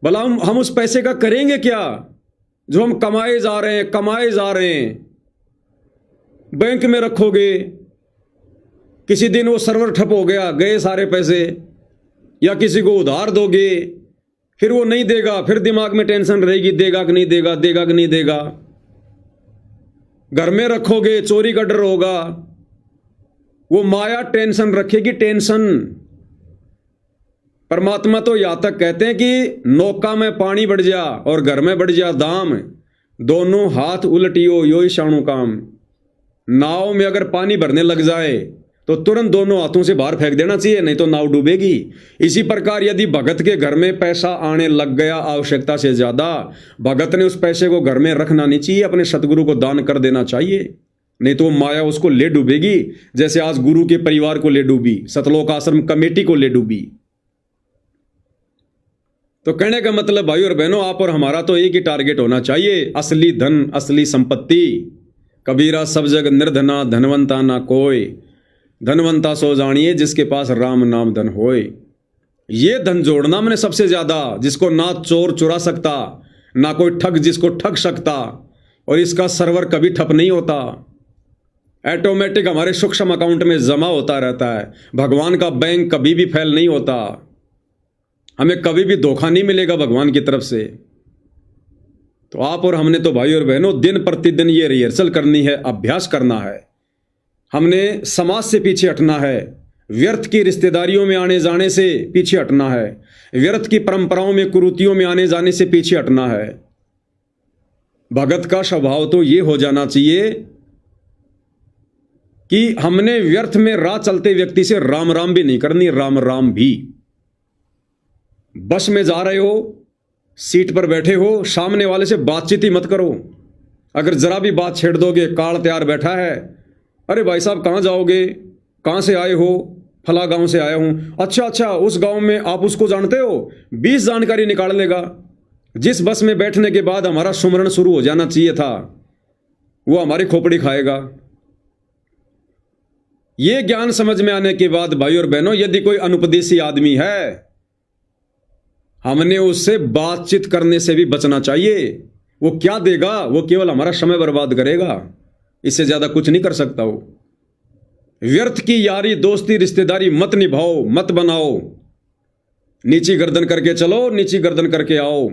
भला हम उस पैसे का करेंगे क्या जो हम कमाए जा रहे हैं? बैंक में रखोगे, किसी दिन वो सर्वर ठप हो गया, गए सारे पैसे, या किसी को उधार दोगे, फिर वो नहीं देगा, फिर दिमाग में टेंशन रहेगी, देगा कि नहीं देगा, देगा कि नहीं देगा। घर में रखोगे, चोरी का डर होगा, वो माया टेंशन रखेगी, टेंशन। परमात्मा तो यहां तक कहते हैं कि नौका में पानी बढ़ जा और घर में बढ़ जा दाम, दोनों हाथ उलटियो यो शाणु काम। नाव में अगर पानी भरने लग जाए तो तुरंत दोनों हाथों से बाहर फेंक देना चाहिए, नहीं तो नाव डूबेगी। इसी प्रकार यदि भगत के घर में पैसा आने लग गया आवश्यकता से ज्यादा, भगत ने उस पैसे को घर में रखना नहीं चाहिए, अपने सतगुरु को दान कर देना चाहिए, नहीं तो माया उसको ले डूबेगी, जैसे आज गुरु के परिवार को ले डूबी, सतलोक आश्रम कमेटी को ले डूबी। तो कहने का मतलब भाई और बहनों, आप और हमारा तो एक ही टारगेट होना चाहिए, असली धन, असली संपत्ति। कबीरा सब जग निर्धना, धनवंता ना कोई, धनवंता सो जानिए जिसके पास राम नाम धन होए। ये धन जोड़ना मैंने सबसे ज्यादा, जिसको ना चोर चुरा सकता, ना कोई ठग जिसको ठग सकता, और इसका सर्वर कभी ठप नहीं होता, ऑटोमेटिक हमारे सूक्ष्म अकाउंट में जमा होता रहता है। भगवान का बैंक कभी भी फेल नहीं होता, हमें कभी भी धोखा नहीं मिलेगा भगवान की तरफ से। तो आप और हमने तो भाई और बहनों दिन प्रतिदिन ये रिहर्सल करनी है, अभ्यास करना है। हमने समाज से पीछे हटना है, व्यर्थ की रिश्तेदारियों में आने जाने से पीछे हटना है, व्यर्थ की परंपराओं में कुरीतियों में आने जाने से पीछे हटना है। भगत का स्वभाव तो ये हो जाना चाहिए कि हमने व्यर्थ में राह चलते व्यक्ति से राम राम भी नहीं करनी, राम राम भी। बस में जा रहे हो, सीट पर बैठे हो, सामने वाले से बातचीत ही मत करो। अगर जरा भी बात छेड़ दोगे, काल तैयार बैठा है, अरे भाई साहब कहाँ जाओगे, कहाँ से आए हो, फला गांव से आया हूं। अच्छा, उस गांव में आप उसको जानते हो, 20 जानकारी निकाल लेगा। जिस बस में बैठने के बाद हमारा सुमरण शुरू हो जाना चाहिए था, वो हमारी खोपड़ी खाएगा। ये ज्ञान समझ में आने के बाद भाई और बहनों, यदि कोई अनुपदेशी आदमी है, हमने उससे बातचीत करने से भी बचना चाहिए। वो क्या देगा, वो केवल हमारा समय बर्बाद करेगा, इससे ज्यादा कुछ नहीं कर सकता। वो व्यर्थ की यारी दोस्ती रिश्तेदारी मत निभाओ, मत बनाओ। नीची गर्दन करके चलो, नीची गर्दन करके आओ।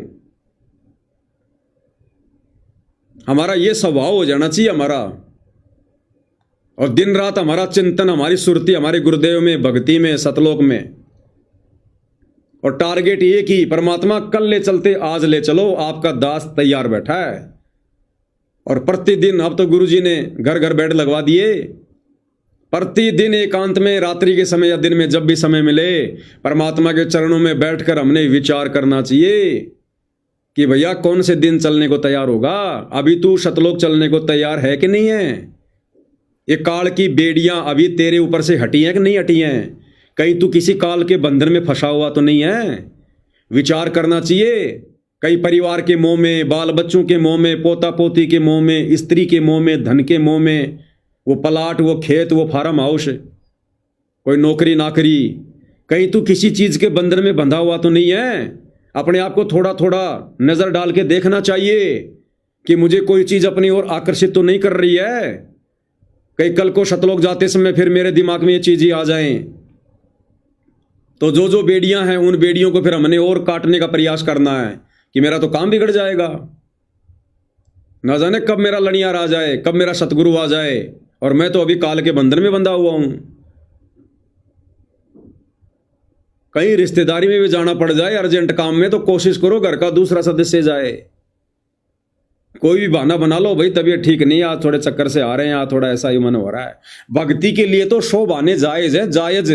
हमारा ये स्वभाव हो जाना चाहिए हमारा, और दिन रात हमारा चिंतन, हमारी सुरती हमारे गुरुदेव में, भक्ति में, सतलोक में, और टारगेट ये कि परमात्मा कल ले चलते आज ले चलो, आपका दास तैयार बैठा है। और प्रतिदिन, अब तो गुरुजी ने घर घर बेड लगवा दिए, प्रतिदिन एकांत में, रात्रि के समय या दिन में, जब भी समय मिले, परमात्मा के चरणों में बैठकर हमने विचार करना चाहिए कि भैया कौन से दिन चलने को तैयार होगा। अभी तू सतलोक चलने को तैयार है कि नहीं है? ये काल की बेड़ियां अभी तेरे ऊपर से हटी हैं कि नहीं हटी हैं? कहीं तू किसी काल के बंधन में फंसा हुआ तो नहीं है? विचार करना चाहिए। कई परिवार के मोह में, बाल बच्चों के मोह में, पोता पोती के मोह में, स्त्री के मोह में, धन के मोह में, वो प्लाट, वो खेत, वो फार्म हाउस, कोई नौकरी नाकरी, कहीं तू किसी चीज के बंधन में बंधा हुआ तो नहीं है? अपने आप को थोड़ा थोड़ा नजर डाल के देखना चाहिए कि मुझे कोई चीज अपनी ओर आकर्षित तो नहीं कर रही है। कई कल को सतलोक जाते समय फिर मेरे दिमाग में ये चीज ही आ जाएं, तो जो जो बेड़ियां हैं उन बेड़ियों को फिर हमने और काटने का प्रयास करना है कि मेरा तो काम बिगड़ जाएगा। ना जाने कब मेरा लड़ियार आ जाए, कब मेरा सतगुरु आ जाए, और मैं तो अभी काल के बंधन में बंधा हुआ हूं। कहीं रिश्तेदारी में भी जाना पड़ जाए अर्जेंट काम में, तो कोशिश करो घर का दूसरा सदस्य जाए। कोई भी बहाना बना लो, भाई तबीयत ठीक नहीं, आज थोड़े चक्कर से आ रहे हैं, आज थोड़ा ऐसा ही मन हो रहा है। भक्ति के लिए तो 100 बहाने जायज है, जायज।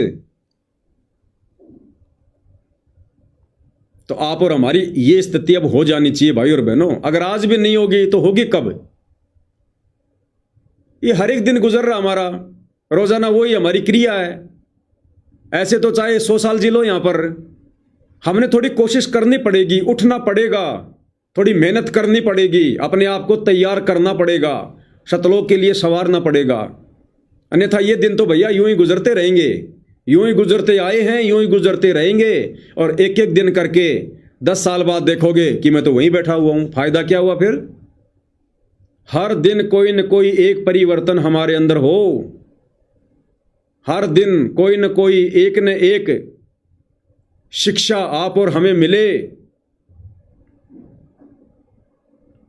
तो आप और हमारी ये स्थिति अब हो जानी चाहिए भाई और बहनों। अगर आज भी नहीं होगी तो होगी कब? ये हर एक दिन गुजर रहा हमारा, रोजाना वही हमारी क्रिया है। ऐसे तो चाहे 100 साल जी लो यहां पर, हमने थोड़ी कोशिश करनी पड़ेगी, उठना पड़ेगा, थोड़ी मेहनत करनी पड़ेगी, अपने आप को तैयार करना पड़ेगा, सतलोक के लिए संवारना पड़ेगा। अन्यथा ये दिन तो भैया यूं ही गुजरते रहेंगे, यूं ही गुजरते आए हैं, यूं ही गुजरते रहेंगे। और एक एक दिन करके 10 साल बाद देखोगे कि मैं तो वहीं बैठा हुआ हूं, फायदा क्या हुआ फिर? हर दिन कोई न कोई एक परिवर्तन हमारे अंदर हो, हर दिन कोई न कोई एक न एक शिक्षा आप और हमें मिले।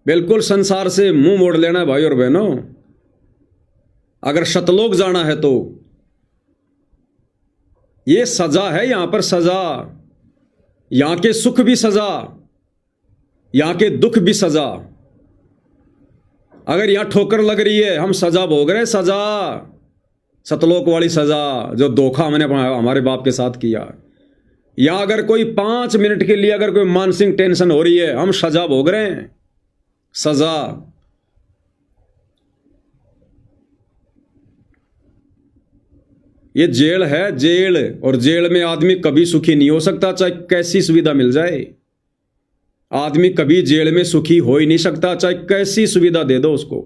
बिल्कुल संसार से मुंह मोड़ लेना है भाई और बहनों। अगर सतलोक जाना है तो ये सजा है, यहां पर सजा, यहां के सुख भी सजा, यहां के दुख भी सजा। अगर यहां ठोकर लग रही है, हम सजा भोग रहे हैं, सजा, सतलोक वाली सजा, जो धोखा हमने हमारे बाप के साथ किया। या अगर कोई 5 मिनट के लिए अगर कोई मानसिक टेंशन हो रही है, हम सजा भोग रहे हैं, सजा। ये जेल है, जेल। और जेल में आदमी कभी सुखी नहीं हो सकता, चाहे कैसी सुविधा मिल जाए। आदमी कभी जेल में सुखी हो ही नहीं सकता, चाहे कैसी सुविधा दे दो उसको।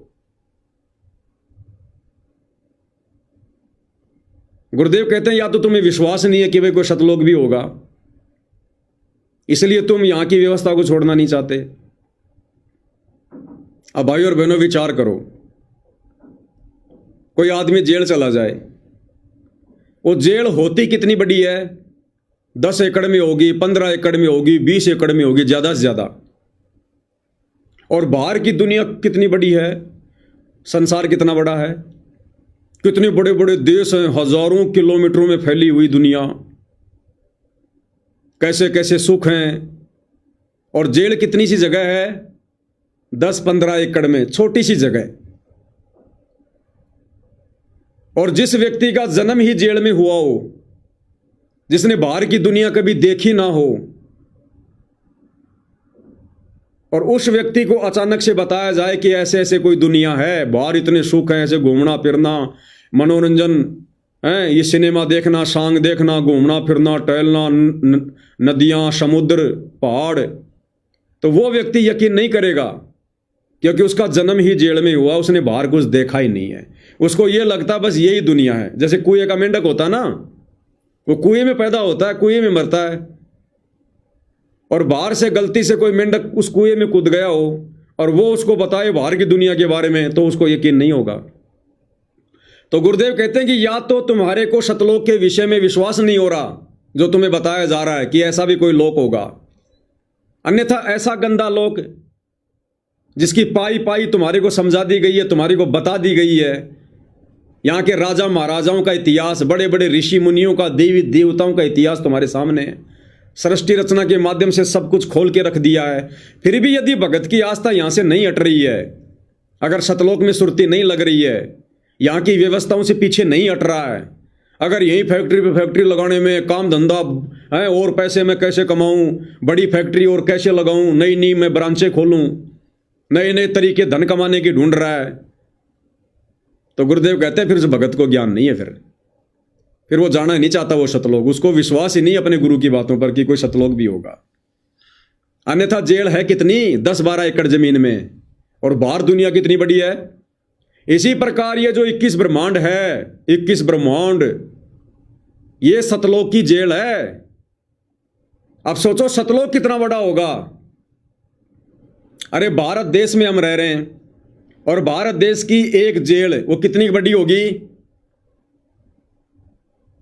गुरुदेव कहते हैं या तो तुम्हें विश्वास नहीं है कि भाई कोई सतलोक भी होगा, इसलिए तुम यहां की व्यवस्था को छोड़ना नहीं चाहते। अब भाई और बहनों विचार करो, कोई आदमी जेल चला जाए, वो जेल होती कितनी बड़ी है? 10 एकड़ में होगी, 15 एकड़ में होगी, 20 एकड़ में होगी, ज्यादा से ज्यादा। और बाहर की दुनिया कितनी बड़ी है, संसार कितना बड़ा है, कितने बड़े बड़े देश हैं, हजारों किलोमीटरों में फैली हुई दुनिया, कैसे कैसे सुख हैं। और जेल कितनी सी जगह है? 10-15 एकड़ में, छोटी सी जगह। और जिस व्यक्ति का जन्म ही जेल में हुआ हो, जिसने बाहर की दुनिया कभी देखी ना हो, और उस व्यक्ति को अचानक से बताया जाए कि ऐसे ऐसे कोई दुनिया है, बाहर इतने सुख हैं, ऐसे घूमना फिरना, मनोरंजन है, ये सिनेमा देखना, सांग देखना, घूमना फिरना, टहलना, नदियां, समुद्र, पहाड़, तो वो व्यक्ति यकीन नहीं करेगा, क्योंकि उसका जन्म ही जेल में हुआ, उसने बाहर कुछ देखा ही नहीं है। उसको ये लगता बस यही दुनिया है। जैसे कुएं का मेंढक होता ना, वो कुएं में पैदा होता है, कुएं में मरता है, और बाहर से गलती से कोई मेंढक उस कुएं में कूद गया हो और वो उसको बताए बाहर की दुनिया के बारे में, तो उसको यकीन नहीं होगा। तो गुरुदेव कहते हैं कि या तो तुम्हारे को सतलोक के विषय में विश्वास नहीं हो रहा जो तुम्हें बताया जा रहा है कि ऐसा भी कोई लोक होगा, अन्यथा ऐसा गंदा लोक जिसकी पाई पाई तुम्हारे को समझा दी गई है, तुम्हारे को बता दी गई है, यहाँ के राजा महाराजाओं का इतिहास, बड़े बड़े ऋषि मुनियों का, देवी देवताओं का इतिहास तुम्हारे सामने है, सृष्टि रचना के माध्यम से सब कुछ खोल के रख दिया है। फिर भी यदि भगत की आस्था यहाँ से नहीं हट रही है, अगर सतलोक में सुरती नहीं लग रही है, यहाँ की व्यवस्थाओं से पीछे नहीं हट रहा है, अगर यही फैक्ट्री पे फैक्ट्री लगाने में काम धंधा है, और पैसे मैं कैसे कमाऊं, बड़ी फैक्ट्री और कैसे लगाऊं, नई नई मैं ब्रांचें खोलूं, नए नए तरीके धन कमाने की ढूंढ रहा है, तो गुरुदेव कहते हैं फिर उस भगत को ज्ञान नहीं है, फिर वो जाना नहीं चाहता वो सतलोक, उसको विश्वास ही नहीं अपने गुरु की बातों पर कि कोई सतलोक भी होगा। अन्यथा जेल है कितनी, 10-12 एकड़ जमीन में, और बाहर दुनिया कितनी बड़ी है। इसी प्रकार ये जो 21 ब्रह्मांड है, 21 ब्रह्मांड, ये सतलोक की जेल है। अब सोचो सतलोक कितना बड़ा होगा। अरे भारत देश में हम रह रहे हैं, और भारत देश की एक जेल वो कितनी बड़ी होगी,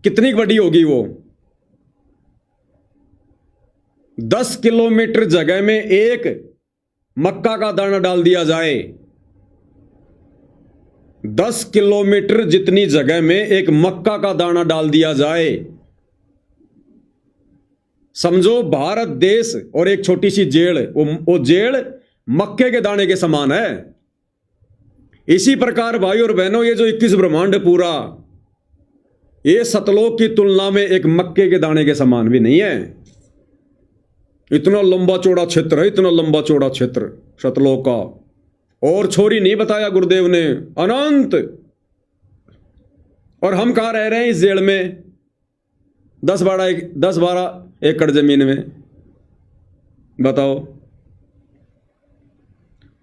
कितनी बड़ी होगी वो? 10 किलोमीटर जगह में एक मक्का का दाना डाल दिया जाए, 10 किलोमीटर जितनी जगह में एक मक्का का दाना डाल दिया जाए, समझो भारत देश और एक छोटी सी जेल, वो जेल मक्के के दाने के समान है। इसी प्रकार भाई और बहनों, ये जो 21 ब्रह्मांड पूरा, ये सतलोक की तुलना में एक मक्के के दाने के समान भी नहीं है। इतना लंबा चौड़ा क्षेत्र है, इतना लंबा चौड़ा क्षेत्र सतलोक का, और छोरी नहीं बताया गुरुदेव ने, अनंत। और हम कहां रह रहे हैं? इस जेल में। 10-12 एकड़ जमीन में, बताओ।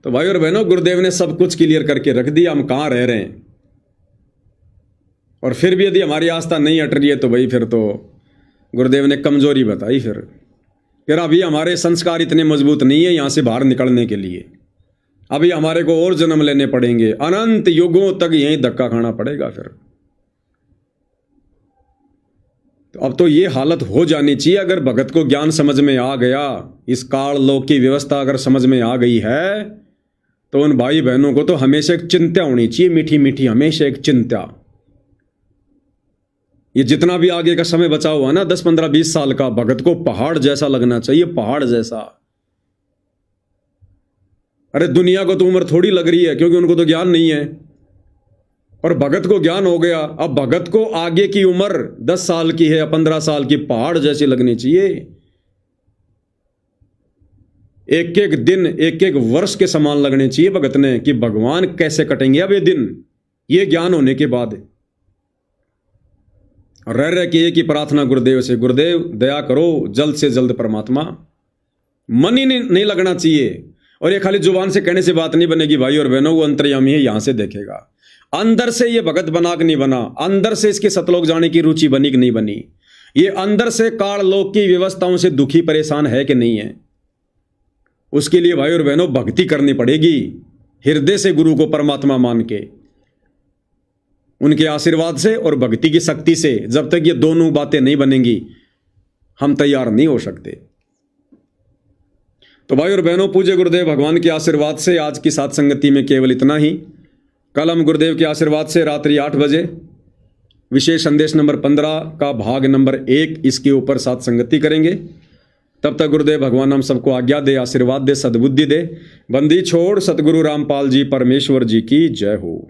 तो भाई और बहनों, गुरुदेव ने सब कुछ क्लियर करके रख दिया, हम कहाँ रह रहे हैं। और फिर भी यदि हमारी आस्था नहीं हट रही है तो भाई फिर तो गुरुदेव ने कमजोरी बताई। फिर अभी हमारे संस्कार इतने मजबूत नहीं है यहाँ से बाहर निकलने के लिए। अभी हमारे को और जन्म लेने पड़ेंगे, अनंत युगों तक यहीं धक्का खाना पड़ेगा फिर। तो अब तो ये हालत हो जानी चाहिए। अगर भगत को ज्ञान समझ में आ गया, इस काल लोक की व्यवस्था अगर समझ में आ गई है, तो उन भाई बहनों को तो हमेशा एक चिंता होनी चाहिए, मीठी मीठी हमेशा एक चिंता। ये जितना भी आगे का समय बचा हुआ ना, 10, 15, 20 साल का, भगत को पहाड़ जैसा लगना चाहिए, पहाड़ जैसा। अरे दुनिया को तो उम्र थोड़ी लग रही है, क्योंकि उनको तो ज्ञान नहीं है, और भगत को ज्ञान हो गया। अब भगत को आगे की उम्र 10 साल की है या 15 साल की, पहाड़ जैसी लगनी चाहिए। एक एक दिन, एक एक वर्ष के समान लगने चाहिए भगत ने, कि भगवान कैसे कटेंगे अब ये दिन, ये ज्ञान होने के बाद। रह रह के एक ही प्रार्थना गुरुदेव से, गुरुदेव दया करो, जल्द से जल्द परमात्मा। मन ही नहीं लगना चाहिए। और ये खाली जुबान से कहने से बात नहीं बनेगी भाई और बहनों, वो अंतर्यामी है, यहां से देखेगा। अंदर से ये भगत बना कि नहीं बना, अंदर से इसके सतलोक जाने की रुचि बनी कि नहीं बनी, ये अंदर से काल लोक की व्यवस्थाओं से दुखी परेशान है कि नहीं है। उसके लिए भाई और बहनों भक्ति करनी पड़ेगी, हृदय से गुरु को परमात्मा मान के, उनके आशीर्वाद से और भक्ति की शक्ति से। जब तक ये दोनों बातें नहीं बनेंगी, हम तैयार नहीं हो सकते। तो भाई और बहनों, पूज्य गुरुदेव भगवान के आशीर्वाद से आज की साथ संगति में केवल इतना ही। कल हम गुरुदेव के आशीर्वाद से रात्रि 8 बजे विशेष संदेश नंबर 15 का भाग नंबर 1 इसके ऊपर साथ संगति करेंगे। तब तक गुरुदेव भगवान हम सबको आज्ञा दे, आशीर्वाद दे, सद्बुद्धि दे। बंदी छोड़ सतगुरु रामपाल जी परमेश्वर जी की जय हो।